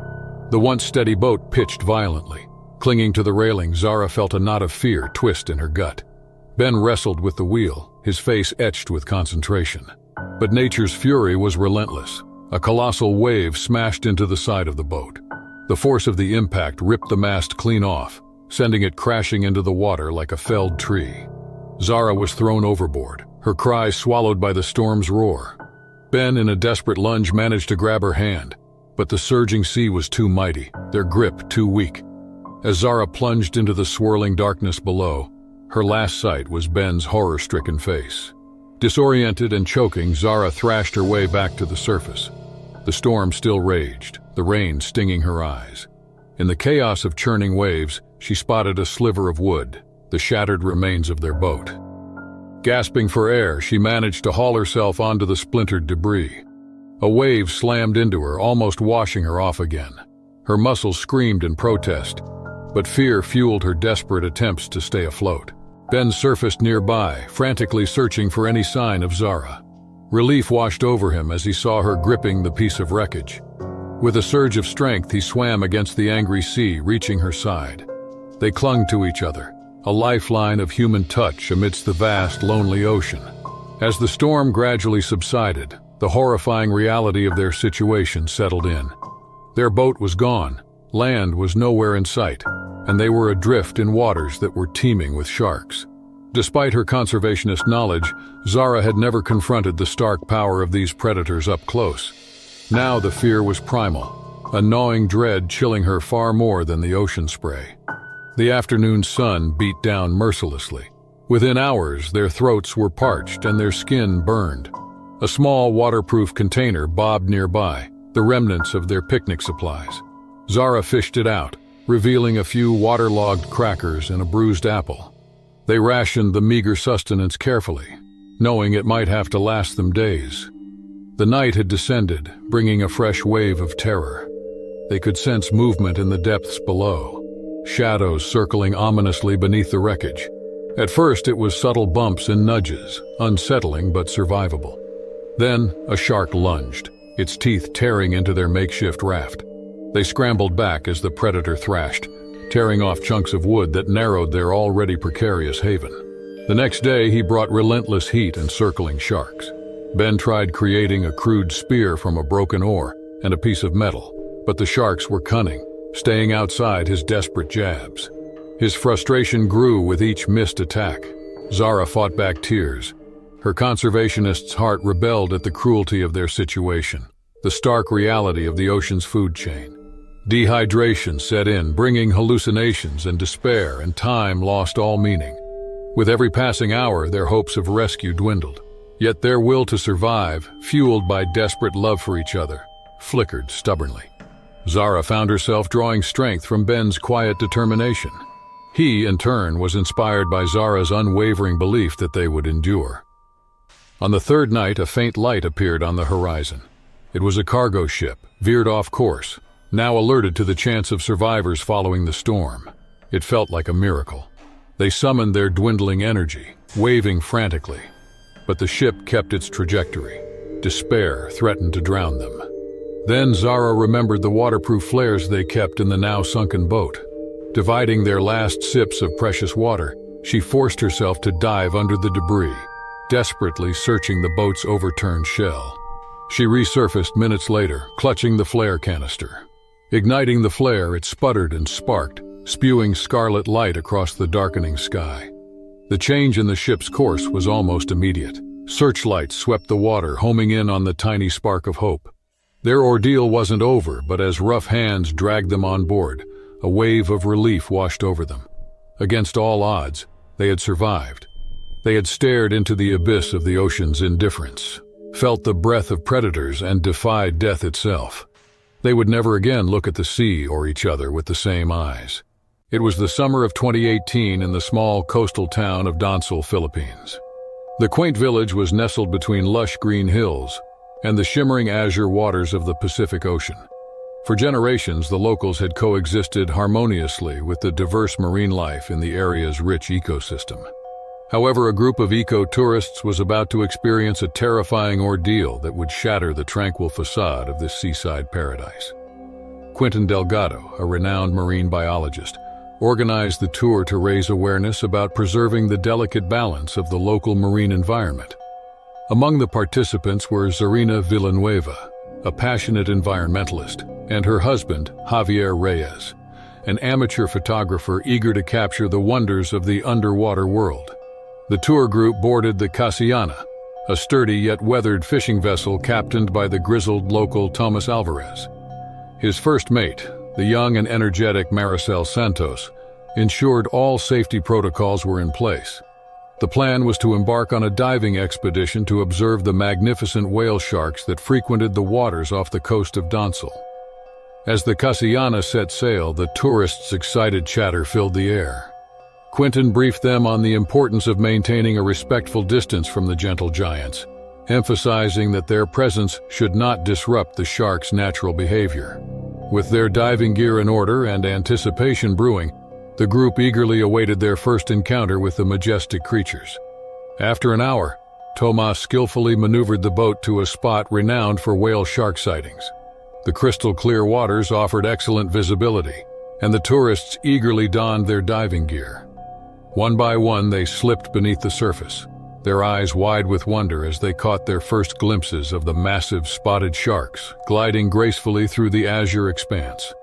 The once steady boat pitched violently. Clinging to the railing, Zara felt a knot of fear twist in her gut. Ben wrestled with the wheel, his face etched with concentration. But nature's fury was relentless. A colossal wave smashed into the side of the boat. The force of the impact ripped the mast clean off, sending it crashing into the water like a felled tree. Zara was thrown overboard, her cries swallowed by the storm's roar. Ben, in a desperate lunge, managed to grab her hand, but the surging sea was too mighty, their grip too weak. As Zara plunged into the swirling darkness below, her last sight was Ben's horror-stricken face. Disoriented and choking, Zara thrashed her way back to the surface. The storm still raged, the rain stinging her eyes. In the chaos of churning waves, she spotted a sliver of wood, the shattered remains of their boat. Gasping for air, she managed to haul herself onto the splintered debris. A wave slammed into her, almost washing her off again. Her muscles screamed in protest, but fear fueled her desperate attempts to stay afloat. Ben surfaced nearby, frantically searching for any sign of Zara. Relief washed over him as he saw her gripping the piece of wreckage. With a surge of strength, he swam against the angry sea, reaching her side. They clung to each other, a lifeline of human touch amidst the vast, lonely ocean. As the storm gradually subsided, the horrifying reality of their situation settled in. Their boat was gone, land was nowhere in sight, and they were adrift in waters that were teeming with sharks. Despite her conservationist knowledge, Zara had never confronted the stark power of these predators up close. Now the fear was primal, a gnawing dread chilling her far more than the ocean spray. The afternoon sun beat down mercilessly. Within hours, their throats were parched and their skin burned. A small waterproof container bobbed nearby, the remnants of their picnic supplies. Zara fished it out, revealing a few waterlogged crackers and a bruised apple. They rationed the meager sustenance carefully, knowing it might have to last them days. The night had descended, bringing a fresh wave of terror. They could sense movement in the depths below, shadows circling ominously beneath the wreckage. At first it was subtle bumps and nudges, unsettling but survivable. Then a shark lunged, its teeth tearing into their makeshift raft. They scrambled back as the predator thrashed, tearing off chunks of wood that narrowed their already precarious haven. The next day, he brought relentless heat and circling sharks. Ben tried creating a crude spear from a broken oar and a piece of metal, but the sharks were cunning, staying outside his desperate jabs. His frustration grew with each missed attack. Zara fought back tears. Her conservationist's heart rebelled at the cruelty of their situation, the stark reality of the ocean's food chain. Dehydration set in, bringing hallucinations and despair, and time lost all meaning. With every passing hour, their hopes of rescue dwindled. Yet their will to survive, fueled by desperate love for each other, flickered stubbornly. Zara found herself drawing strength from Ben's quiet determination. He, in turn, was inspired by Zara's unwavering belief that they would endure. On the third night, a faint light appeared on the horizon. It was a cargo ship, veered off course, now alerted to the chance of survivors following the storm. It felt like a miracle. They summoned their dwindling energy, waving frantically. But the ship kept its trajectory. Despair threatened to drown them. Then Zara remembered the waterproof flares they kept in the now sunken boat. Dividing their last sips of precious water, she forced herself to dive under the debris, desperately searching the boat's overturned shell. She resurfaced minutes later, clutching the flare canister. Igniting the flare, it sputtered and sparked, spewing scarlet light across the darkening sky. The change in the ship's course was almost immediate. Searchlights swept the water, homing in on the tiny spark of hope. Their ordeal wasn't over, but as rough hands dragged them on board, a wave of relief washed over them. Against all odds, they had survived. They had stared into the abyss of the ocean's indifference, felt the breath of predators, and defied death itself. They would never again look at the sea or each other with the same eyes. It was the summer of 2018 in the small coastal town of Donsol, Philippines. The quaint village was nestled between lush green hills and the shimmering azure waters of the Pacific Ocean. For generations, the locals had coexisted harmoniously with the diverse marine life in the area's rich ecosystem. However, a group of eco-tourists was about to experience a terrifying ordeal that would shatter the tranquil facade of this seaside paradise. Quintin Delgado, a renowned marine biologist, organized the tour to raise awareness about preserving the delicate balance of the local marine environment. Among the participants were Zarina Villanueva, a passionate environmentalist, and her husband, Javier Reyes, an amateur photographer eager to capture the wonders of the underwater world. The tour group boarded the Casiana, a sturdy yet weathered fishing vessel captained by the grizzled local Tomas Alvarez. His first mate, the young and energetic Maricel Santos, ensured all safety protocols were in place. The plan was to embark on a diving expedition to observe the magnificent whale sharks that frequented the waters off the coast of Donsol. As the Casiana set sail, the tourists' excited chatter filled the air. Quintin briefed them on the importance of maintaining a respectful distance from the gentle giants, emphasizing that their presence should not disrupt the sharks' natural behavior. With their diving gear in order and anticipation brewing, the group eagerly awaited their first encounter with the majestic creatures. After an hour, Tomas skillfully maneuvered the boat to a spot renowned for whale shark sightings. The crystal-clear waters offered excellent visibility, and the tourists eagerly donned their diving gear. One by one, they slipped beneath the surface, their eyes wide with wonder as they caught their first glimpses of the massive spotted sharks gliding gracefully through the azure expanse.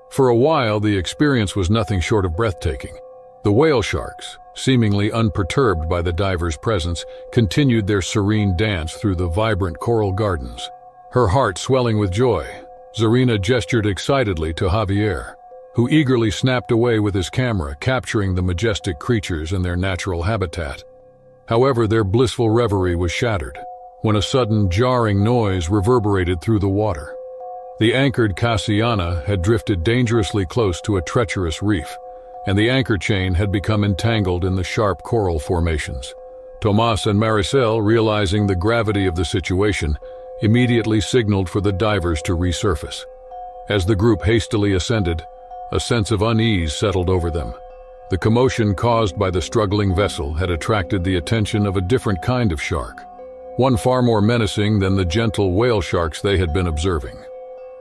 For a while, the experience was nothing short of breathtaking. The whale sharks, seemingly unperturbed by the divers' presence, continued their serene dance through the vibrant coral gardens. Her heart swelling with joy, Zarina gestured excitedly to Javier, who eagerly snapped away with his camera, capturing the majestic creatures in their natural habitat. However, their blissful reverie was shattered when a sudden jarring noise reverberated through the water. The anchored Casiana had drifted dangerously close to a treacherous reef, and the anchor chain had become entangled in the sharp coral formations. Tomas and Maricel, realizing the gravity of the situation, immediately signaled for the divers to resurface. As the group hastily ascended, a sense of unease settled over them. The commotion caused by the struggling vessel had attracted the attention of a different kind of shark, one far more menacing than the gentle whale sharks they had been observing.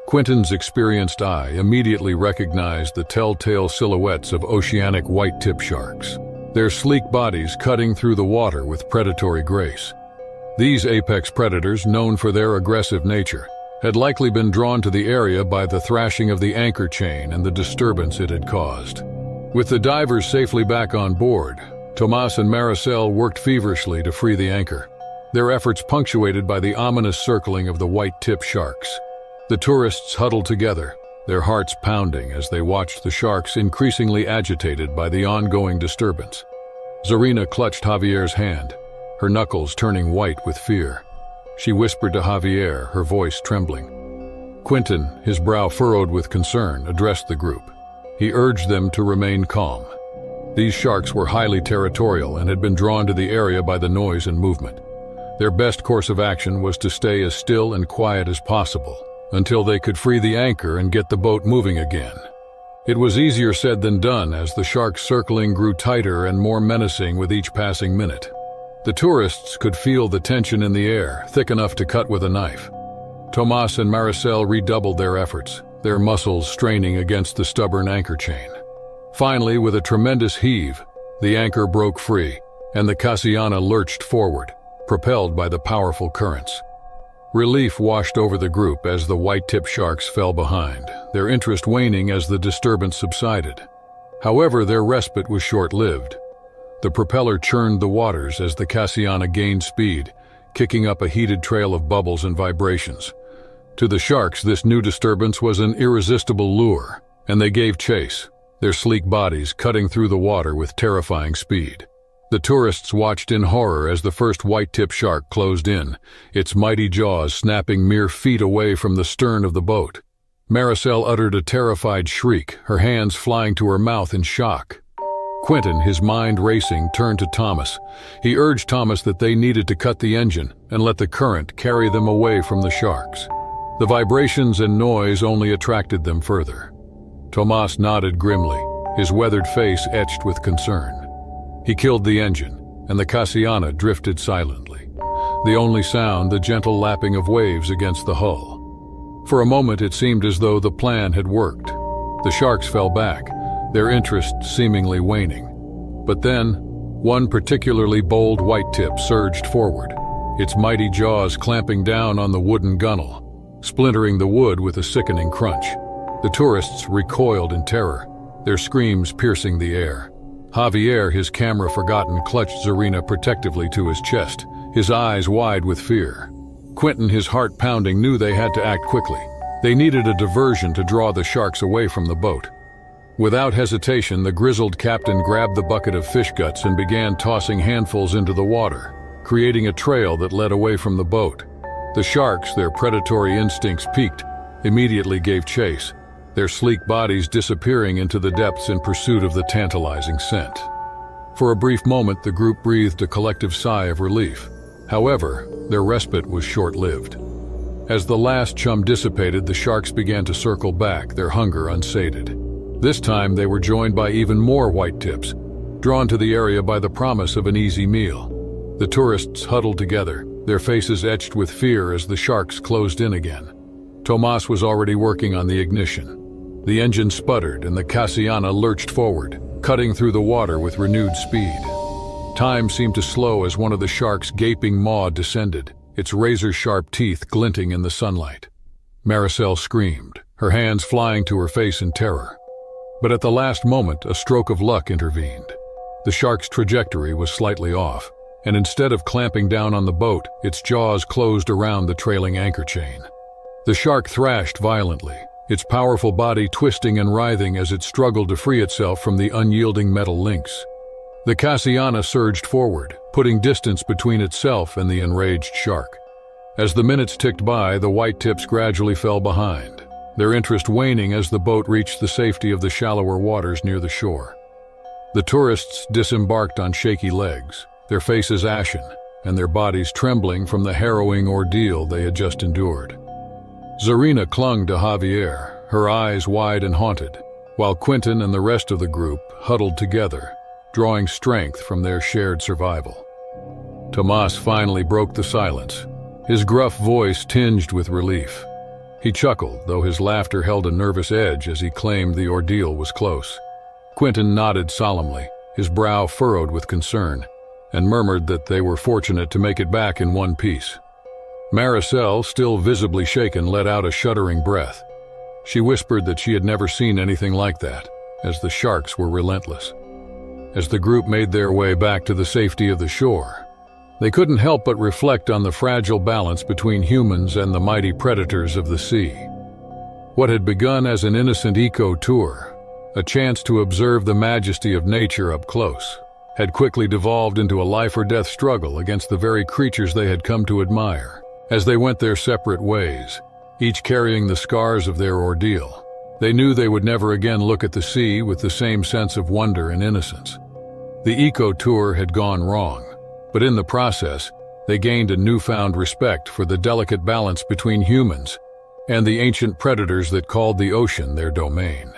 Quintin's experienced eye immediately recognized the telltale silhouettes of oceanic white-tip sharks, their sleek bodies cutting through the water with predatory grace. These apex predators, known for their aggressive nature, had likely been drawn to the area by the thrashing of the anchor chain and the disturbance it had caused. With the divers safely back on board, Tomas and Maricel worked feverishly to free the anchor, their efforts punctuated by the ominous circling of the white-tip sharks. The tourists huddled together, their hearts pounding as they watched the sharks increasingly agitated by the ongoing disturbance. Zarina clutched Javier's hand, her knuckles turning white with fear. She whispered to Javier, her voice trembling. Quentin, his brow furrowed with concern, addressed the group. He urged them to remain calm. These sharks were highly territorial and had been drawn to the area by the noise and movement. Their best course of action was to stay as still and quiet as possible until they could free the anchor and get the boat moving again. It was easier said than done as the sharks circling grew tighter and more menacing with each passing minute. The tourists could feel the tension in the air, thick enough to cut with a knife. Tomas and Maricel redoubled their efforts, their muscles straining against the stubborn anchor chain. Finally, with a tremendous heave, the anchor broke free, and the Cassiana lurched forward, propelled by the powerful currents. Relief washed over the group as the white-tip sharks fell behind, their interest waning as the disturbance subsided. However, their respite was short-lived. The propeller churned the waters as the Cassiana gained speed, kicking up a heated trail of bubbles and vibrations. To the sharks, this new disturbance was an irresistible lure, and they gave chase, their sleek bodies cutting through the water with terrifying speed. The tourists watched in horror as the first white-tip shark closed in, its mighty jaws snapping mere feet away from the stern of the boat. Maricel uttered a terrified shriek, her hands flying to her mouth in shock. Quentin, his mind racing, turned to Thomas. He urged Thomas that they needed to cut the engine and let the current carry them away from the sharks. The vibrations and noise only attracted them further. Tomas nodded grimly, his weathered face etched with concern. He killed the engine, and the Cassiana drifted silently. The only sound, the gentle lapping of waves against the hull. For a moment it seemed as though the plan had worked. The sharks fell back, their interest seemingly waning. But then, one particularly bold white-tip surged forward, its mighty jaws clamping down on the wooden gunwale, splintering the wood with a sickening crunch. The tourists recoiled in terror, their screams piercing the air. Javier, his camera forgotten, clutched Zarina protectively to his chest, his eyes wide with fear. Quentin, his heart pounding, knew they had to act quickly. They needed a diversion to draw the sharks away from the boat. Without hesitation, the grizzled captain grabbed the bucket of fish guts and began tossing handfuls into the water, creating a trail that led away from the boat. The sharks, their predatory instincts piqued, immediately gave chase, their sleek bodies disappearing into the depths in pursuit of the tantalizing scent. For a brief moment, the group breathed a collective sigh of relief. However, their respite was short-lived. As the last chum dissipated, the sharks began to circle back, their hunger unsated. This time, they were joined by even more white-tips, drawn to the area by the promise of an easy meal. The tourists huddled together, their faces etched with fear as the sharks closed in again. Tomas was already working on the ignition. The engine sputtered and the Cassiana lurched forward, cutting through the water with renewed speed. Time seemed to slow as one of the shark's gaping maw descended, its razor-sharp teeth glinting in the sunlight. Maricel screamed, her hands flying to her face in terror. But at the last moment, a stroke of luck intervened. The shark's trajectory was slightly off, and instead of clamping down on the boat, its jaws closed around the trailing anchor chain. The shark thrashed violently, its powerful body twisting and writhing as it struggled to free itself from the unyielding metal links. The Cassiana surged forward, putting distance between itself and the enraged shark. As the minutes ticked by, the white tips gradually fell behind, their interest waning as the boat reached the safety of the shallower waters near the shore. The tourists disembarked on shaky legs, their faces ashen, and their bodies trembling from the harrowing ordeal they had just endured. Zarina clung to Javier, her eyes wide and haunted, while Quentin and the rest of the group huddled together, drawing strength from their shared survival. Tomas finally broke the silence, his gruff voice tinged with relief. He chuckled, though his laughter held a nervous edge as he claimed the ordeal was close. Quentin nodded solemnly, his brow furrowed with concern, and murmured that they were fortunate to make it back in one piece. Maricel, still visibly shaken, let out a shuddering breath. She whispered that she had never seen anything like that, as the sharks were relentless. As the group made their way back to the safety of the shore, they couldn't help but reflect on the fragile balance between humans and the mighty predators of the sea. What had begun as an innocent eco-tour, a chance to observe the majesty of nature up close, had quickly devolved into a life-or-death struggle against the very creatures they had come to admire. As they went their separate ways, each carrying the scars of their ordeal, they knew they would never again look at the sea with the same sense of wonder and innocence. The eco-tour had gone wrong, but in the process, they gained a newfound respect for the delicate balance between humans and the ancient predators that called the ocean their domain.